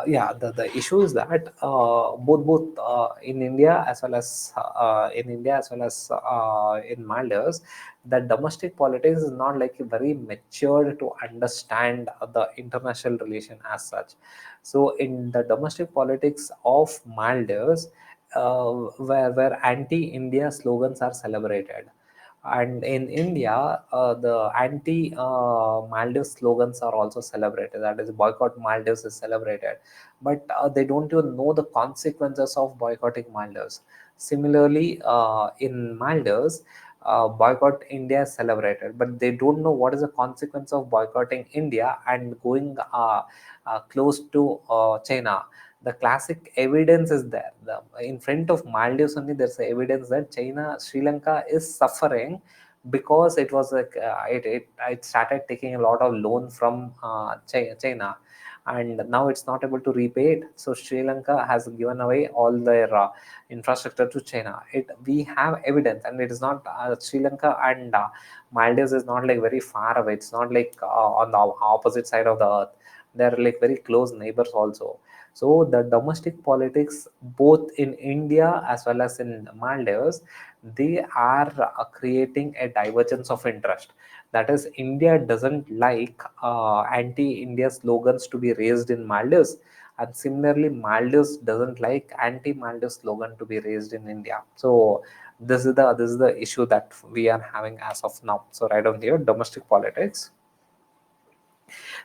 [SPEAKER 1] Yeah, the issue is that both in India as well as in Maldives, that domestic politics is not like very mature to understand the international relation as such. So in the domestic politics of Maldives, where anti-India slogans are celebrated, and in India, the anti Maldives slogans are also celebrated. That is, boycott Maldives is celebrated, but they don't even know the consequences of boycotting Maldives. Similarly, in Maldives, boycott India is celebrated, but they don't know what is the consequence of boycotting India and going close to China. The classic evidence is there. In front of Maldives only, there's evidence that China, Sri Lanka is suffering because it was like it started taking a lot of loan from China, and now it's not able to repay it. So Sri Lanka has given away all their infrastructure to China. We have evidence, and it is not Sri Lanka and Maldives is not like very far away. It's not like on the opposite side of the earth. They're like very close neighbors also. So the domestic politics, both in India as well as in Maldives, they are creating a divergence of interest. That is, India doesn't like anti-India slogans to be raised in Maldives, and similarly, Maldives doesn't like anti-Maldives slogan to be raised in India. So this is the issue that we are having as of now. So right on here, domestic politics,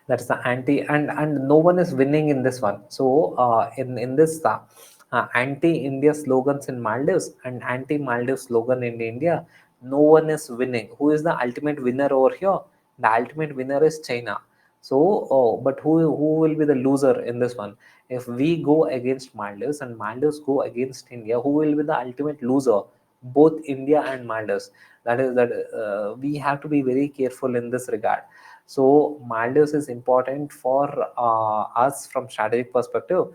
[SPEAKER 1] that's the anti, and no one is winning in this one. So in this anti India slogans in Maldives and anti Maldives slogan in India, no one is winning. Who is the ultimate winner over here? The ultimate winner is China. So but who will be the loser in this one? If we go against Maldives and Maldives go against India, who will be the ultimate loser? Both India and Maldives. That is that we have to be very careful in this regard. So Maldives is important for us from strategic perspective.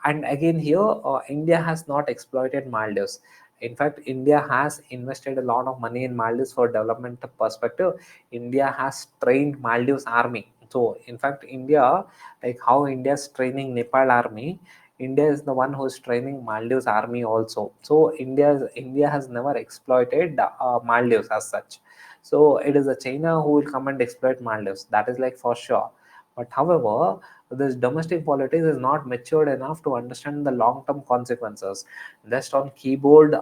[SPEAKER 1] And again here, India has not exploited Maldives. In fact, India has invested a lot of money in Maldives for development perspective. India has trained Maldives army. So in fact, India, like how India is training Nepal army, India is the one who is training Maldives army also. So India has never exploited Maldives as such. So it is a China who will come and exploit Maldives. That is like for sure. But however, this domestic politics is not matured enough to understand the long-term consequences. Just on keyboard,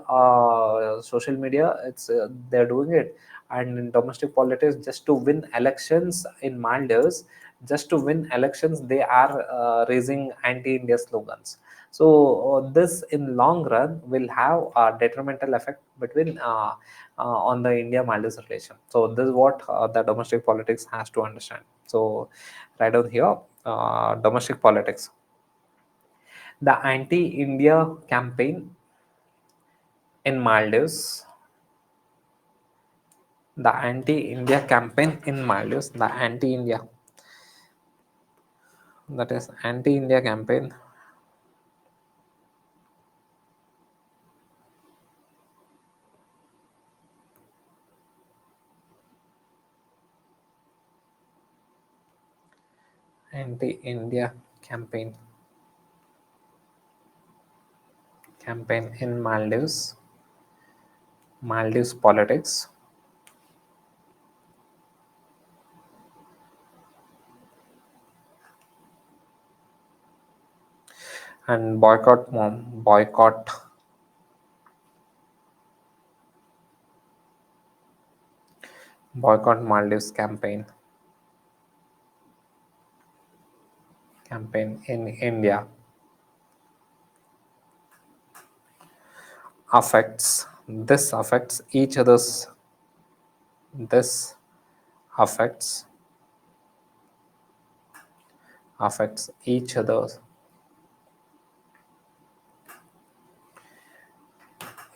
[SPEAKER 1] social media, it's they're doing it, and in domestic politics, just to win elections in Maldives, just to win elections, they are raising anti-India slogans. So this, in long run, will have a detrimental effect between on the India-Maldives relation. So this is what the domestic politics has to understand. So right down here, domestic politics. The anti-India campaign in Maldives, the anti-India campaign in Maldives, the anti-India, that is anti-India campaign, anti-India campaign in Maldives politics, and boycott Maldives campaign in India affects each other's this affects each other's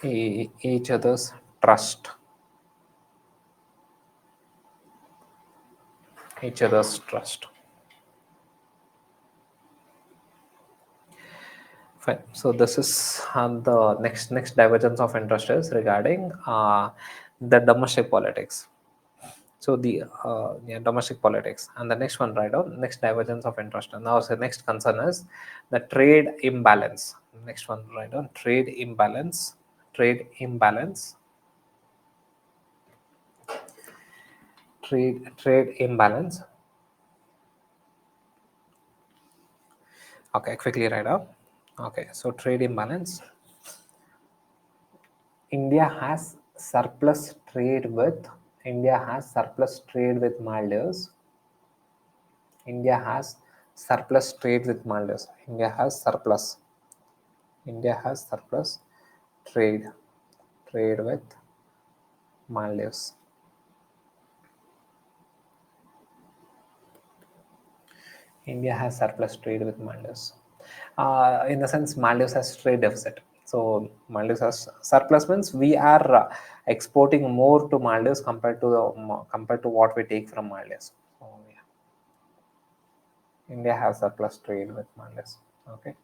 [SPEAKER 1] each other's trust. Each other's trust. Fine. So this is the next divergence of interest is regarding the domestic politics. So the domestic politics, and the next one, right on next divergence of interest. And now the next concern is the trade imbalance. Next one, right on trade imbalance. Trade imbalance. Trade imbalance. Okay, quickly write up. Okay, so trade imbalance. India has surplus trade with Maldives. India has surplus trade with Maldives. India has surplus trade with Maldives. India has surplus trade with Maldives. In the sense, Maldives has trade deficit. So Maldives has surplus means we are exporting more to Maldives compared to what we take from Maldives. So yeah, India has surplus trade with Maldives. Okay.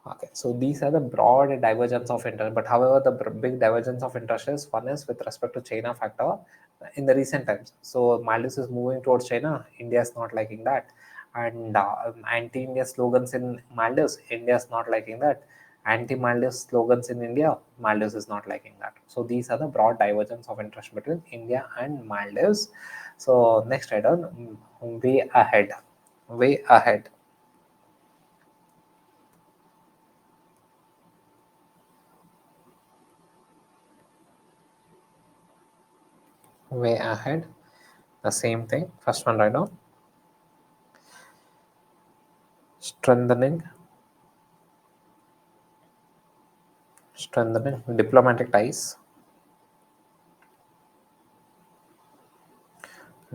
[SPEAKER 1] Okay, so these are the broad divergence of interest. But however, the big divergence of interest is one is with respect to China factor in the recent times. So Maldives is moving towards China. India is not liking that, and anti-India slogans in Maldives, India is not liking that. Anti-Maldives slogans in India, Maldives is not liking that. So these are the broad divergence of interest between India and Maldives. So next item, way ahead, way ahead. Way ahead, the same thing, first one right now, strengthening diplomatic ties,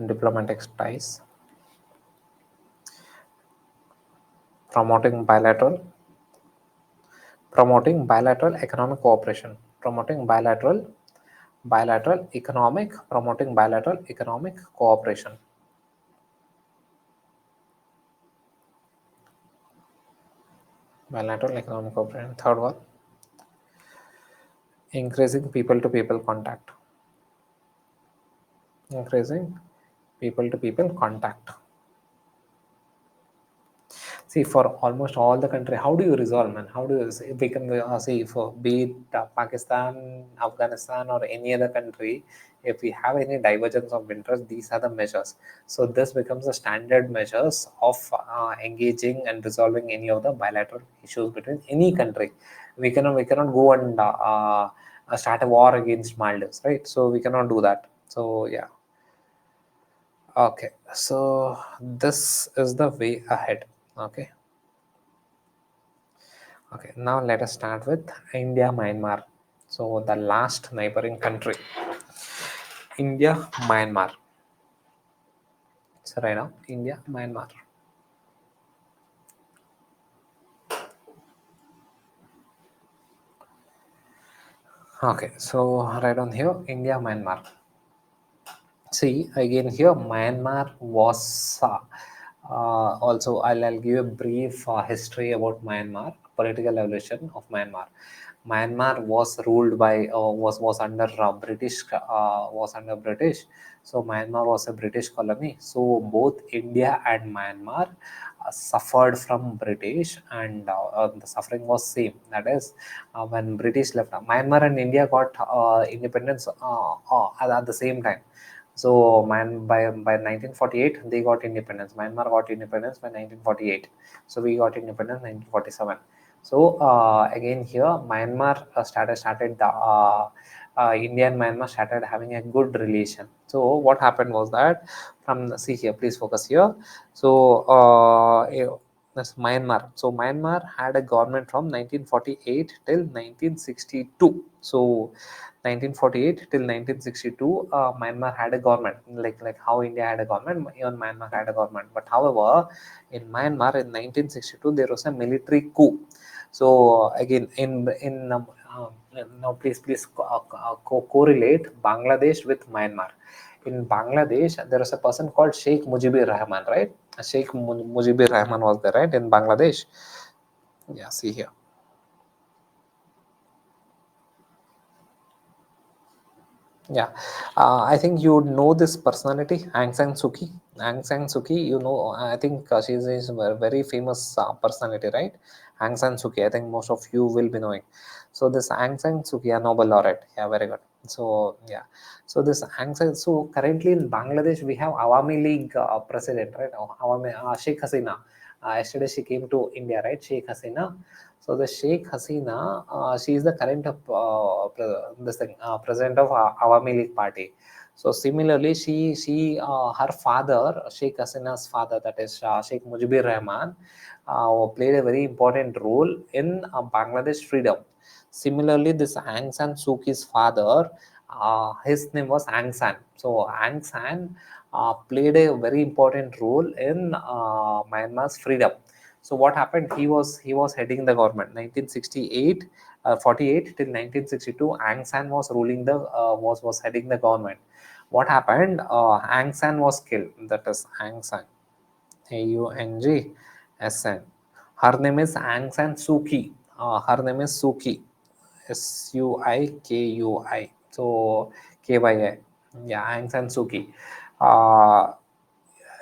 [SPEAKER 1] diplomatic ties, promoting bilateral economic cooperation, promoting bilateral economic cooperation, bilateral economic cooperation. Third one, increasing people to people contact, increasing people to people contact. See, for almost all the country, how do you resolve, man? How do you say, we can see for be it Pakistan, Afghanistan, or any other country, if we have any divergence of interest, these are the measures. So this becomes the standard measures of engaging and resolving any of the bilateral issues between any country. We cannot go and start a war against Maldives, right? So we cannot do that. So yeah. Okay, so this is the way ahead. Okay. Okay, now let us start with India, Myanmar. So the last neighboring country, India, Myanmar. So right now, India, Myanmar. Okay, so right on here, India, Myanmar. See, again here, Myanmar was also, I'll give a brief history about Myanmar, political evolution of Myanmar. Myanmar was ruled by was under British. So Myanmar was a British colony. So both India and Myanmar suffered from British, and the suffering was same. That is, when British left, Myanmar and India got independence at the same time. So by 1948 they got independence. Myanmar got independence by 1948. So we got independence 1947. So again here Myanmar started the India and Myanmar started having a good relation. So what happened was that, from see here, please focus here. So that's Myanmar. So Myanmar had a government from 1948 till 1962. So 1948 till 1962, Myanmar had a government, like how India had a government, even Myanmar had a government. But however, in Myanmar in 1962 there was a military coup. So again, now please correlate Bangladesh with Myanmar. In Bangladesh, there is a person called Sheikh Mujibur Rahman, right? Sheikh Mujibur Rahman was there, right, in Bangladesh. Yeah, see here. Yeah, I think you know this personality, Aung San Suu Kyi. Aung San Suu Kyi, you know, I think she is a very famous personality, right? Aung San Suu Kyi, I think most of you will be knowing. So this Aung San Suu Kyi, a Nobel laureate, yeah, very good. So yeah, so this Aung San, so currently in Bangladesh we have Awami League president, right? Awami Sheikh Hasina. Yesterday she came to India, right? Sheikh Hasina. So the Sheikh Hasina, she is the current president of Awami League Party. So similarly, her father, Sheikh Hasina's father, that is Sheikh Mujibur Rahman, played a very important role in Bangladesh freedom. Similarly, this Aung San Suu Kyi's father, his name was Aung San. So Aung San played a very important role in Myanmar's freedom. So what happened? He was heading the government. 1968, 48 till 1962. Aung San was ruling the was heading the government. What happened? Aung San was killed. That is Aung San. AUNGSN. Her name is Aung San Suu Kyi. Her name is Suki. SUIKUI. So KYA. Yeah, Aung San Suu Kyi. Uh,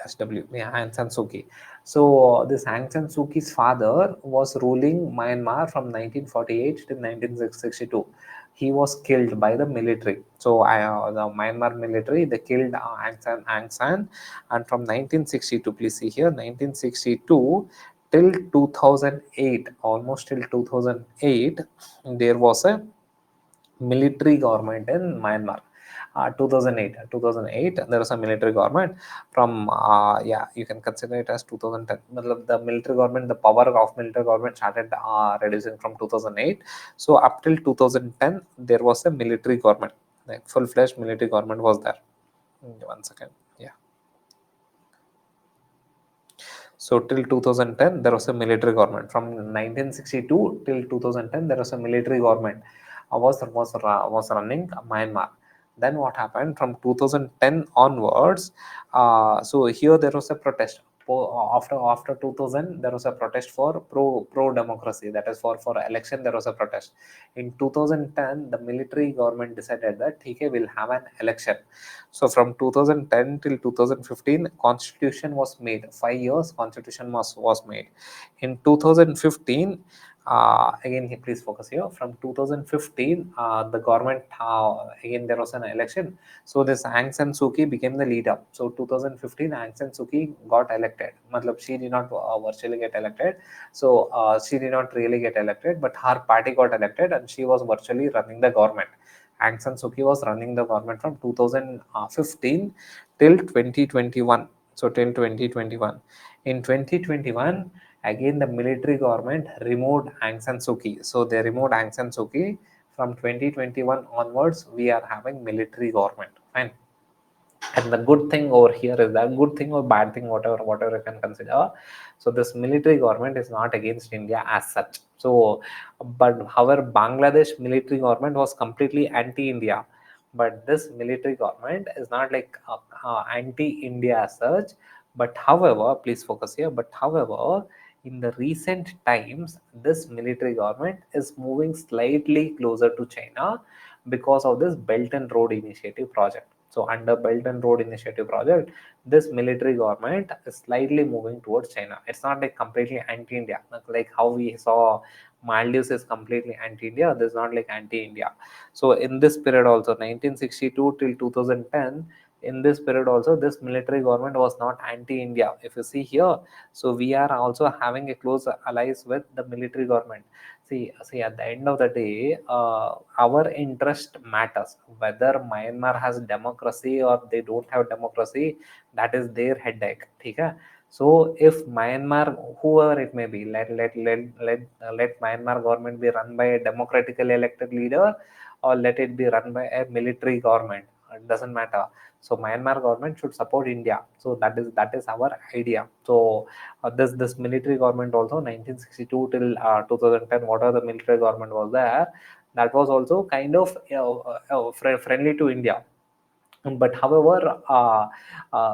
[SPEAKER 1] SW, yeah, Aung San Suu Kyi. So this Aung San Suu Kyi's father was ruling Myanmar from 1948 to 1962. He was killed by the military. So the Myanmar military, they killed Aung San, and from 1962, please see here, 1962 till 2008, almost till 2008, there was a military government in Myanmar. 2008 there was a military government. From yeah, you can consider it as 2010. The military government, the power of military government started reducing from 2008. So up till 2010 there was a military government, like full-fledged military government was there. One second. Yeah, so till 2010 there was a military government. From 1962 till 2010 there was a military government was running Myanmar. Then what happened from 2010 onwards? So here there was a protest. After 2000 there was a protest for pro democracy, that is for election there was a protest. In 2010 the military government decided that okay, we'll have an election. So from 2010 till 2015 constitution was made. 5 years constitution was made. In 2015, again please focus here. From 2015 the government, again there was an election. So this Aung San Suu Kyi became the leader. So 2015 Aung San Suu Kyi got elected. Matlab she did not virtually get elected. So she did not really get elected, but her party got elected and she was virtually running the government. Aung San Suu Kyi was running the government from 2015 till 2021. So till 2021. In 2021, again the military government removed Aung San Suu Kyi. So they removed Aung San Suu Kyi. From 2021 onwards, we are having military government. Fine. And the good thing over here is that good thing or bad thing, whatever you can consider. So this military government is not against India as such. So, but however, Bangladesh military government was completely anti-India. But this military government is not like anti-India as such. But however, please focus here. But however, in the recent times, this military government is moving slightly closer to China because of this Belt and Road Initiative project. So under Belt and Road Initiative project, this military government is slightly moving towards China. It's not like completely anti-India, like how we saw Maldives is completely anti-India. This is not like anti-India. So in this period also, 1962 till 2010, in this period also, this military government was not anti-India. If you see here, so we are also having a close allies with the military government. See, at the end of the day, our interest matters. Whether Myanmar has democracy or they don't have democracy, that is their headache. Okay? So if Myanmar, whoever it may be, let Myanmar government be run by a democratically elected leader, or let it be run by a military government. It doesn't matter. So Myanmar government should support India. So that is our idea. So this military government also 1962 till 2010, whatever the military government was there, that was also kind of friendly to India. But however,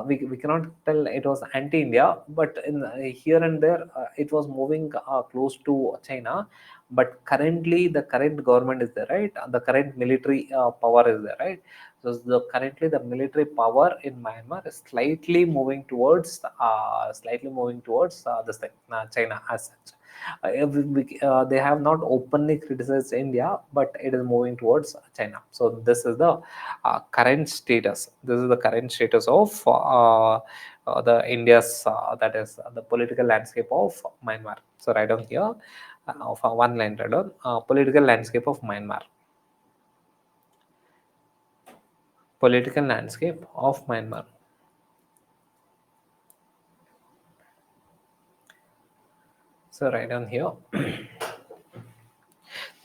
[SPEAKER 1] we cannot tell it was anti-India, but here and there it was moving close to China. But currently the current government is there, right? The current military power is there, right? So currently the military power in Myanmar is slightly moving towards this thing, China as such. They have not openly criticized India, but it is moving towards China. So this is the current status. This is the current status of the India's that is the political landscape of Myanmar. So write down here of one line, write down political landscape of Myanmar. Political landscape of Myanmar. So write down here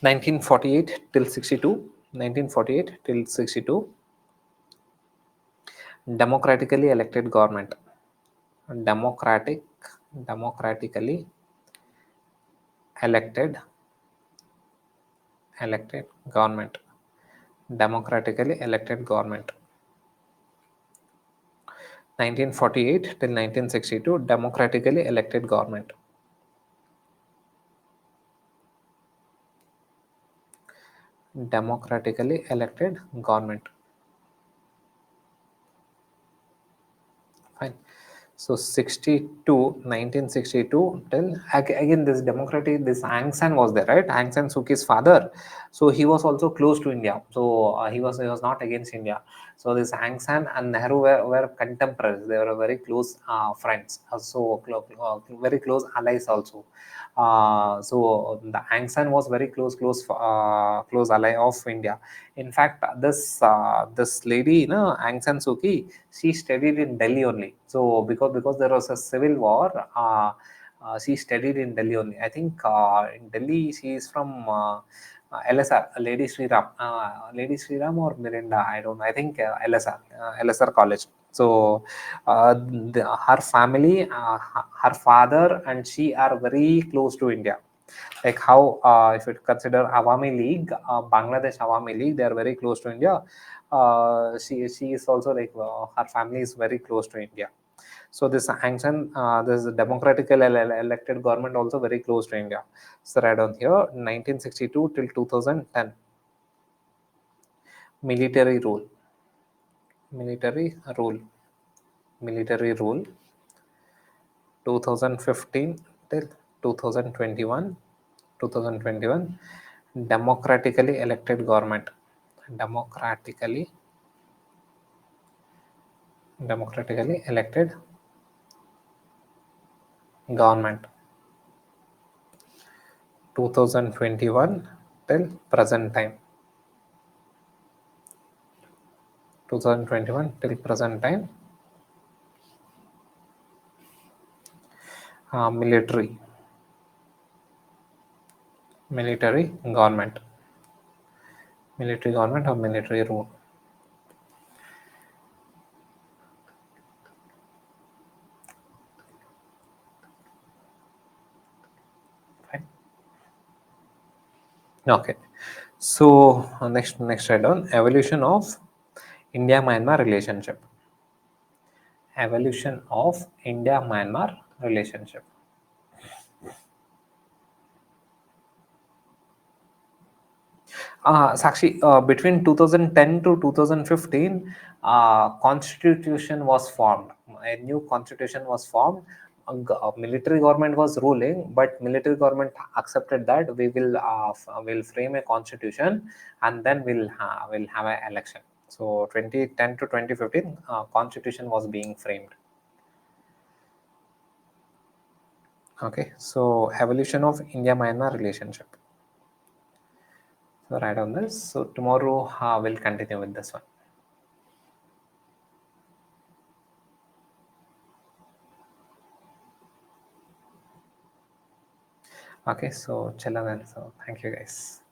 [SPEAKER 1] 1948 till 62. 1948 till 62. Democratically elected government. Democratic, democratically elected, elected government. Democratically elected government. 1948 till 1962, democratically elected government. Democratically elected government. Fine. So 62, 1962 till again this democratic, this Aung San was there, right? Aung San Suu Kyi's father. So he was also close to India. So he was not against India. So this Aung San and Nehru were contemporaries. They were very close friends. Very close allies also. So the Aung San was very close ally of India. In fact, this lady, Aung San Suu Kyi, she studied in Delhi only. So because there was a civil war, she studied in Delhi only. I think in Delhi she is from LSR, Lady Sriram or Mirinda. I don't know. I think LSR College. So her family, her father and she are very close to India. Like how if you consider Awami League, Bangladesh Awami League, they are very close to India. She is also like her family is very close to India. So this Aung San, this democratically elected government also very close to India. So right on here, 1962 till 2010, military rule, military rule, military rule, 2015 till 2021, 2021, democratically elected government, democratically democratically elected government, 2021 till present time, 2021 till present time, military government, military government or military rule. Fine. Okay. So next write down evolution of India Myanmar relationship. Evolution of India Myanmar relationship. Sakshi, between 2010 to 2015, constitution was formed. A new constitution was formed. Military government was ruling, but military government accepted that will frame a constitution and then we'll have an election. So 2010 to 2015, constitution was being framed. Okay, so evolution of India-Myanmar relationship. So write on this. So tomorrow we'll continue with this one. Okay, so chilla then. So thank you guys.